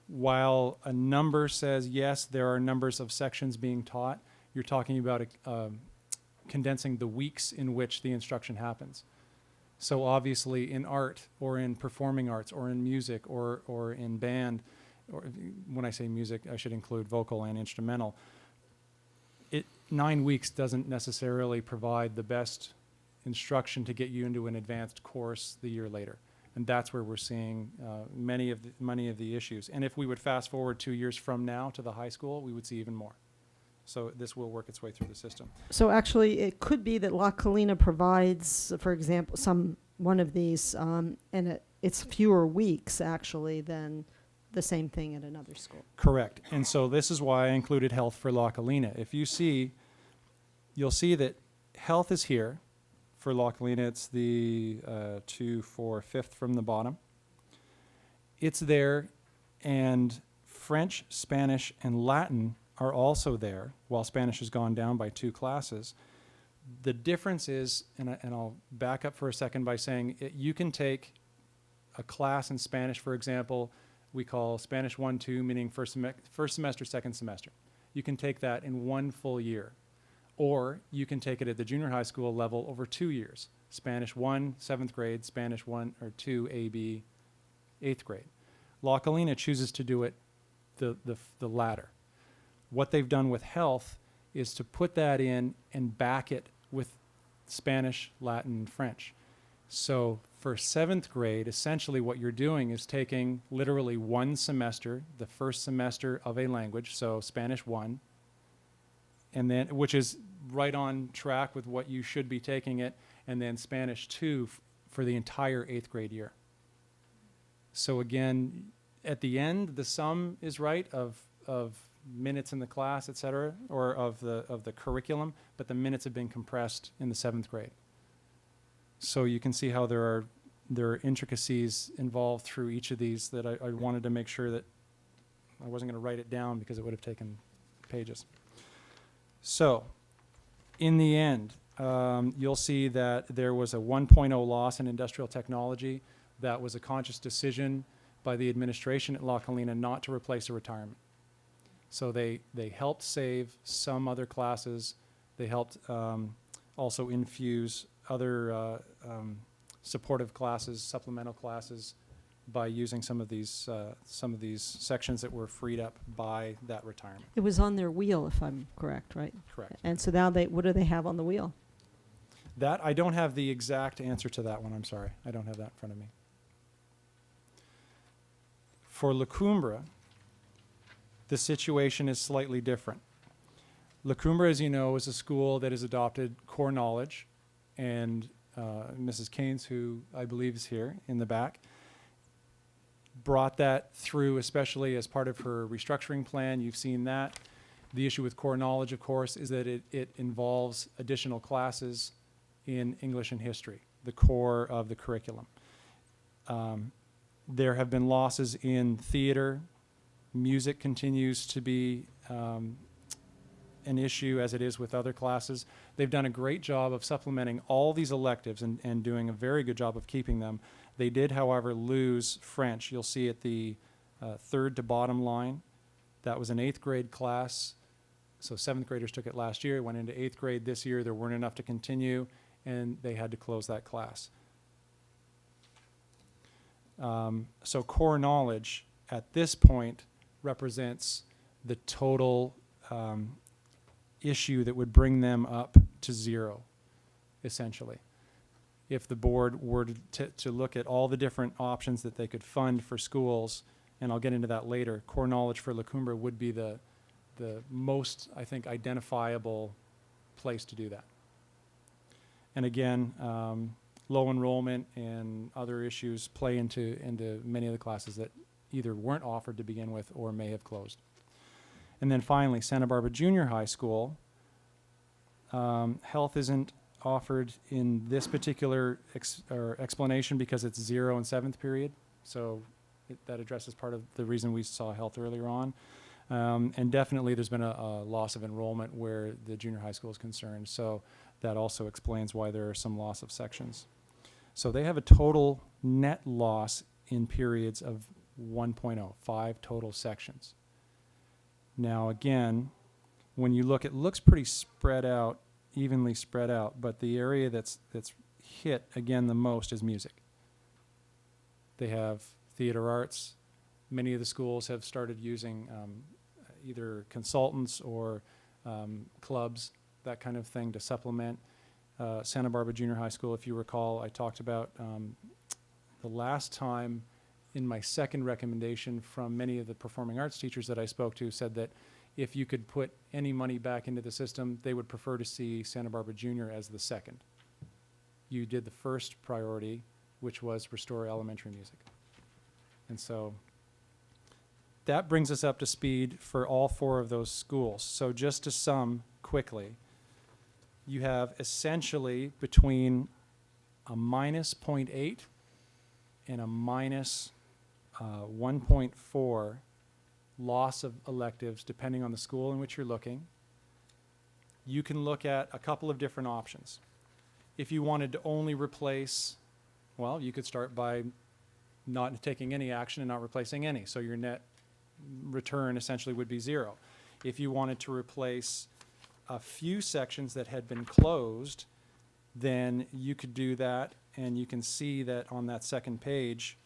while a number says, yes, there are numbers of sections being taught, you're talking about condensing the weeks in which the instruction happens. So obviously in art or in performing arts or in music or in band, or when I say music, I should include vocal and instrumental. 9 weeks doesn't necessarily provide the best instruction to get you into an advanced course the year later. And that's where we're seeing many of the issues. And if we would fast forward 2 years from now to the high school, we would see even more. So this will work its way through the system. So actually, it could be that La Colina provides, for example, one of these, and it's fewer weeks actually than the same thing at another school. Correct. And so this is why I included health for La Colina. If you see, you'll see that health is here. For La Colina, it's the 2, 4, 5th from the bottom. It's there, and French, Spanish, and Latin are also there, while Spanish has gone down by 2 classes. The difference is, and I'll back up for a second by saying, you can take a class in Spanish, for example, we call Spanish 1, 2, meaning first semester, second semester. You can take that in 1 full year. Or you can take it at the junior high school level over 2 years. Spanish 1, 7th grade, Spanish 1 or 2, AB, 8th grade. La Colina chooses to do it the latter. What they've done with health is to put that in and back it with Spanish, Latin, and French. So for 7th grade, essentially what you're doing is taking literally one semester, the first semester of a language, so Spanish 1, and then, which is right on track with what you should be taking it, and then Spanish 2 for the entire 8th grade year. So again, at the end, the sum is right of minutes in the class, et cetera, or of the curriculum, but the minutes have been compressed in the 7th grade. So you can see how there are intricacies involved through each of these that I wanted to make sure that I wasn't going to write it down because it would have taken pages. So in the end, you'll see that there was a 1.0 loss in industrial technology. That was a conscious decision by the administration at La Colina not to replace a retirement. So they helped save some other classes. They helped also infuse other supportive classes, supplemental classes, by using some of these sections that were freed up by that retirement. It was on their wheel, if I'm correct, right? Correct. And so now what do they have on the wheel? That, I don't have the exact answer to that one, I'm sorry. I don't have that in front of me. For La Cumbre, the situation is slightly different. La Cumbre, as you know, is a school that has adopted core knowledge, and Mrs. Keynes, who I believe is here in the back, brought that through, especially as part of her restructuring plan. You've seen that. The issue with core knowledge, of course, is that it involves additional classes in English and history, the core of the curriculum. There have been losses in theater. Music continues to be an issue, as it is with other classes. They've done a great job of supplementing all these electives and doing a very good job of keeping them. They did, however, lose French. You'll see at the third to bottom line. That was an 8th grade class. So 7th graders took it last year, went into 8th grade this year. There weren't enough to continue, and they had to close that class. So core knowledge at this point represents the total issue that would bring them up to 0, essentially. If the board were to look at all the different options that they could fund for schools, and I'll get into that later, core knowledge for La Cumbre would be the most, I think, identifiable place to do that. And again, low enrollment and other issues play into many of the classes that either weren't offered to begin with or may have closed. And then finally, Santa Barbara Junior High School. Health isn't offered in this particular explanation because it's 0 and 7th period. So that addresses part of the reason we saw health earlier on. And definitely there's been a loss of enrollment where the junior high school is concerned. So that also explains why there are some loss of sections. So they have a total net loss in periods of 1.0, 5 total sections. Now again, when you look, it looks pretty spread out, evenly spread out, but the area that's hit again the most is music. They have theater arts. Many of the schools have started using either consultants or clubs, that kind of thing, to supplement. Santa Barbara Junior High School, if you recall, I talked about the last time in my second recommendation from many of the performing arts teachers that I spoke to said that if you could put any money back into the system, they would prefer to see Santa Barbara Junior as the second. You did the first priority, which was restore elementary music. And so that brings us up to speed for all 4 of those schools. So just to sum quickly, you have essentially between a minus 0.8 and a minus 1.4 loss of electives, depending on the school in which you're looking. You can look at a couple of different options. If you wanted to only replace, well, you could start by not taking any action and not replacing any. So your net return essentially would be 0. If you wanted to replace a few sections that had been closed, then you could do that, and you can see that on that second page,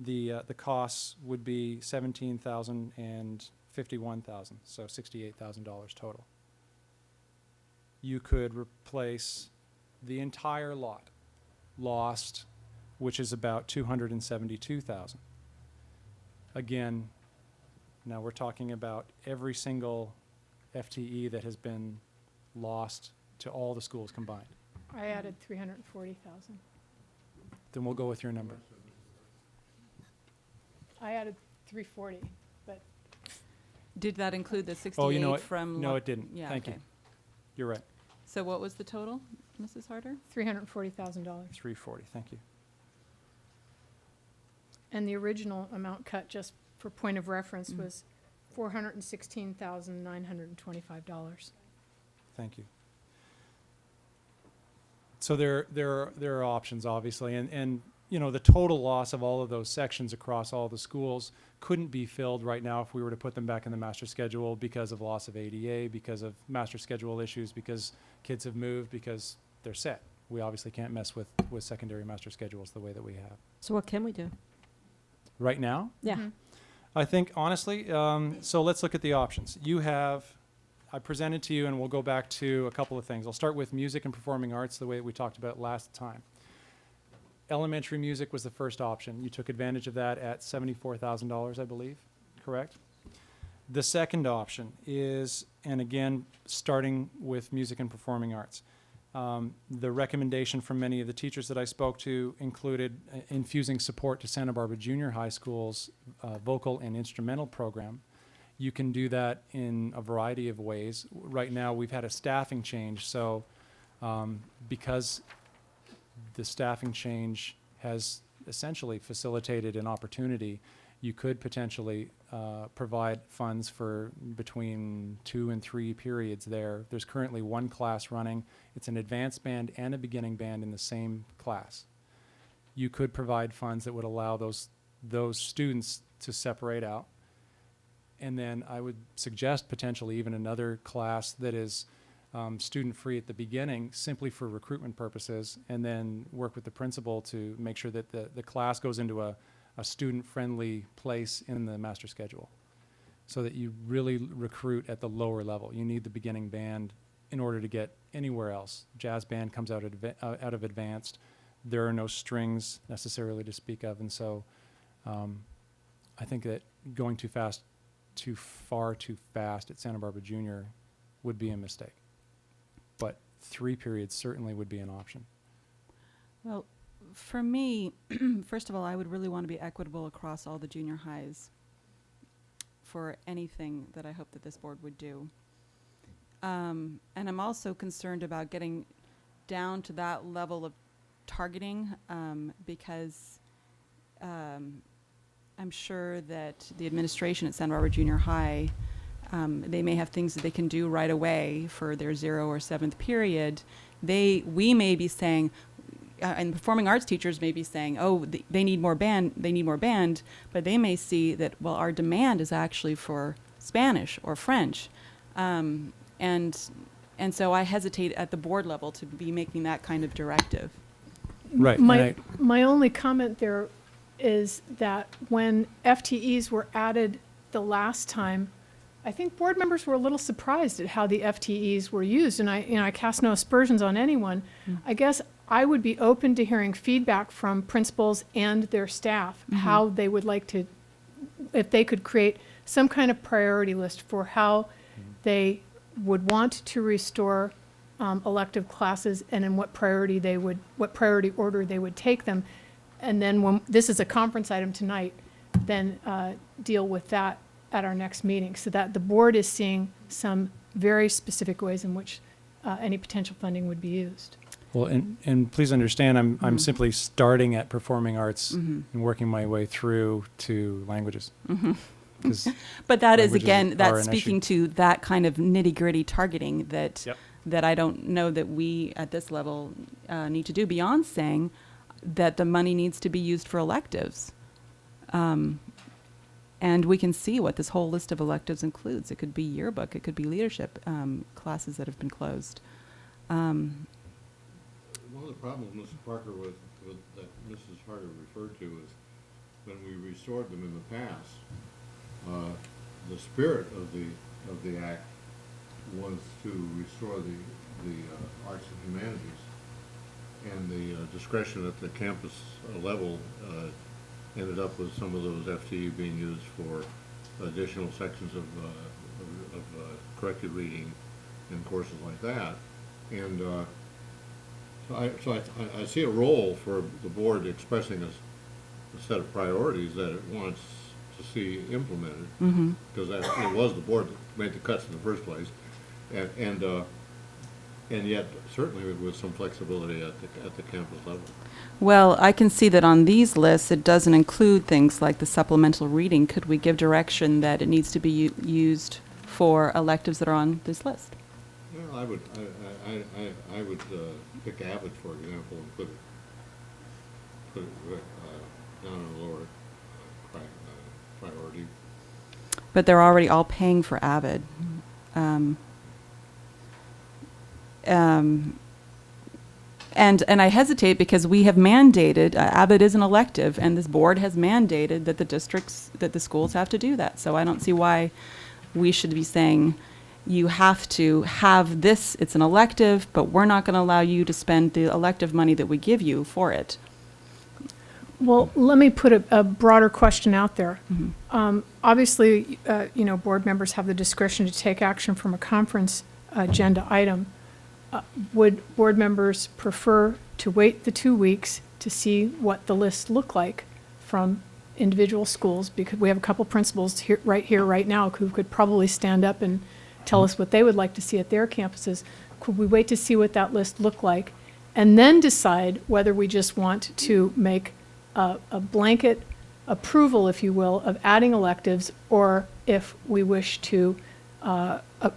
the costs would be $17,000 and $51,000, so $68,000 total. You could replace the entire lot, lost, which is about $272,000. Again, now we're talking about every single FTE that has been lost to all the schools combined. I added 340,000. Then we'll go with your number. I added 340, but Did that include the 68 Oh, you know what? from? No, lo- it didn't. Yeah, Thank you. okay. You're right. So what was the total, Mrs. Harder? $340,000. 340, thank you. And the original amount cut, just for point of reference, was $416,925. Thank you. So there are options, obviously, and you know, the total loss of all of those sections across all the schools couldn't be filled right now if we were to put them back in the master schedule because of loss of ADA, because of master schedule issues, because kids have moved, because they're set. We obviously can't mess with secondary master schedules the way that we have. So what can we do? Right now, Yeah. I think honestly, so let's look at the options. I presented to you, and we'll go back to a couple of things. I'll start with music and performing arts, the way that we talked about last time. Elementary music was the first option. You took advantage of that at $74,000, I believe, correct? The second option is, and again, starting with music and performing arts. The recommendation from many of the teachers that I spoke to included infusing support to Santa Barbara Junior High School's vocal and instrumental program. You can do that in a variety of ways. Right now, we've had a staffing change, so because the staffing change has essentially facilitated an opportunity, you could potentially provide funds for between 2 and 3 periods there. There's currently one class running. It's an advanced band and a beginning band in the same class. You could provide funds that would allow those students to separate out. And then I would suggest potentially even another class that is student-free at the beginning, simply for recruitment purposes, and then work with the principal to make sure that the class goes into a student-friendly place in the master schedule, so that you really recruit at the lower level. You need the beginning band in order to get anywhere else. Jazz band comes out of advanced. There are no strings necessarily to speak of, and so I think that going too far too fast at Santa Barbara Junior would be a mistake. But 3 periods certainly would be an option. Well, for me, first of all, I would really want to be equitable across all the junior highs for anything that I hope that this board would do. And I'm also concerned about getting down to that level of targeting because I'm sure that the administration at Santa Barbara Junior High, they may have things that they can do right away for their 0 or 7th period. We may be saying, and performing arts teachers may be saying, oh, they need more band, but they may see that, well, our demand is actually for Spanish or French. And so I hesitate at the board level to be making that kind of directive. Right. My only comment there is that when FTEs were added the last time, I think board members were a little surprised at how the FTEs were used, and I cast no aspersions on anyone. I guess I would be open to hearing feedback from principals and their staff, how they would like to, if they could create some kind of priority list for how they would want to restore elective classes, and in what priority order they would take them. And then when this is a conference item tonight, then deal with that at our next meeting, so that the board is seeing some very specific ways in which any potential funding would be used. Well, and please understand, I'm simply starting at performing arts and working my way through to languages. But that is, languages again, are that's an speaking issue. to that kind of nitty-gritty targeting that Yep. that I don't know that we at this level need to do, beyond saying that the money needs to be used for electives. And we can see what this whole list of electives includes. It could be yearbook, it could be leadership classes that have been closed. One of the problems, Mr. Parker, that Mrs. Harder referred to is when we restored them in the past, the spirit of the act was to restore the arts and humanities, and the discretion at the campus level ended up with some of those FTE being used for additional sections of corrected reading and courses like that. And so I see a role for the board expressing a set of priorities that it wants to see implemented, because it was the board that made the cuts in the first place, and yet certainly with some flexibility at the campus level. Well, I can see that on these lists, it doesn't include things like the supplemental reading. Could we give direction that it needs to be used for electives that are on this list? Well, I would pick Avid, for example, and put it down on a lower priority. But they're already all paying for Avid. And I hesitate because we have mandated, Avid is an elective, and this board has mandated that the schools have to do that. So I don't see why we should be saying, you have to have this, it's an elective, but we're not going to allow you to spend the elective money that we give you for it. Well, let me put a broader question out there. Obviously, board members have the discretion to take action from a conference agenda item. Would board members prefer to wait the 2 weeks to see what the lists look like from individual schools? Because we have a couple principals right now who could probably stand up and tell us what they would like to see at their campuses. Could we wait to see what that list looked like and then decide whether we just want to make a blanket approval, if you will, of adding electives, or if we wish to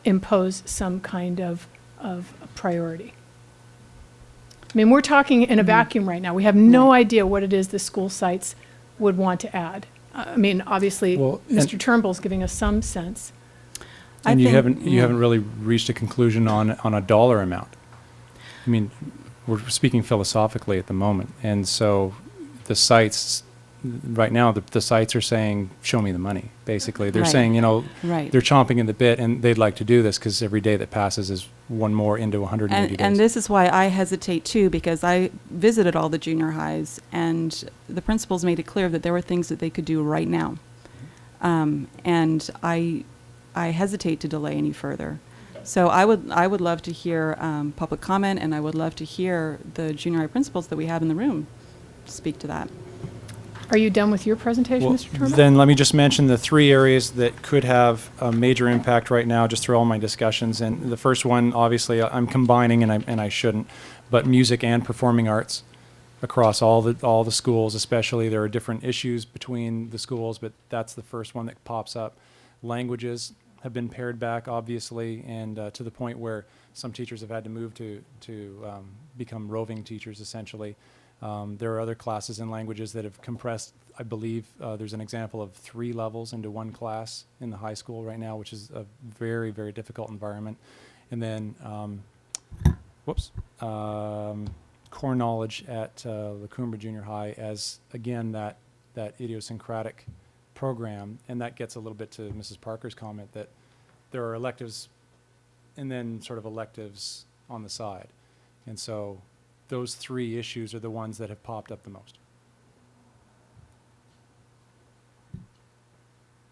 impose some kind of priority? I mean, we're talking in a vacuum right now. We have no idea what it is the school sites would want to add. I mean, obviously, Mr. Turnbull's giving us some sense. And you haven't really reached a conclusion on a dollar amount. I mean, we're speaking philosophically at the moment, and so the sites right now, the sites are saying, "Show me the money." Basically, they're saying, they're chomping in the bit, and they'd like to do this because every day that passes is one more into 180 days. And this is why I hesitate too, because I visited all the junior highs, and the principals made it clear that there were things that they could do right now, and I hesitate to delay any further. So I would love to hear public comment, and I would love to hear the junior high principals that we have in the room speak to that. Are you done with your presentation, Mr. Turnbull? Then let me just mention the 3 areas that could have a major impact right now, just through all my discussions. And the first one, obviously, I'm combining, and I shouldn't, but music and performing arts across all the schools. Especially, there are different issues between the schools, but that's the first one that pops up. Languages have been pared back, obviously, and to the point where some teachers have had to move to become roving teachers, essentially. There are other classes in languages that have compressed. I believe there's an example of 3 levels into 1 class in the high school right now, which is a very, very difficult environment. And then, core knowledge at La Cumbre Junior High as, again, that idiosyncratic program. And that gets a little bit to Mrs. Parker's comment that there are electives and then sort of electives on the side. And so those 3 issues are the ones that have popped up the most.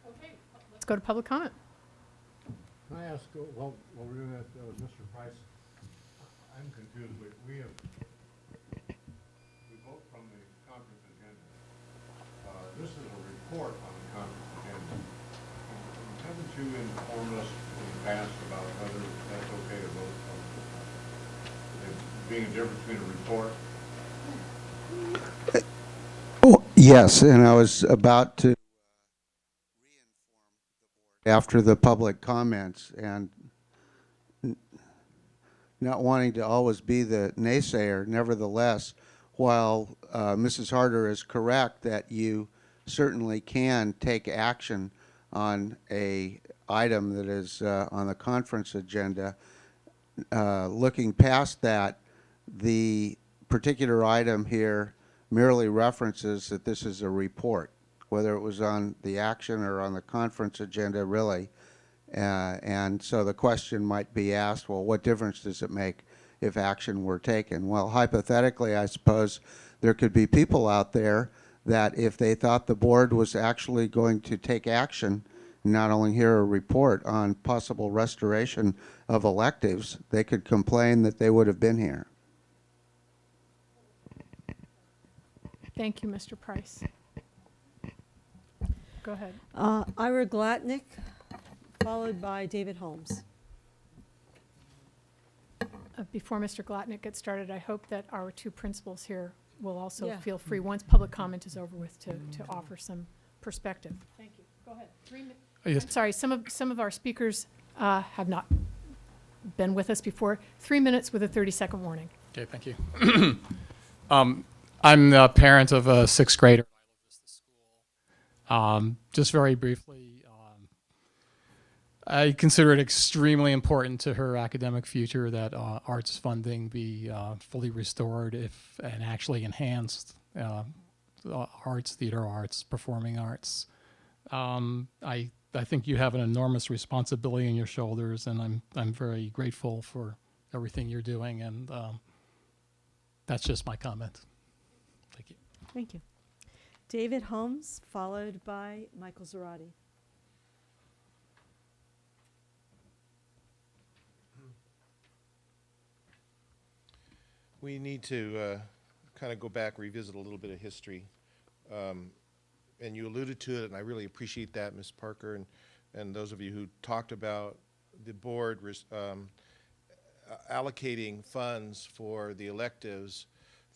Okay, let's go to public comment. Can I ask, while we're doing that, Mr. Price, I'm confused. We vote from the conference agenda. This is a report on the conference agenda. Haven't you informed us in the past about whether that's okay to vote from being a difference between a report? Yes, and I was about to re-inform the board after the public comments, and not wanting to always be the naysayer, nevertheless, while Mrs. Harder is correct that you certainly can take action on a item that is on the conference agenda, looking past that, the particular item here merely references that this is a report. whether it was on the action or on the conference agenda, really. And so the question might be asked, well, what difference does it make if action were taken? Well, hypothetically, I suppose there could be people out there that if they thought the board was actually going to take action, not only hear a report on possible restoration of electives, they could complain that they would have been here. Thank you, Mr. Price. Go ahead. Ira Glatnick, followed by David Holmes. Before Mr. Glatnick gets started, I hope that our two principals here will also Yeah. feel free, once public comment is over with, to offer some perspective. Thank you. Go ahead. 3 minutes. Yes. I'm sorry, some of our speakers have not been with us before. 3 minutes with a 30-second warning. Okay, thank you. I'm the parent of a sixth grader. Just very briefly, I consider it extremely important to her academic future that arts funding be fully restored and actually enhanced. Arts, theater arts, performing arts. I think you have an enormous responsibility on your shoulders, and I'm very grateful for everything you're doing, and that's just my comment. Thank you. Thank you. David Holmes, followed by Michael Zarate. We need to kind of go back, revisit a little bit of history. And you alluded to it, and I really appreciate that, Ms. Parker, and those of you who talked about the board allocating funds for the electives,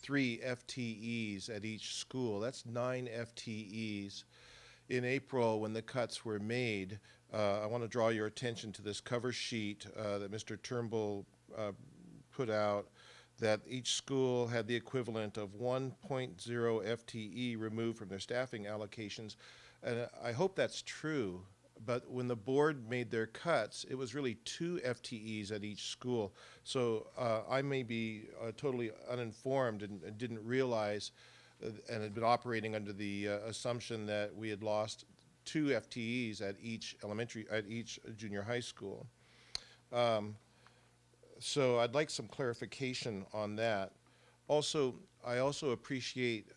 3 FTEs at each school. That's 9 FTEs. In April, when the cuts were made, I want to draw your attention to this cover sheet that Mr. Turnbull put out, that each school had the equivalent of 1.0 FTE removed from their staffing allocations. And I hope that's true, but when the board made their cuts, it was really 2 FTEs at each school. So I may be totally uninformed and didn't realize and had been operating under the assumption that we had lost 2 FTEs at each junior high school. So I'd like some clarification on that. Also, I also appreciate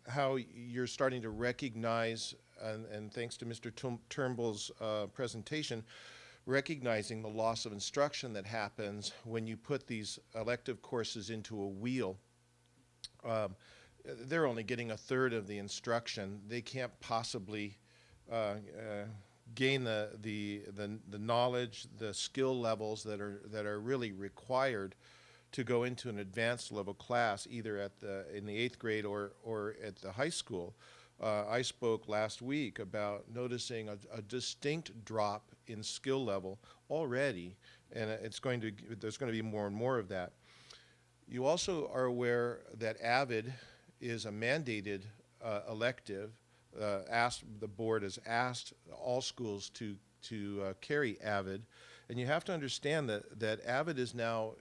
how you're starting to recognize, and thanks to Mr. Turnbull's presentation, recognizing the loss of instruction that happens when you put these elective courses into a wheel. They're only getting 1/3 of the instruction. They can't possibly gain the knowledge, the skill levels that are really required to go into an advanced level class, either in the 8th grade or at the high school. I spoke last week about noticing a distinct drop in skill level already, and there's going to be more and more of that. You also are aware that AVID is a mandated elective. The board has asked all schools to carry AVID, and you have to understand that AVID is now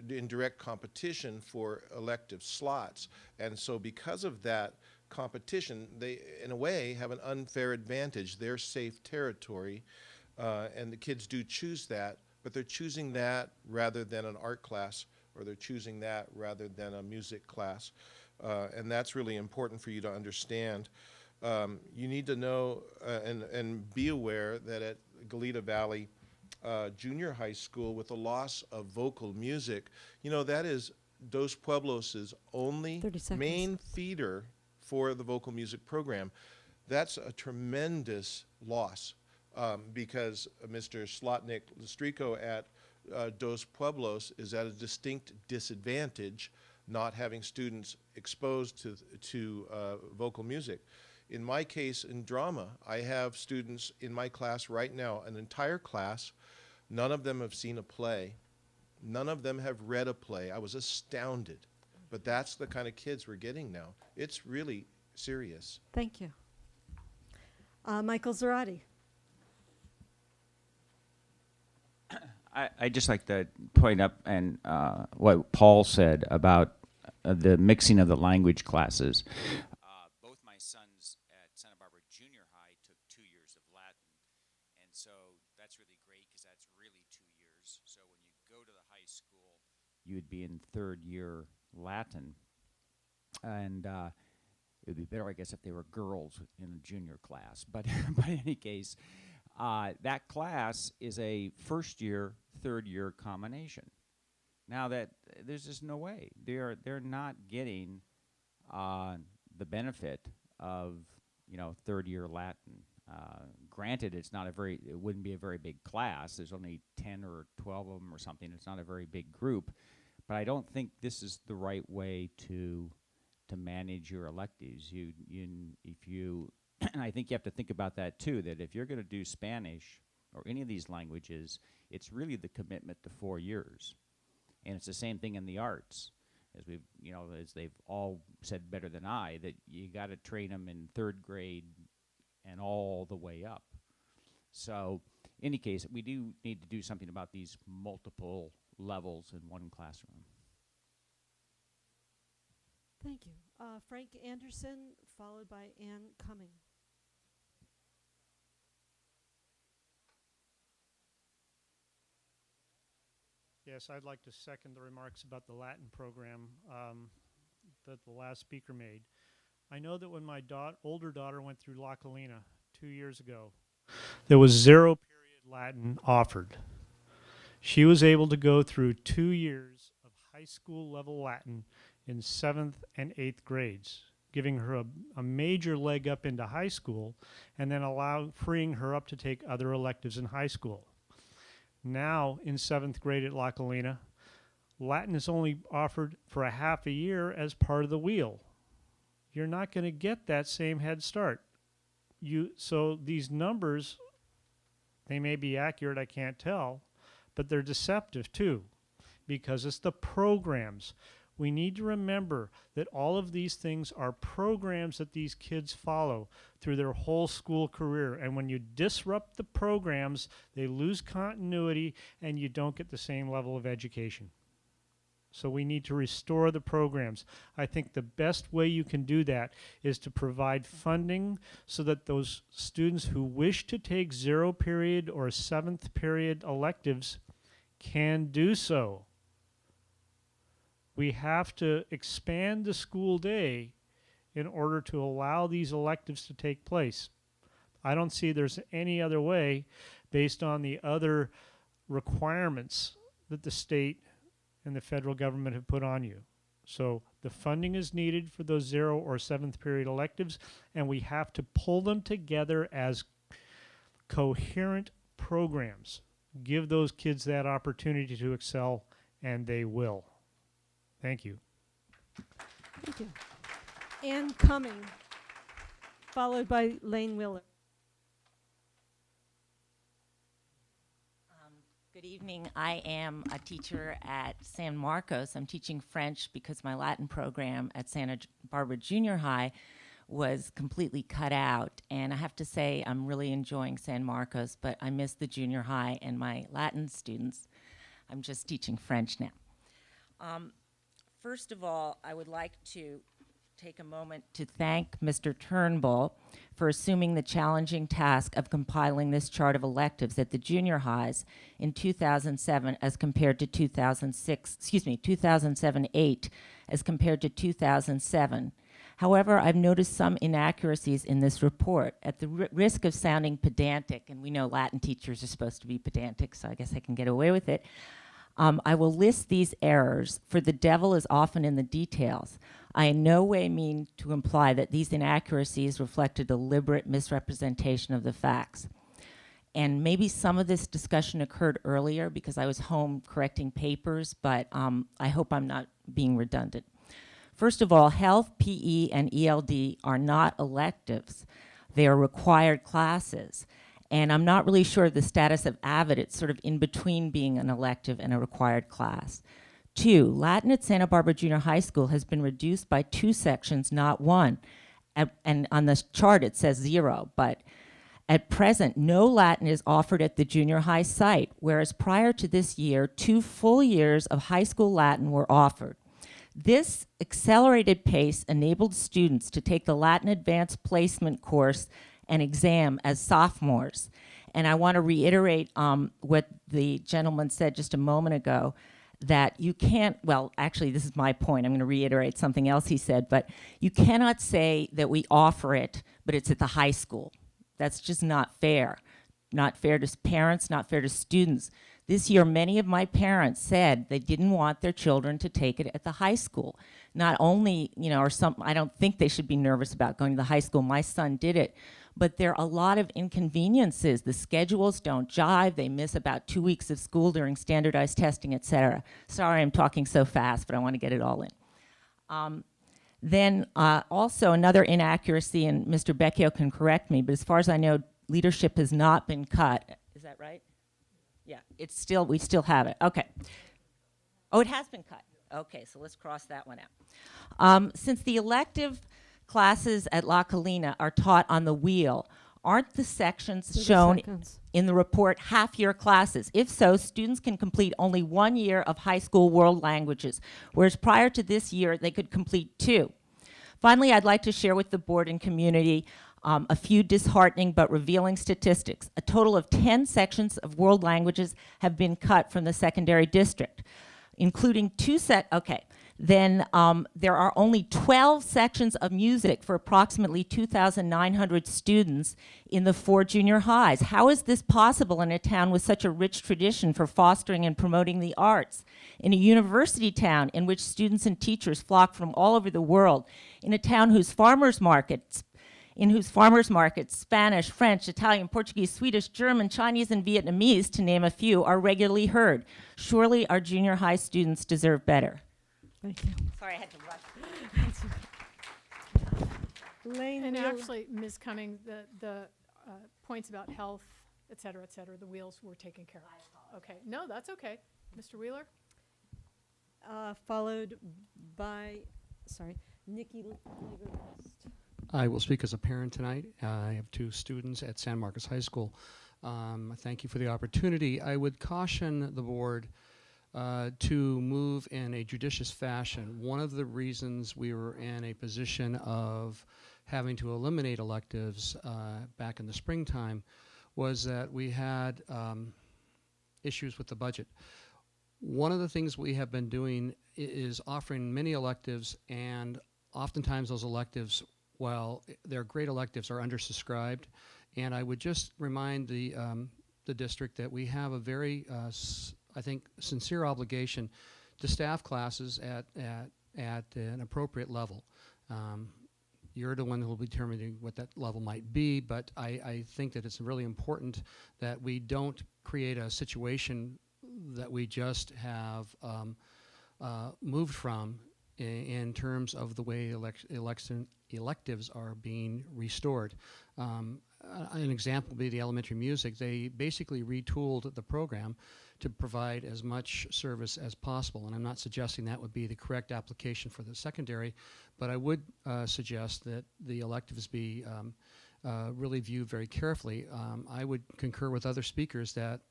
in direct competition for elective slots, and so because of that competition, they in a way have an unfair advantage. They're safe territory, and the kids do choose that, but they're choosing that rather than an art class, or they're choosing that rather than a music class, and that's really important for you to understand. You need to know and be aware that at Goleta Valley Junior High School, with the loss of vocal music, that is Dos Pueblos' only main feeder for the vocal music program. That's a tremendous loss because Mr. Slotnick Lestrico at Dos Pueblos is at a distinct disadvantage, not having students exposed to vocal music. In my case, in drama, I have students in my class right now, an entire class. None of them have seen a play. None of them have read a play. I was astounded. But that's the kind of kids we're getting now. It's really serious. Thank you. Michael Zarate. I'd just like to point up and what Paul said about the mixing of the language classes. Both my sons at that's really great because that's really 2 years. So when you go to the high school, you would be in third year Latin. And it would be better, I guess, if they were girls in the junior class. But, but in any case, that class is a first year, third year combination. Now that there's just no way they're not getting the benefit of third year Latin. Granted, it wouldn't be a very big class. There's only 10 or 12 of them or something. It's not a very big group, but I don't think this is the right way to manage your electives. And I think you have to think about that too. That if you're going to do Spanish or any of these languages, it's really the commitment to 4 years. And it's the same thing in the arts, as they've all said better than I, that you got to train them in third grade and all the way up. So, in any case, we do need to do something about these multiple levels in one classroom. Thank you. Frank Anderson, followed by Ann Cumming. Yes, I'd like to second the remarks about the Latin program that the last speaker made. I know that when my older daughter went through La Colina 2 years ago, there was 0 period Latin offered. She was able to go through 2 years of high school level Latin in 7th and 8th grades, giving her a major leg up into high school and then freeing her up to take other electives in high school. Now, in 7th grade at La Colina, Latin is only offered for a half a year as part of the wheel. You're not going to get that same head start. So these numbers, they may be accurate, I can't tell, but they're deceptive too, because it's the programs. We need to remember that all of these things are programs that these kids follow through their whole school career. And when you disrupt the programs, they lose continuity and you don't get the same level of education. So we need to restore the programs. I think the best way you can do that is to provide funding so that those students who wish to take 0 period or 7th period electives can do so. We have to expand the school day in order to allow these electives to take place. I don't see there's any other way based on the other requirements that the state and the federal government have put on you. So the funding is needed for those 0 or 7th period electives, and we have to pull them together as coherent programs. Give those kids that opportunity to excel, and they will. Thank you. Thank you. Ann Cumming, followed by Lane Willer. Good evening. I am a teacher at San Marcos. I'm teaching French because my Latin program at Santa Barbara Junior High was completely cut out. And I have to say, I'm really enjoying San Marcos, but I miss the junior high and my Latin students. I'm just teaching French now. First of all, I would like to take a moment to thank Mr. Turnbull for assuming the challenging task of compiling this chart of electives at the junior highs in 2007 as compared to 2007-8 as compared to 2007. However, I've noticed some inaccuracies in this report. At the risk of sounding pedantic, and we know Latin teachers are supposed to be pedantic, so I guess I can get away with it, I will list these errors, for the devil is often in the details. I in no way mean to imply that these inaccuracies reflect a deliberate misrepresentation of the facts. And maybe some of this discussion occurred earlier because I was home correcting papers, but I hope I'm not being redundant. First of all, health, PE, and ELD are not electives. They are required classes. And I'm not really sure of the status of AVID. It's sort of in between being an elective and a required class. 2, Latin at Santa Barbara Junior High School has been reduced by 2 sections, not 1. And on this chart it says 0, but at present, no Latin is offered at the junior high site, whereas prior to this year, 2 full years of high school Latin were offered. This accelerated pace enabled students to take the Latin Advanced Placement course and exam as sophomores. And I want to reiterate what the gentleman said just a moment ago, that you can't, well, actually, this is my point. I'm going to reiterate something else he said, but you cannot say that we offer it, but it's at the high school. That's just not fair. Not fair to parents, not fair to students. This year, many of my parents said they didn't want their children to take it at the high school. Not only, you know, I don't think they should be nervous about going to the high school. My son did it. But there are a lot of inconveniences. The schedules don't jive. They miss about 2 weeks of school during standardized testing, et cetera. Sorry I'm talking so fast, but I want to get it all in. Then also another inaccuracy, and Mr. Becchio can correct me, but as far as I know, leadership has not been cut. Is that right? Yeah, we still have it. Okay. Oh, it has been cut. Okay, so let's cross that one out. Since the elective classes at La Colina are taught on the wheel, aren't the sections shown in the report half-year classes? If so, students can complete only 1 year of high school world languages, whereas prior to this year, they could complete 2. Finally, I'd like to share with the board and community a few disheartening but revealing statistics. A total of 10 sections of world languages have been cut from the secondary district, including Then there are only 12 sections of music for approximately 2,900 students in the 4 junior highs. How is this possible in a town with such a rich tradition for fostering and promoting the arts? In a university town in which students and teachers flock from all over the world, in a town whose farmers markets, Spanish, French, Italian, Portuguese, Swedish, German, Chinese, and Vietnamese, to name a few, are regularly heard. Surely our junior high students deserve better. Thank you. Sorry, I had to rush. Lane, And Wheeler. actually, Ms. Cumming, the points about health, et cetera, the wheels were taken care of. Okay, no, that's okay. Mr. Wheeler? Followed by, Nikki Lagerquist. I will speak as a parent tonight. I have 2 students at San Marcos High School. Thank you for the opportunity. I would caution the board to move in a judicious fashion. One of the reasons we were in a position of having to eliminate electives back in the springtime was that we had issues with the budget. One of the things we have been doing is offering many electives, and oftentimes those electives, while they're great electives, are undersubscribed. And I would just remind the district that we have a very I think, sincere obligation to staff classes at an appropriate level. You're the one who will be determining what that level might be, but I think that it's really important that we don't create a situation that we just have moved from in terms of the way electives are being restored. An example would be the elementary music. They basically retooled the program to provide as much service as possible, and I'm not suggesting that would be the correct application for the secondary, but I would suggest that the electives be really viewed very carefully. I would concur with other speakers that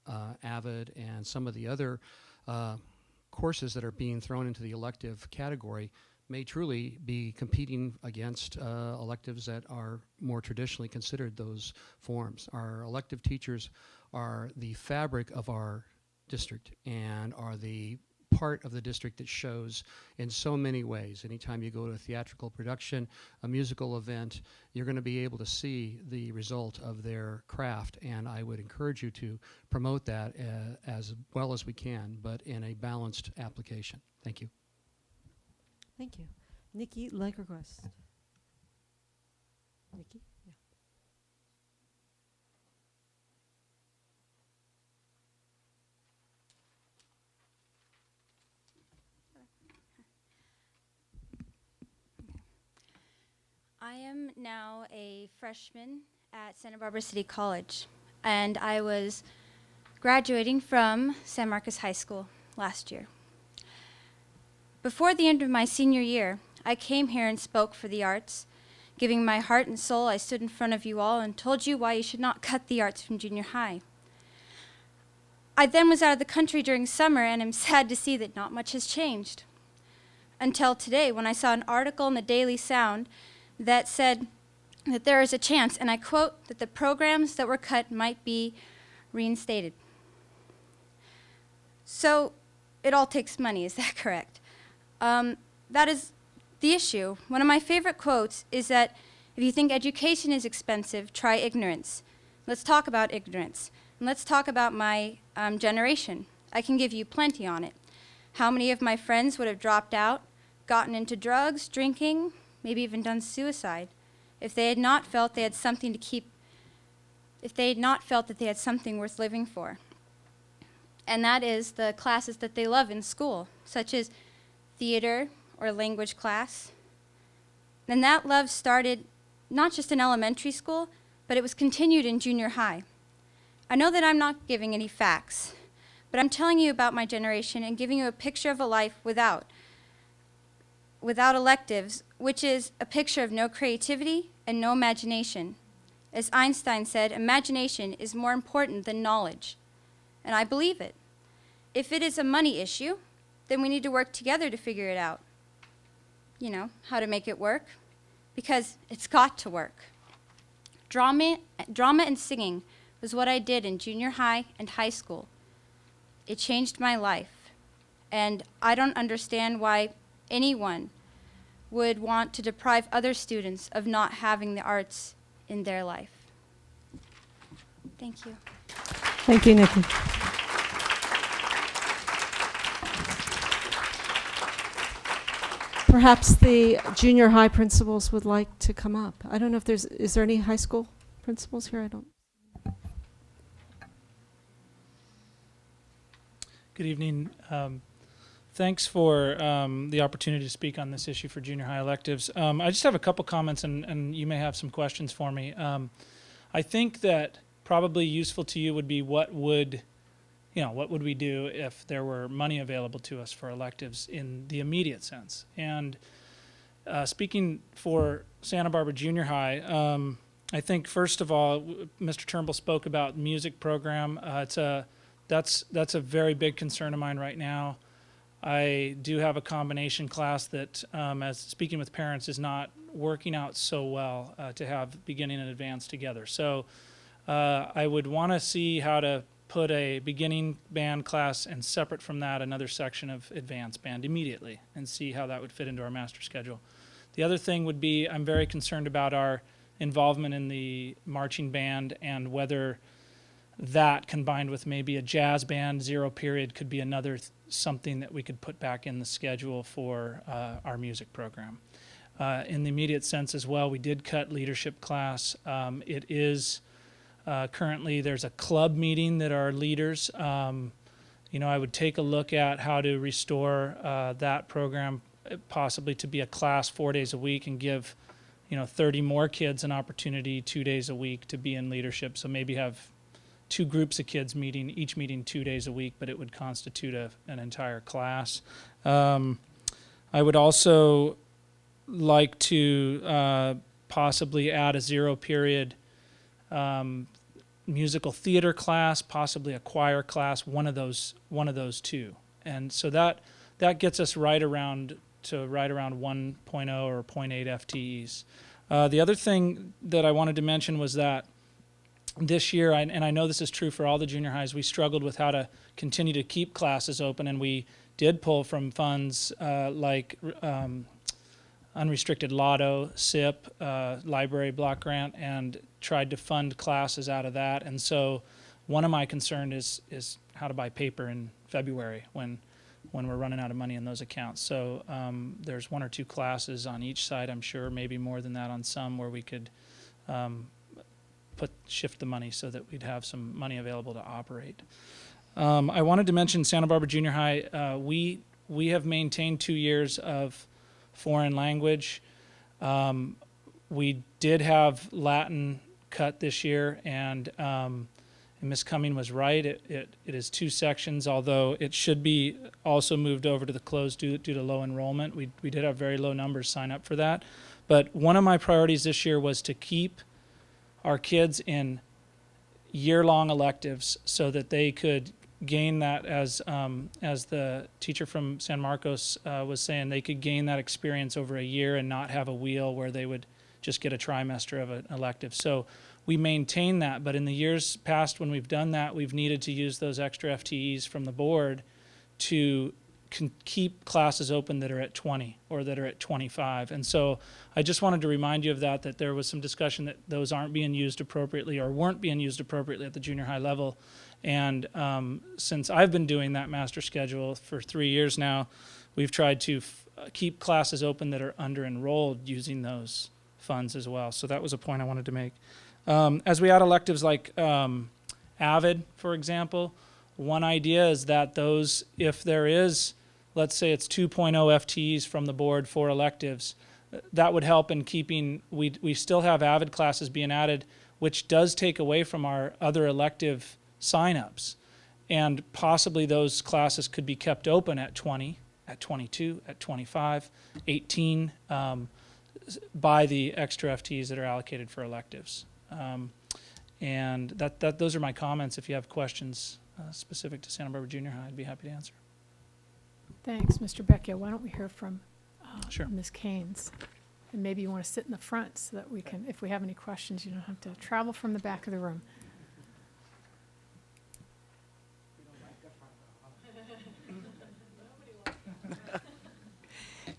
AVID and some of the other courses that are being thrown into the elective category may truly be competing against electives that are more traditionally considered those forms. Our elective teachers are the fabric of our district and are the part of the district that shows in so many ways. Anytime you go to a theatrical production, a musical event, you're going to be able to see the result of their craft, and I would encourage you to promote that as well as we can, but in a balanced application. Thank you. Thank you. Nikki Lagerquist. Nikki? Yeah. I am now a freshman at Santa Barbara City College, and I was graduating from San Marcos High School last year. Before the end of my senior year, I came here and spoke for the arts. Giving my heart and soul, I stood in front of you all and told you why you should not cut the arts from junior high. I then was out of the country during summer, and am sad to see that not much has changed. Until today, when I saw an article in the Daily Sound that said that there is a chance, and I quote, that the programs that were cut might be reinstated. So it all takes money, is that correct? That is the issue. One of my favorite quotes is that if you think education is expensive, try ignorance. Let's talk about ignorance. And let's talk about my generation. I can give you plenty on it. How many of my friends would have dropped out, gotten into drugs, drinking, maybe even done suicide, if they had not felt they had something to keep, if they had not felt that they had something worth living for? And that is the classes that they love in school, such as theater or language class. And that love started not just in elementary school, but it was continued in junior high. I know that I'm not giving any facts, but I'm telling you about my generation and giving you a picture of a life without electives, which is a picture of no creativity and no imagination. As Einstein said, imagination is more important than knowledge. And I believe it. If it is a money issue, then we need to work together to figure it out. You know, how to make it work, because it's got to work. Drama and singing was what I did in junior high and high school. It changed my life, and I don't understand why anyone would want to deprive other students of not having the arts in their life. Thank you. Thank you, Nikki. Perhaps the junior high principals would like to come up. I don't know if is there any high school principals here? I don't. Good evening. Thanks for the opportunity to speak on this issue for junior high electives. I just have a couple comments, and you may have some questions for me. I think that probably useful to you would be what would we do if there were money available to us for electives in the immediate sense. And speaking for Santa Barbara Junior High, I think first of all, Mr. Turnbull spoke about music program. That's a very big concern of mine right now. I do have a combination class that, as speaking with parents, is not working out so well to have beginning and advanced together. So I would want to see how to put a beginning band class and separate from that another section of advanced band immediately and see how that would fit into our master schedule. The other thing would be I'm very concerned about our involvement in the marching band and whether that combined with maybe a jazz band 0 period could be another something that we could put back in the schedule for our music program. In the immediate sense as well, we did cut leadership class. It is currently there's a club meeting that our leaders, I would take a look at how to restore that program possibly to be a class 4 days a week and give 30 more kids an opportunity 2 days a week to be in leadership. So maybe have 2 groups of kids meeting, each meeting 2 days a week, but it would constitute an entire class. I would also like to possibly add a 0 period musical theater class, possibly a choir class, one of those two. And so that gets us right around 1.0 or 0.8 FTEs. The other thing that I wanted to mention was that this year, and I know this is true for all the junior highs, we struggled with how to continue to keep classes open, and we did pull from funds like unrestricted lotto, SIP, library block grant, and tried to fund classes out of that. And so one of my concerns is how to buy paper in February when we're running out of money in those accounts. So there's 1 or 2 classes on each side, I'm sure, maybe more than that on some, where we could shift the money so that we'd have some money available to operate. I wanted to mention Santa Barbara Junior High. We have maintained 2 years of foreign language. We did have Latin cut this year, and Ms. Cumming was right. It is 2 sections, although it should be also moved over to the closed due to low enrollment. We did have very low numbers sign up for that. But one of my priorities this year was to keep our kids in year-long electives so that they could gain that, as the teacher from San Marcos was saying, they could gain that experience over a year and not have a wheel where they would just get a trimester of an elective. So we maintain that. But in the years past when we've done that, we've needed to use those extra FTEs from the board to keep classes open that are at 20 or that are at 25. And so I just wanted to remind you of that there was some discussion that those aren't being used appropriately or weren't being used appropriately at the junior high level. And since I've been doing that master schedule for 3 years now, we've tried to keep classes open that are under-enrolled using those funds as well. So that was a point I wanted to make. As we add electives like AVID, for example, one idea is that those, if there is, let's say it's 2.0 FTEs from the board for electives, that would help in keeping, we still have AVID classes being added, which does take away from our other elective signups. And possibly those classes could be kept open at 20, at 22, at 25, 18, by the extra FTEs that are allocated for electives. And those are my comments. If you have questions specific to Santa Barbara Junior High, I'd be happy to answer. Thanks, Mr. Becchia. Why don't we hear from Sure. Ms. Keynes? And maybe you want to sit in the front so that we can, if we have any questions, you don't have to travel from the back of the room.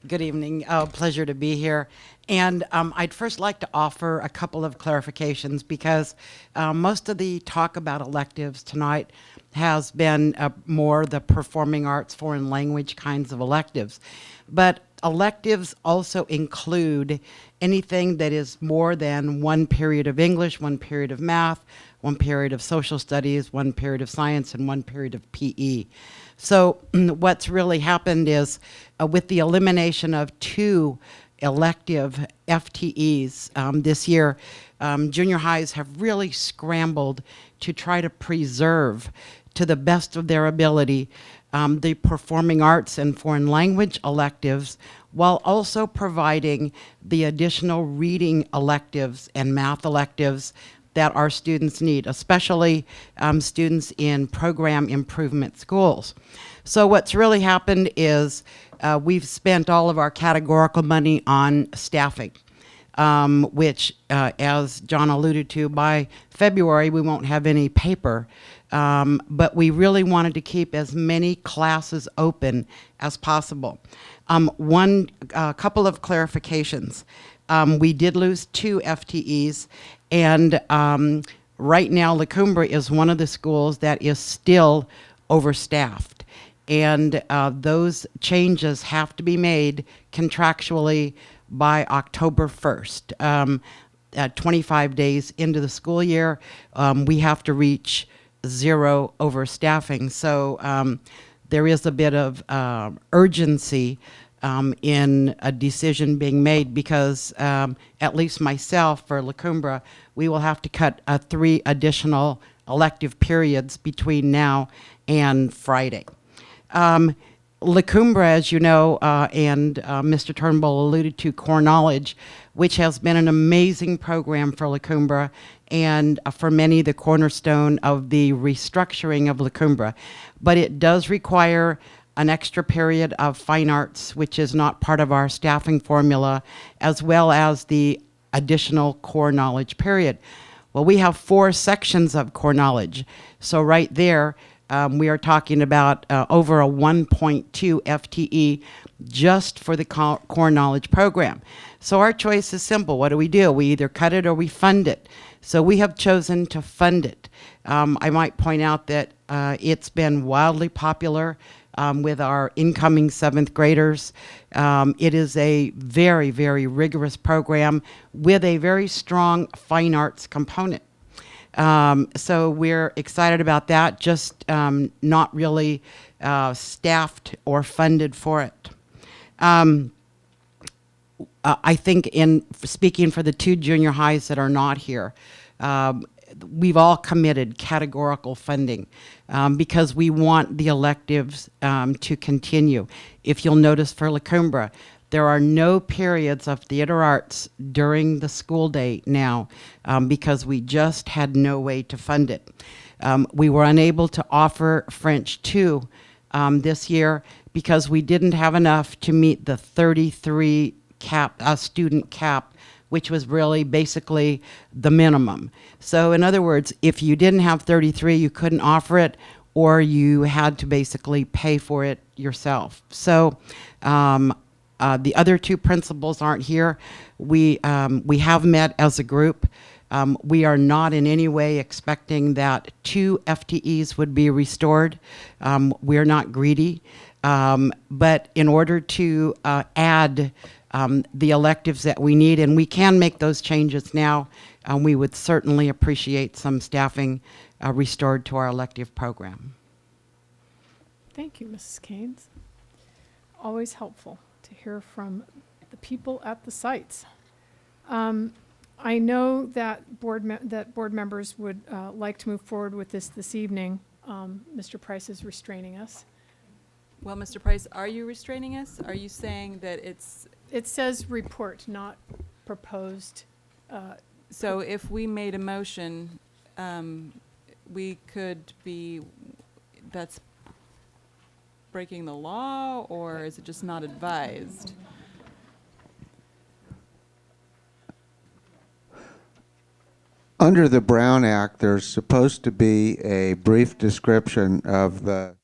Good evening. Pleasure to be here. And I'd first like to offer a couple of clarifications because most of the talk about electives tonight has been more the performing arts, foreign language kinds of electives. But electives also include anything that is more than one period of English, one period of math, one period of social studies, one period of science, and one period of PE. So what's really happened is with the elimination of 2 elective FTEs this year, junior highs have really scrambled to try to preserve to the best of their ability the performing arts and foreign language electives while also providing the additional reading electives and math electives that our students need, especially students in program improvement schools. So what's really happened is we've spent all of our categorical money on staffing, which, as John alluded to, by February we won't have any paper. But we really wanted to keep as many classes open as possible. Couple of clarifications. We did lose 2 FTEs, and right now La Cumbre is one of the schools that is still overstaffed. And those changes have to be made contractually by October 1st. 25 days into the school year, we have to reach 0 overstaffing. So there is a bit of urgency in a decision being made because at least myself for La Cumbre, we will have to cut 3 additional elective periods between now and Friday. La Cumbre, as you know, and Mr. Turnbull alluded to Core Knowledge, which has been an amazing program for La Cumbre and for many the cornerstone of the restructuring of La Cumbre. But it does require an extra period of fine arts, which is not part of our staffing formula, as well as the additional core knowledge period. Well, we have 4 sections of core knowledge. So right there, we are talking about over a 1.2 FTE just for the core knowledge program. So our choice is simple. What do? We either cut it or we fund it. So we have chosen to fund it. I might point out that it's been wildly popular with our incoming 7th graders. It is a very, very rigorous program with a very strong fine arts component. So we're excited about that, just not really staffed or funded for it. I think in speaking for the 2 junior highs that are not here, we've all committed categorical funding because we want the electives to continue. If you'll notice for La Cumbre, there are no periods of theater arts during the school day now because we just had no way to fund it. We were unable to offer French 2 this year because we didn't have enough to meet the 33 student cap which was really basically the minimum. So in other words, if you didn't have 33, you couldn't offer it, or you had to basically pay for it yourself. So the other two principals aren't here. We have met as a group. We are not in any way expecting that 2 FTEs would be restored. We're not greedy. But in order to add the electives that we need, and we can make those changes now, we would certainly appreciate some staffing restored to our elective program. Thank you, Mrs. Keynes. Always helpful to hear from the people at the sites. I know that board members would like to move forward with this evening. Mr. Price is restraining us. Well, Mr. Price, are you restraining us? Are you saying that it's... It says report, not proposed. So if we made a motion, we could be, that's breaking the law, or is it just not advised? Under the Brown Act, there's supposed to be a brief description of the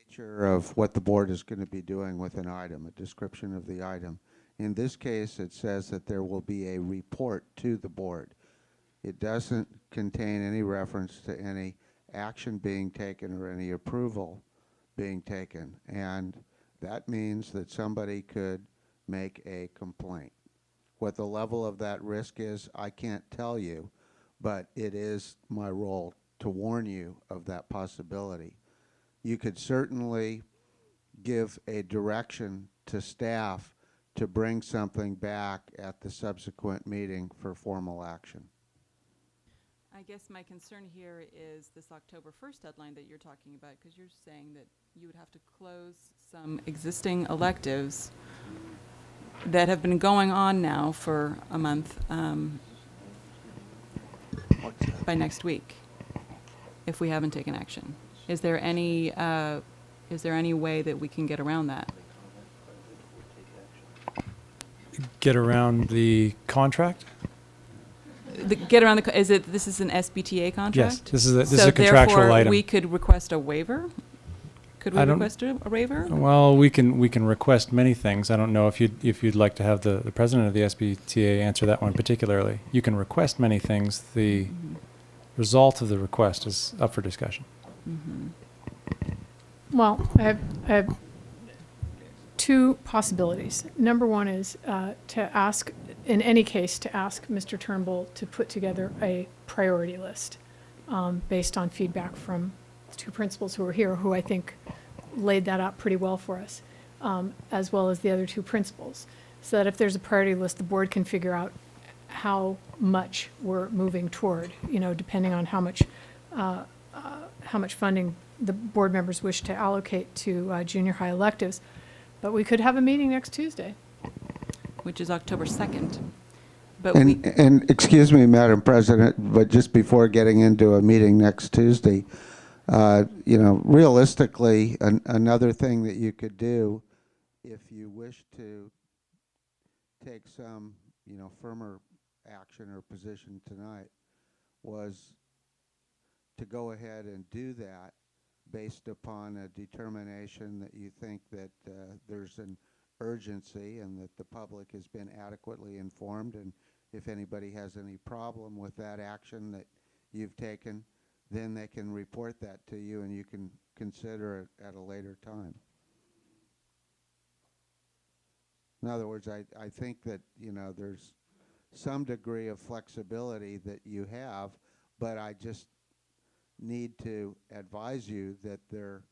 nature of what the board is going to be doing with an item, a description of the item. In this case, it says that there will be a report to the board. It doesn't contain any reference to any action being taken or any approval being taken. And that means that somebody could make a complaint. What the level of that risk is, I can't tell you, but it is my role to warn you of that possibility. You could certainly give a direction to staff to bring something back at the subsequent meeting for formal action. I guess my concern here is this October 1st deadline that you're talking about, because you're saying that you would have to close some existing electives that have been going on now for a month by next week, if we haven't taken action. Is there any way that we can get around that? Get around the contract? Get around the, this is an SBTA contract? Yes, this is a contractual therefore, item. we could request a waiver? Could we request a waiver? Well, we can request many things. I don't know if you'd like to have the president of the SBTA answer that one particularly. You can request many things. The result of the request is up for discussion. Well, I have two possibilities. Number one is to ask, in any case, to ask Mr. Turnbull to put together a priority list based on feedback from the two principals who are here, who I think laid that out pretty well for us, as well as the other two principals, so that if there's a priority list, the board can figure out how much we're moving toward, depending on how much funding the board members wish to allocate to junior high electives. But we could have a meeting next Tuesday. Which is October 2nd. But And excuse me, Madam President, but just before getting into a meeting next Tuesday, realistically, another thing that you could do if you wish to take some, firmer action or position tonight was to go ahead and do that based upon a determination that you think that there's an urgency and that the public has been adequately informed, and if anybody has any problem with that action that you've taken, then they can report that to you and you can consider it at a later time. In other words, I think that, there's some degree of flexibility that you have, but I just need to advise you that there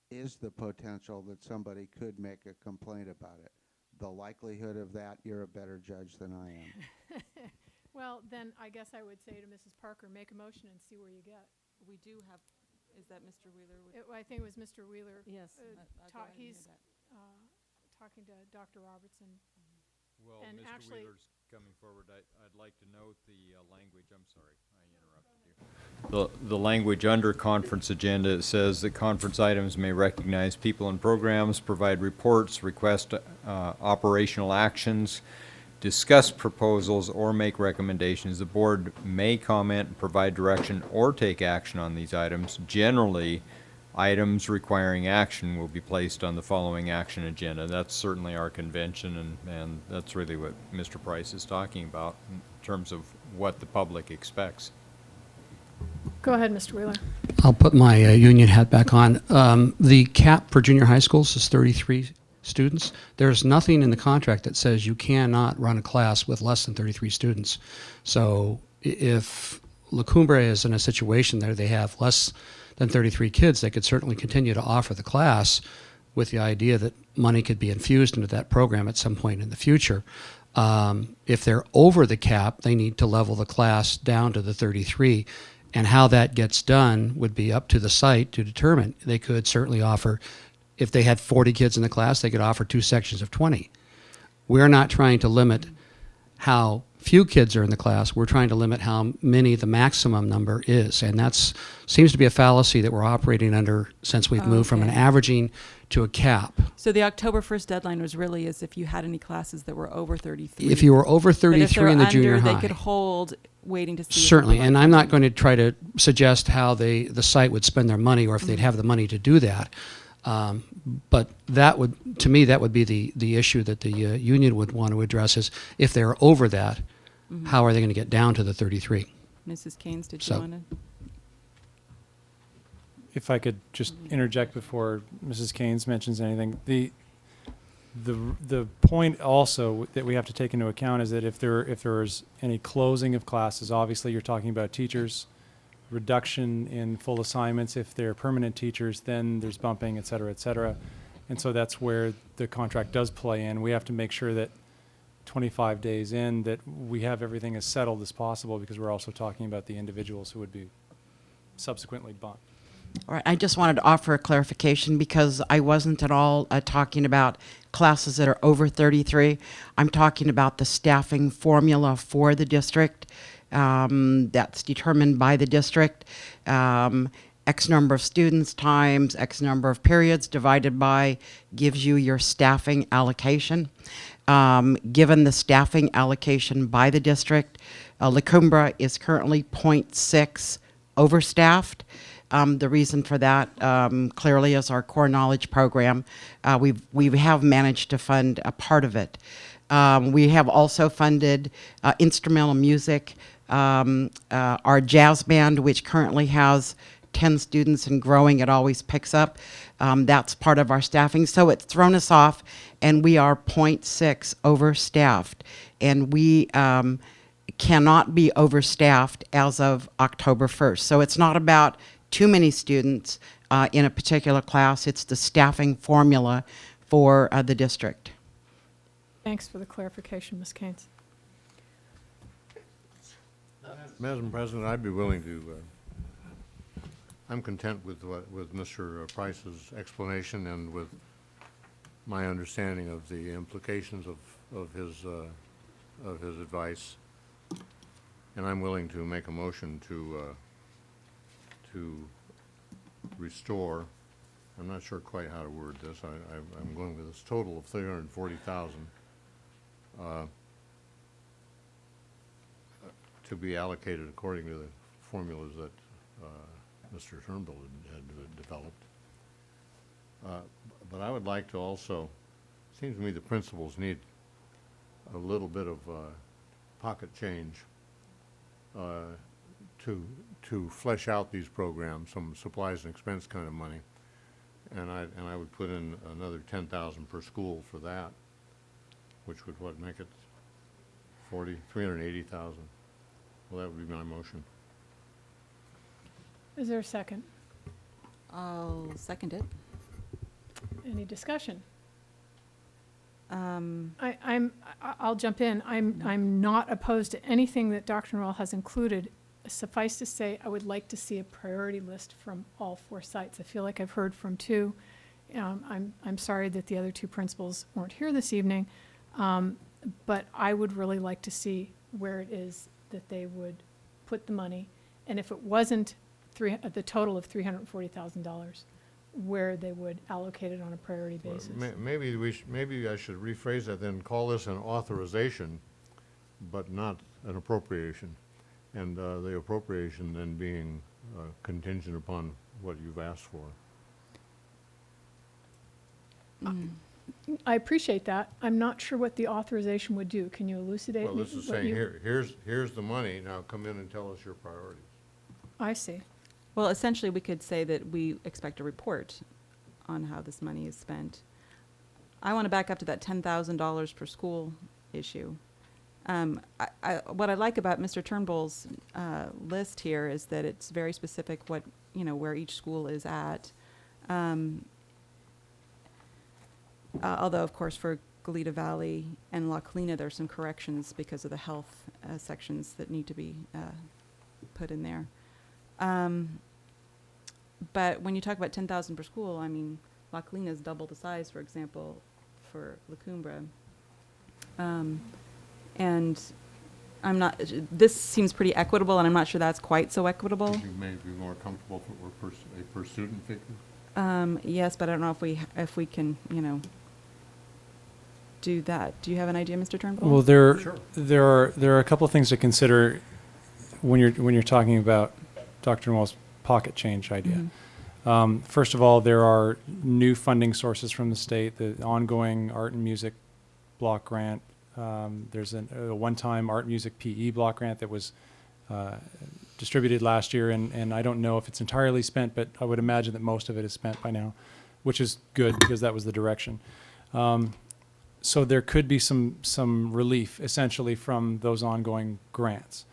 is the potential that somebody could make a complaint about it. The likelihood of that, you're a better judge than I am. Well, then I guess I would say to Mrs. Parker, make a motion and see where you get. we do have, is that Mr. Wheeler? I think it was Mr. Wheeler. Yes. I'll go ahead and He's do that. talking to Dr. Robertson. Well, And Mr. actually- Wheeler's coming forward. I'd like to note the language. I'm sorry, I interrupted you. The language under conference agenda, it says that conference items may recognize people and programs, provide reports, request operational actions, discuss proposals or make recommendations. The board may comment, provide direction, or take action on these items. Generally, items requiring action will be placed on the following action agenda. That's certainly our convention, and that's really what Mr. Price is talking about in terms of what the public expects. Go ahead, Mr. Wheeler. I'll put my union hat back on. The cap for junior high schools is 33 students. There's nothing in the contract that says you cannot run a class with less than 33 students. So if La Cumbre is in a situation there they have less than 33 kids, they could certainly continue to offer the class with the idea that money could be infused into that program at some point in the future. If they're over the cap, they need to level the class down to the 33. And how that gets done would be up to the site to determine. They could certainly offer, if they had 40 kids in the class, they could offer 2 sections of 20. We're not trying to limit how few kids are in the class. We're trying to limit how many the maximum number is. And that seems to be a fallacy that we're operating under since we've moved from an averaging to a cap. So the October 1st deadline was really as if you had any classes that were over 33. If you were over 33 in the junior high. They could hold waiting to see. Certainly, and I'm not going to try to suggest how the site would spend their money or if they'd have the money to do that. But that would, to me, that would be the issue that the union would want to address is if they're over that, how are they going to get down to the 33? Mrs. Keynes, did you want to? If I could just interject before Mrs. Keynes mentions anything, the point also that we have to take into account is that if there's any closing of classes, obviously you're talking about teachers, reduction in full assignments. If they're permanent teachers, then there's bumping, et cetera, et cetera. And so that's where the contract does play in. We have to make sure that 25 days in that we have everything as settled as possible because we're also talking about the individuals who would be subsequently bumped. All right, I just wanted to offer a clarification because I wasn't at all talking about classes that are over 33. I'm talking about the staffing formula for the district that's determined by the district. X number of students times X number of periods divided by gives you your staffing allocation. Given the staffing allocation by the district, La Cumbre is currently 0.6 overstaffed. The reason for that clearly is our core knowledge program. We have managed to fund a part of it. We have also funded instrumental music, our jazz band, which currently has 10 students and growing. It always picks up. That's part of our staffing. So it's thrown us off, and we are 0.6 overstaffed. And we cannot be overstaffed as of October 1st. So it's not about too many students in a particular class. It's the staffing formula for the district. Thanks for the clarification, Ms. Keynes. Madam President, I'd be willing to, I'm content with Mr. Price's explanation and with my understanding of the implications of his advice. And I'm willing to make a motion to restore, I'm not sure quite how to word this, I'm going with this total of $340,000 to be allocated according to the formulas that Mr. Turnbull had developed. But I would like to also, it seems to me the principals need a little bit of pocket change to flesh out these programs, some supplies and expense kind of money. And I would put in another $10,000 per school for that, which would make it $380,000. Well, that would be my motion. Is there a second? I'll second it. Any discussion? Um, I'll jump in. I'm not opposed to anything that Dr. Norrell has included. Suffice to say, I would like to see a priority list from all 4 sites. I feel like I've heard from 2. I'm sorry that the other 2 principals weren't here this evening, but I would really like to see where it is that they would put the money, and if it wasn't the total of $340,000, where they would allocate it on a priority basis. Maybe I should rephrase that then, call this an authorization but not an appropriation. And the appropriation then being contingent upon what you've asked for. I appreciate that. I'm not sure what the authorization would do. Can you elucidate? Well, this is what saying, you- here's the money, now come in and tell us your priorities. I see. Well, essentially, we could say that we expect a report on how this money is spent. I want to back up to that $10,000 per school issue. What I like about Mr. Turnbull's list here is that it's very specific what, where each school is at. Although, of course, for Goleta Valley and La Colina, there's some corrections because of the health sections that need to be put in there. But when you talk about 10,000 per school, I mean, La Colina is double the size, for example, for La Cumbre. And I'm not, this seems pretty equitable, and I'm not sure that's quite so equitable. You may be more comfortable if it were a per student figure? Yes, but I don't know if we can, do that. Do you have an idea, Mr. Turnbull? Well, there are a couple of things to consider when you're talking about Dr. Noel's pocket change idea. First of all, there are new funding sources from the state, the ongoing art and music block grant. There's a one-time art music PE block grant that was distributed last year, and I don't know if it's entirely spent, but I would imagine that most of it is spent by now, which is good because that was the direction. So there could be some relief essentially from those ongoing grants.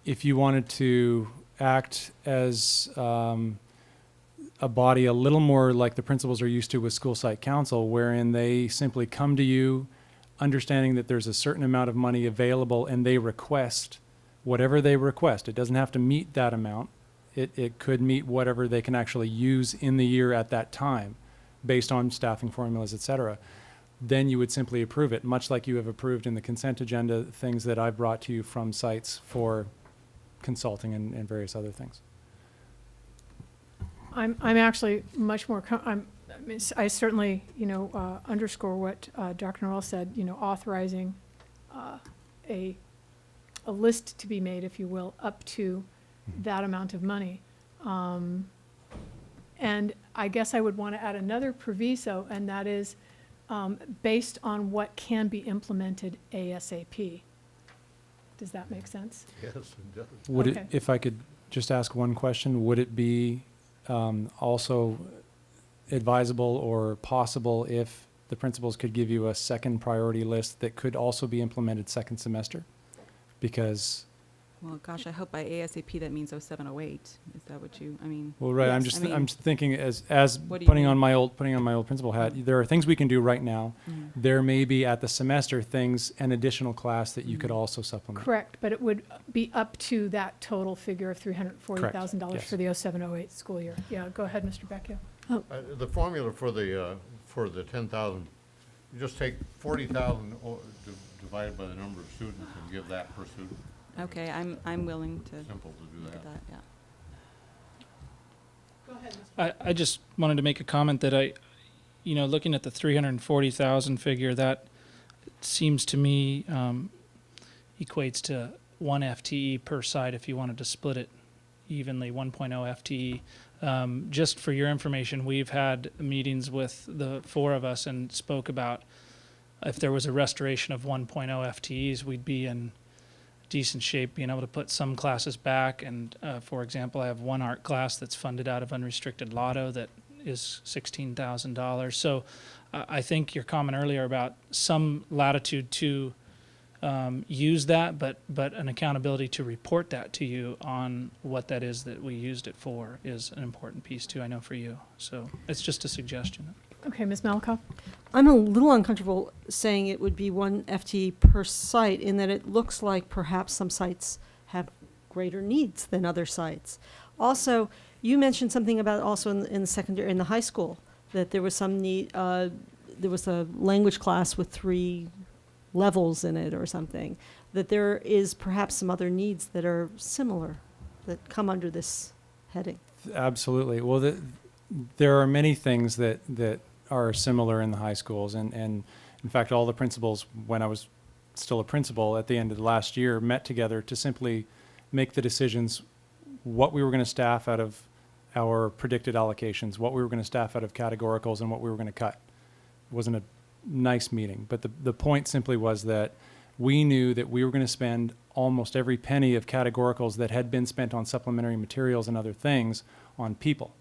If you wanted to act as a body a little more like the principals are used to with school site council, wherein they simply come to you understanding that there's a certain amount of money available and they request whatever they request. It doesn't have to meet that amount. It could meet whatever they can actually use in the year at that time based on staffing formulas, et cetera. Then you would simply approve it, much like you have approved in the consent agenda things that I've brought to you from sites for consulting and various other things. I'm actually much more, I certainly, underscore what Dr. Noel said, authorizing a list to be made, if you will, up to that amount of money. And I guess I would want to add another proviso, and that is based on what can be implemented ASAP. Does that make sense? Yes, it does. Would Okay. it, if I could just ask one question, would it be also advisable or possible if the principals could give you a second priority list that could also be implemented second semester? Because, Well, gosh, I hope by ASAP that means 0708. Is that what you, I mean? well, right, yes, I'm just, I mean, I'm just thinking as What do you putting mean? on my old principal hat, there are things we can do right now. Mhm. There may be at the semester things, an additional class that you could also supplement. Correct, but it would be up to that total figure of $340,000 yes. for the 0708 school year. Yeah, go ahead, Mr. Becchio. The formula for the 10,000, you just take 40,000 divided by the number of students and give that per student. Okay, I'm willing to Simple to do look at that. that, yeah. Go ahead, Mr. I just wanted to make a comment that looking at the 340,000 figure, that seems to me equates to 1 FTE per site if you wanted to split it evenly, 1.0 FTE. Just for your information, we've had meetings with the four of us and spoke about if there was a restoration of 1.0 FTEs, we'd be in decent shape being able to put some classes back. And for example, I have one art class that's funded out of unrestricted lotto that is $16,000. So I think your comment earlier about some latitude to use that, but an accountability to report that to you on what that is that we used it for is an important piece too, I know for you. So it's just a suggestion. Okay, Ms. Malikoff? I'm a little uncomfortable saying it would be 1 FTE per site in that it looks like perhaps some sites have greater needs than other sites. Also, you mentioned something about also in the secondary, in the high school, that there was some need, there was a language class with 3 levels in it or something, that there is perhaps some other needs that are similar that come under this heading. Absolutely. Well, there are many things that are similar in the high schools, and in fact, all the principals, when I was still a principal at the end of the last year, met together to simply make the decisions what we were going to staff out of our predicted allocations, what we were going to staff out of categoricals, and what we were going to cut. It wasn't a nice meeting, but the point simply was that we knew that we were going to spend almost every penny of categoricals that had been spent on supplementary materials and other things on people.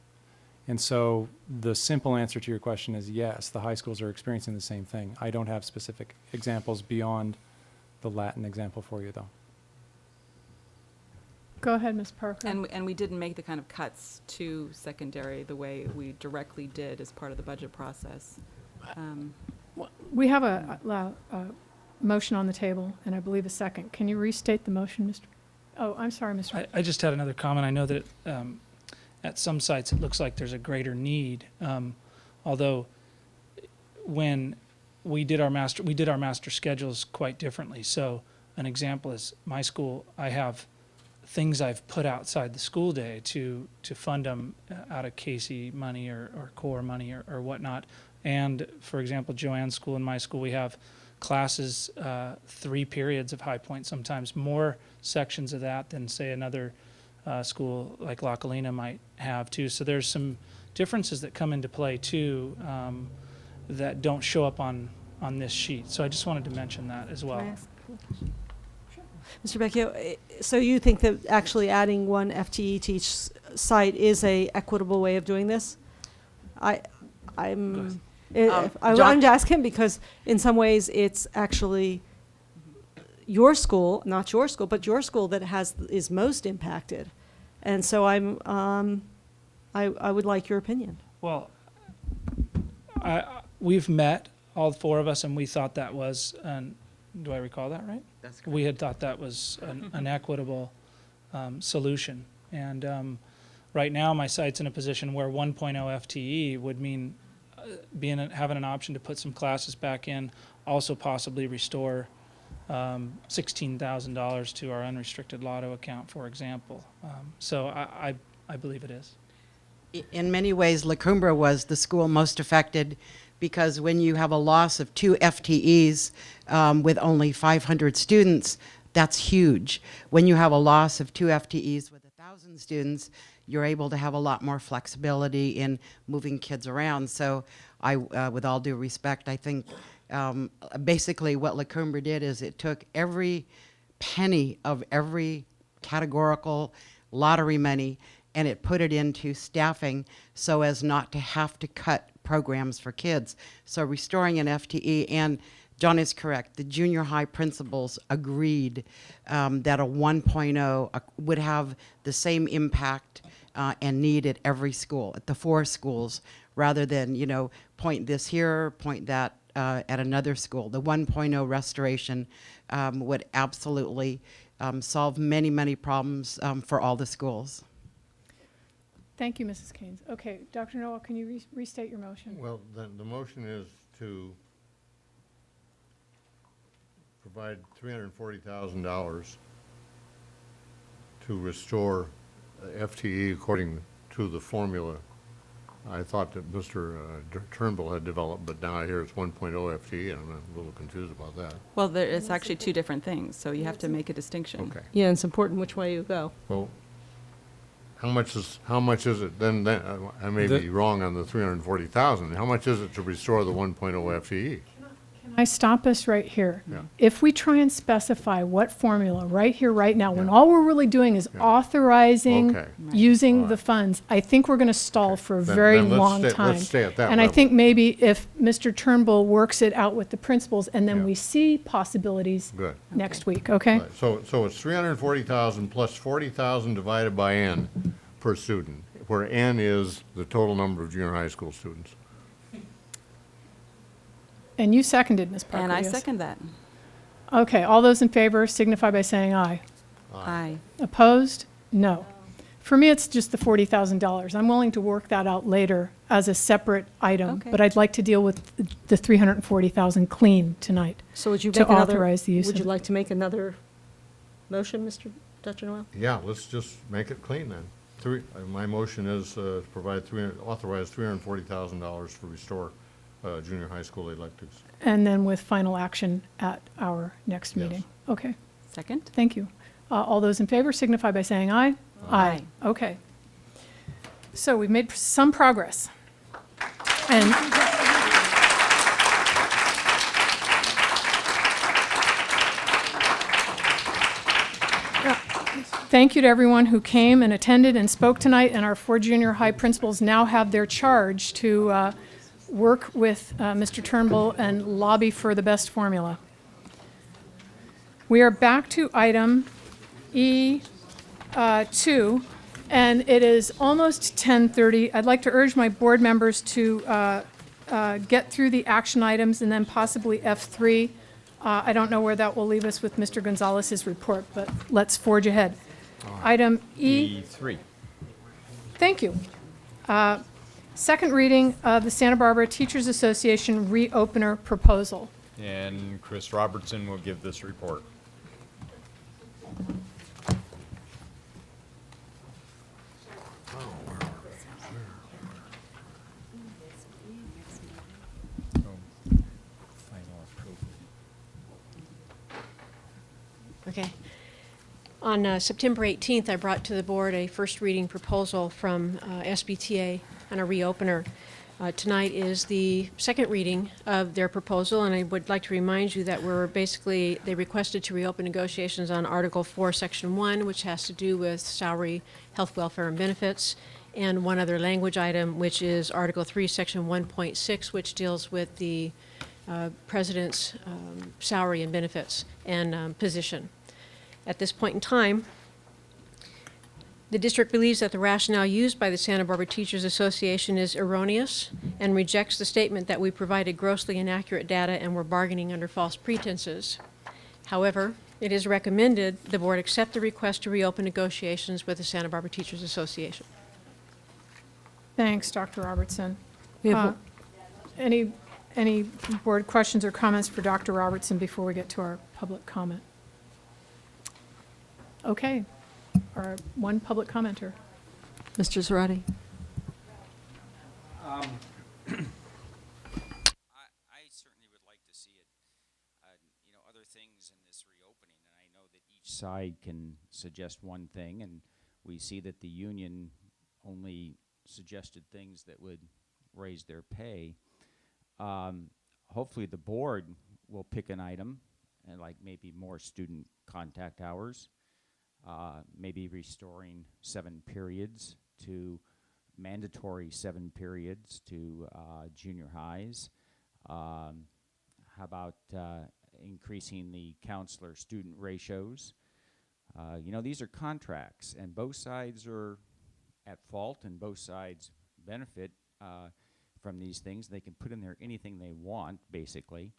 And so the simple answer to your question is yes, the high schools are experiencing the same thing. I don't have specific examples beyond the Latin example for you, though. Go ahead, Ms. Parker. And we didn't make the kind of cuts to secondary the way we directly did as part of the budget process. We have a motion on the table, and I believe a second. Can you restate the motion, Mr.? Oh, I'm sorry, Mr. I just had another comment. I know that at some sites it looks like there's a greater need, although when we did our master schedules quite differently. So an example is my school. I have things I've put outside the school day to fund them out of Casey money or core money or whatnot. And for example, Joanne's school and my school, we have classes, 3 periods of High Point, sometimes more sections of that than say another school like La Colina might have too. So there's some differences that come into play too that don't show up on this sheet. So I just wanted to mention that as well. Can I ask a question? Mr. Becchio, so you think that actually adding 1 FTE to each site is a equitable way of doing this? I'm to ask him because in some ways it's actually your school, not your school, but your school that is most impacted, and so I would like your opinion. Well, we've met, all 4 of us, and we thought that was do I recall that right? That's correct. We had thought that was an equitable solution. And right now, my site's in a position where 1.0 FTE would mean having an option to put some classes back in, also possibly restore $16,000 to our unrestricted lotto account, for example. So I believe it is. In many ways, La Cumbre was the school most affected because when you have a loss of 2 FTEs with only 500 students, that's huge. When you have a loss of 2 FTEs with 1,000 students, you're able to have a lot more flexibility in moving kids around. So with all due respect, I think basically what La Cumbre did is it took every penny of every categorical lottery money and it put it into staffing so as not to have to cut programs for kids. So restoring an FTE, and John is correct, the junior high principals agreed that a 1.0 would have the same impact and need at every school, at the 4 schools, rather than, point this here, point that at another school. The 1.0 restoration would absolutely solve many, many problems for all the schools. Thank you, Mrs. Keynes. Okay, Dr. Noel, can you restate your motion? Well, the motion is to provide $340,000 to restore FTE according to the formula I thought that Mr. Turnbull had developed, but now I hear it's 1.0 FTE, and I'm a little confused about that. Well, it's actually 2 different things, so you have to make a distinction. Okay. Yeah, and it's important which way you go. Well, how much is it? Then I may be wrong on the 340,000. How much is it to restore the 1.0 FTE? Can I stop us right here? Yeah. If we try and specify what formula right here, right now, when all we're really doing is authorizing Okay. using the funds, I think we're going to stall for a very then let's long stay- time. let's stay at that And I level. think maybe if Mr. Turnbull works it out with the principals, and then Yeah. we see possibilities Good. next week, okay? Right, so it's 340,000 plus 40,000 divided by N per student, where N is the total number of junior high school students. And you seconded, Ms. Parker, And I yes? second that. Okay, all those in favor signify by saying aye. Aye. Opposed? No. For me, it's just the $40,000. I'm willing to work that out later as a separate item, Okay. but I'd like to deal with the 340,000 clean tonight. So would you to make another, authorize the use would of you like to make another motion, Mr. Dr. Noel? Yeah, let's just make it clean then. My motion is to authorize $340,000 for restore junior high school electives. And then with final action at our next meeting. Okay. Second? Thank you. All those in favor signify by saying aye. Aye. Okay. So we've made some progress. And thank you to everyone who came and attended and spoke tonight, and our 4 junior high principals now have their charge to work with Mr. Turnbull and lobby for the best formula. We are back to item E2, and it is almost 10:30. I'd like to urge my board members to get through the action items and then possibly F3. I don't know where that will leave us with Mr. Gonzalez's report, but let's forge ahead. Item E3. Thank you. Second reading of the Santa Barbara Teachers Association reopener proposal. And Chris Robertson will give this report. Okay. On September 18th, I brought to the board a first reading proposal from SBTA on a reopener. Tonight is the second reading of their proposal, and I would like to remind you that they requested to reopen negotiations on Article 4, Section 1, which has to do with salary, health, welfare, and benefits, and one other language item, which is Article 3, Section 1.6, which deals with the president's salary and benefits and position. At this point in time, the district believes that the rationale used by the Santa Barbara Teachers Association is erroneous and rejects the statement that we provided grossly inaccurate data and were bargaining under false pretenses. However, it is recommended the board accept the request to reopen negotiations with the Santa Barbara Teachers Association. Thanks, Dr. Robertson. We have Any board questions or comments for Dr. Robertson before we get to our public comment? Okay. Our one public commenter. Mr. Zarate. I certainly would like to see it, other things in this reopening, and I know that each side can suggest one thing, and we see that the union only suggested things that would raise their pay. Hopefully the board will pick an item, and like maybe more student contact hours, maybe restoring 7 periods to mandatory 7 periods to junior highs. How about increasing the counselor-student ratios? These are contracts, and both sides are at fault, and both sides benefit from these things. They can put in there anything they want, basically,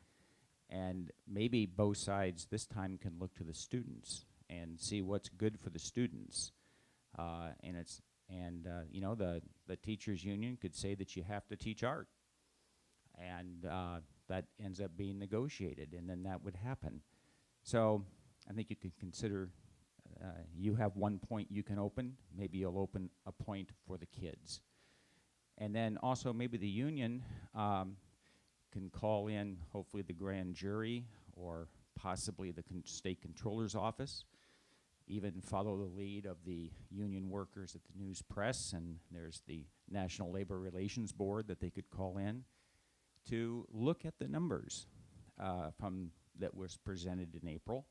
and maybe both sides this time can look to the students and see what's good for the students. The teachers union could say that you have to teach art, and that ends up being negotiated, and then that would happen. So I think you could consider, you have one point you can open, maybe you'll open a point for the kids. And then also maybe the union can call in, hopefully, the grand jury or possibly the state controller's office, even follow the lead of the union workers at the News Press, and there's the National Labor Relations Board that they could call in to look at the numbers that was presented in April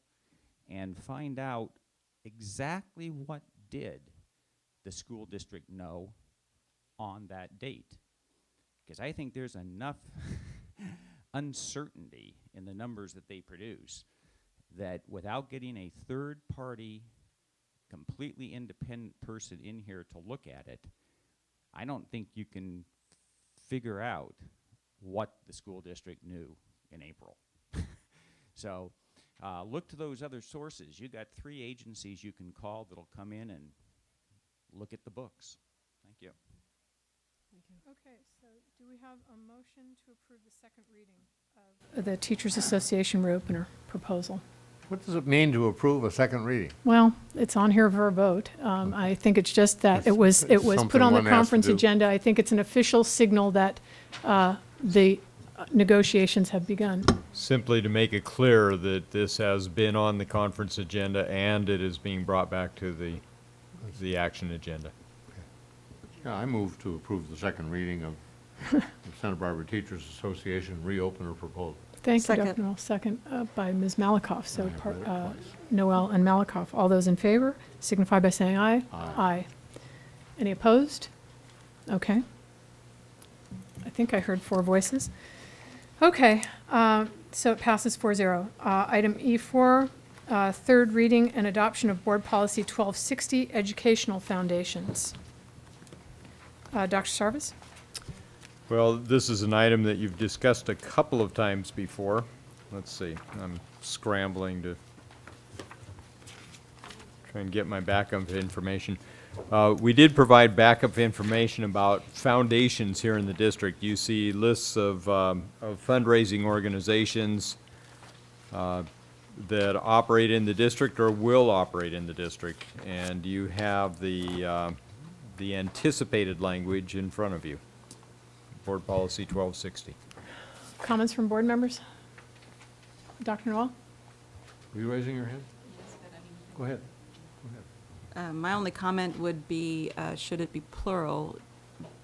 and find out exactly what did the school district know on that date. Because I think there's enough uncertainty in the numbers that they produce that without getting a third-party, completely independent person in here to look at it, I don't think you can figure out what the school district knew in April. So look to those other sources. You got 3 agencies you can call that'll come in and look at the books. Thank you. Okay, so do we have a motion to approve the second reading of the Teachers Association reopener proposal? What does it mean to approve a second reading? Well, it's on here for a vote. I think it's just that it was put something on the one has to conference do. agenda. I think it's an official signal that the negotiations have begun. Simply to make it clear that this has been on the conference agenda and it is being brought back to the action agenda. Yeah, I move to approve the second reading of the Santa Barbara Teachers Association reopener proposal. Thank you, Second. Dr. Noel. Second by Ms. Malikoff. So I read it twice. Noel and Malikoff. All those in favor signify by saying aye. Aye. Any opposed? Okay. I think I heard 4 voices. Okay, so it passes 4-0. Item E4, third reading and adoption of Board Policy 1260, Educational Foundations. Dr. Sarvis? Well, this is an item that you've discussed a couple of times before. Let's see, I'm scrambling to try and get my backup information. We did provide backup information about foundations here in the district. You see lists of fundraising organizations that operate in the district or will operate in the district, and you have the anticipated language in front of you. Board Policy 1260. Comments from board members? Dr. Noel? Are you raising your hand? Go ahead. My only comment would be, should it be plural?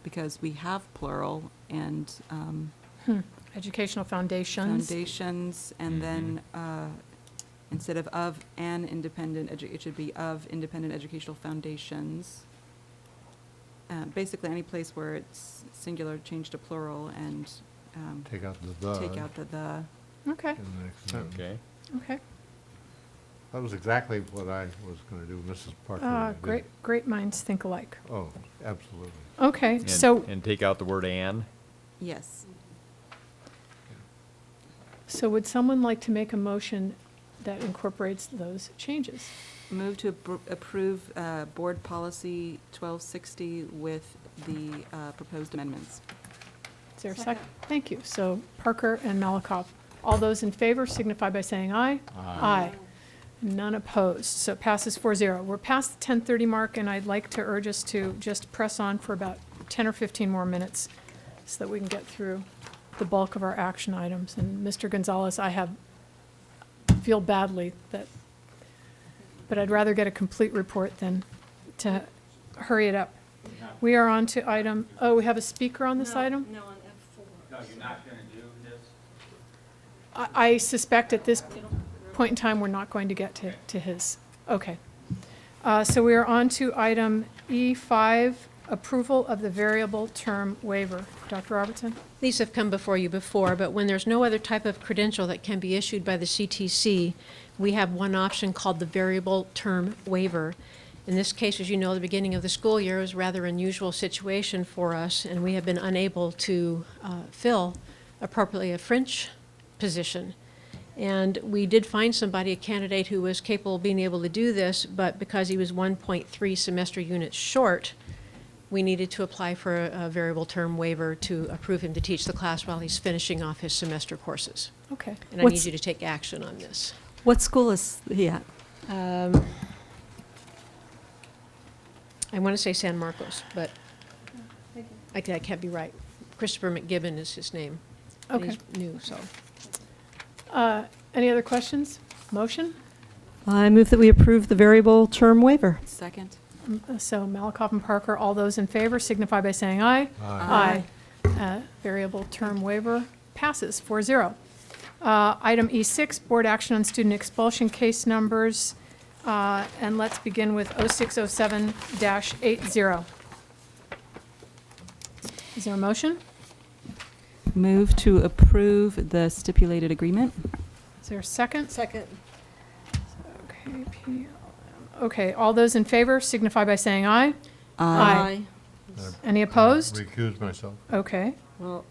Because we have plural and Educational foundations. foundations, and then instead of an independent, it should be of independent educational foundations. Basically, any place where it's singular, change to plural, and Take out the. take out the. Okay, In the next sentence. Okay. okay. That was exactly what I was going to do, Mrs. Parker. did. Great minds think alike. Oh, absolutely. Okay, And- so, And take out the word "and." Yes. so would someone like to make a motion that incorporates those changes? Move to approve Board Policy 1260 with the proposed amendments. Is there a second? Thank you. So Parker and Malikoff. All those in favor signify by saying aye. Aye. None opposed. So it passes 4-0. We're past the 10:30 mark, and I'd like to urge us to just press on for about 10 or 15 more minutes so that we can get through the bulk of our action items. And Mr. Gonzalez, feel badly but I'd rather get a complete report than to hurry it up. We are on to item, we have a speaker on this item? No, on F4. No, you're not going to do this? I suspect at this point in time, we're not going to get to his. Okay. So we are on to item E5, approval of the variable term waiver. Dr. Robertson? These have come before you before, but when there's no other type of credential that can be issued by the CTC, we have one option called the variable term waiver. In this case, as you know, the beginning of the school year is a rather unusual situation for us, and we have been unable to fill appropriately a French position. And we did find somebody, a candidate who was capable of being able to do this, but because he was 1.3 semester units short, we needed to apply for a variable term waiver to approve him to teach the class while he's finishing off his semester courses. Okay. And I need you to take action on this. What school is he at? I want to say San Marcos, but I can't be right. Christopher McGibbon is his name. And Okay. He's new, so. Any other questions? Motion? I move that we approve the variable term waiver. Second. So Malikoff and Parker, all those in favor signify by saying aye. Aye. Variable term waiver passes 4-0. Item E6, board action on student expulsion case numbers. And let's begin with 0607-80. Is there a motion? Move to approve the stipulated agreement. Is there a second? Second. Okay, Okay, all those in favor signify by saying aye. Aye. Any opposed? Recuse myself. Okay. Well,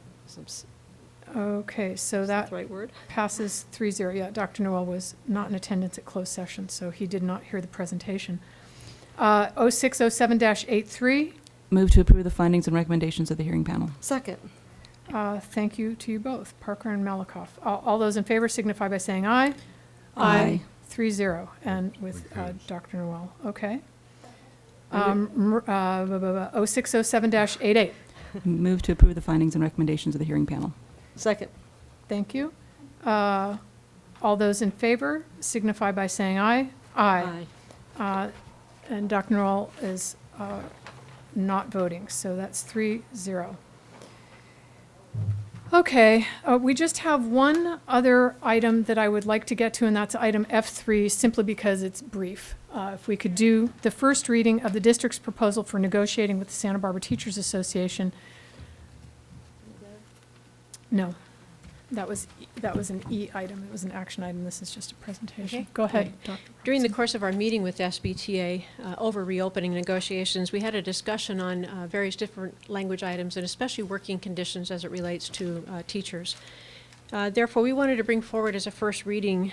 Okay, so that the right word? passes 3-0. Yeah, Dr. Noel was not in attendance at closed session, so he did not hear the presentation. 0607-83. Move to approve the findings and recommendations of the hearing panel. Second. Thank you to you both, Parker and Malikoff. All those in favor signify by saying aye. Aye. 3-0, and with Dr. Noel. Okay. 0607-88. Move to approve the findings and recommendations of the hearing panel. Second. Thank you. All those in favor signify by saying aye. Aye. And Dr. Noel is not voting, so that's 3-0. Okay, we just have one other item that I would like to get to, and that's item F3, simply because it's brief. If we could do the first reading of the district's proposal for negotiating with the Santa Barbara Teachers Association. No, that was an E item. It was an action item. This is just a presentation. Okay. Go ahead, Dr. During the course of our meeting with SBTA over reopening negotiations, we had a discussion on various different language items and especially working conditions as it relates to teachers. Therefore, we wanted to bring forward as a first reading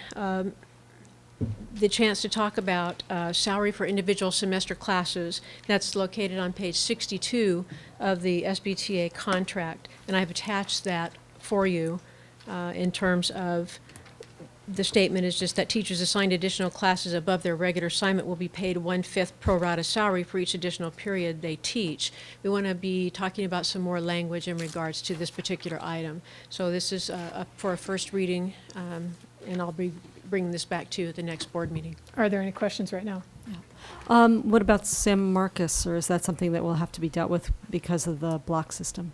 the chance to talk about salary for individual semester classes. That's located on page 62 of the SBTA contract, and I've attached that for you in terms of the statement is just that teachers assigned additional classes above their regular assignment will be paid 1/5 pro rata salary for each additional period they teach. We want to be talking about some more language in regards to this particular item. So this is up for a first reading, and I'll be bringing this back to you at the next board meeting. Are there any questions right now? What about San Marcos, or is that something that will have to be dealt with because of the block system?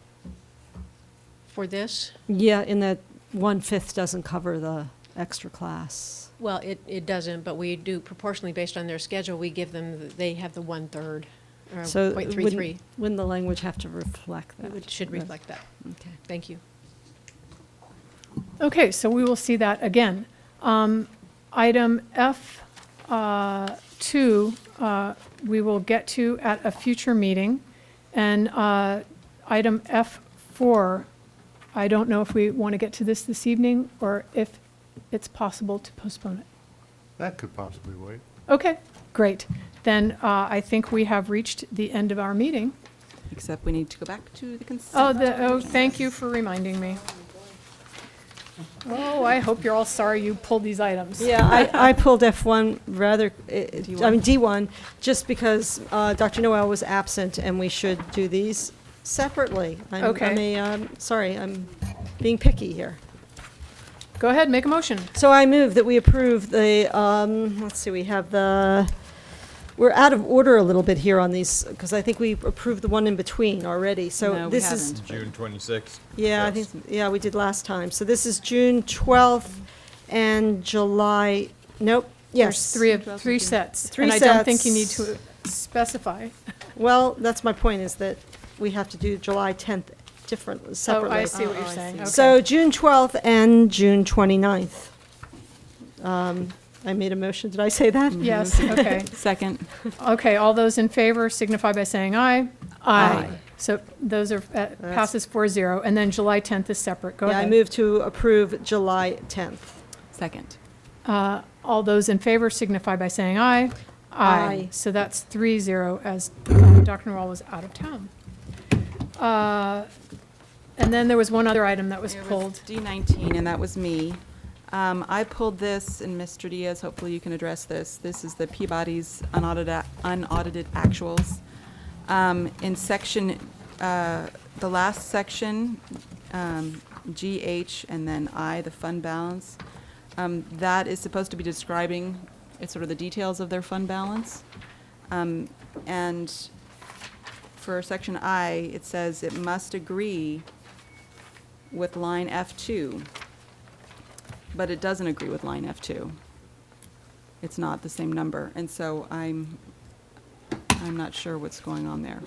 For this? Yeah, in that 1/5 doesn't cover the extra class. Well, it doesn't, but we do proportionally based on their schedule, we give them, they have the 1/3, or So 0.33. wouldn't the language have to reflect that? It should reflect that. Okay. Thank you. Okay, so we will see that again. Item F2, we will get to at a future meeting. And item F4, I don't know if we want to get to this evening or if it's possible to postpone it. That could possibly wait. Okay, great. Then I think we have reached the end of our meeting. Except we need to go back to the consent. Oh, thank you for reminding me. Oh, I hope you're all sorry you pulled these items. Yeah, I pulled F1 rather, D1, just because Dr. Noel was absent and we should do these separately. Okay. Sorry, I'm being picky here. Go ahead, make a motion. So I move that we approve the, let's see, we're out of order a little bit here on these, because I think we approved the one in between already. So No, we this is. haven't. June 26th. Yeah, I Yes. think, yeah, we did last time. So this is June 12th and July, nope, yes. There's three sets. Three And I don't think you need sets. to specify. Well, that's my point, is that we have to do July 10th separately. Oh, I see what you're saying. Okay. So June 12th and June 29th. I made a motion, did I say that? Yes, okay. Second. Okay, all those in favor signify by saying aye. Aye. So those are, passes 4-0, and then July 10th is separate. Go Yeah, I ahead. move to approve July 10th. Second. All those in favor signify by saying aye. Aye. So that's 3-0 as Dr. Noel was out of town. And then there was one other item that was There pulled. D19, and that was me. I pulled this, and Mr. Diaz, hopefully you can address this. This is the Peabody's unaudited actuals. In section, the last section, GH and then I, the fund balance, that is supposed to be describing sort of the details of their fund balance. And for section I, it says it must agree with line F2, but it doesn't agree with line F2. It's not the same number, and so I'm not sure what's going on there.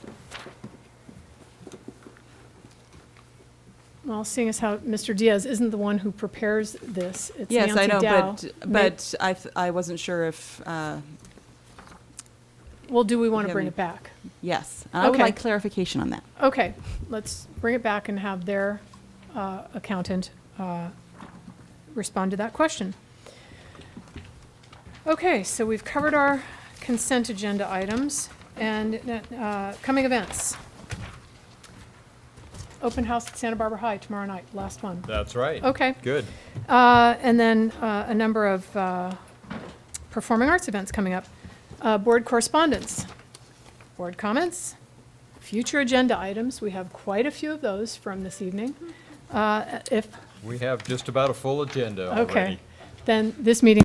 Well, seeing as how Mr. Diaz isn't the one who prepares this, it's Yes, I Nancy know, Dow. but I wasn't sure if. Well, do we want to have bring any- it back? Yes, I would Okay. like clarification on that. Okay, let's bring it back and have their accountant respond to that question. Okay, so we've covered our consent agenda items and coming events. Open house at Santa Barbara High tomorrow night, last one. That's right. Okay. Good. And then a number of performing arts events coming up. Board correspondence, board comments, future agenda items. We have quite a few of those from this evening. If, We have just about a full agenda already. okay, then this meeting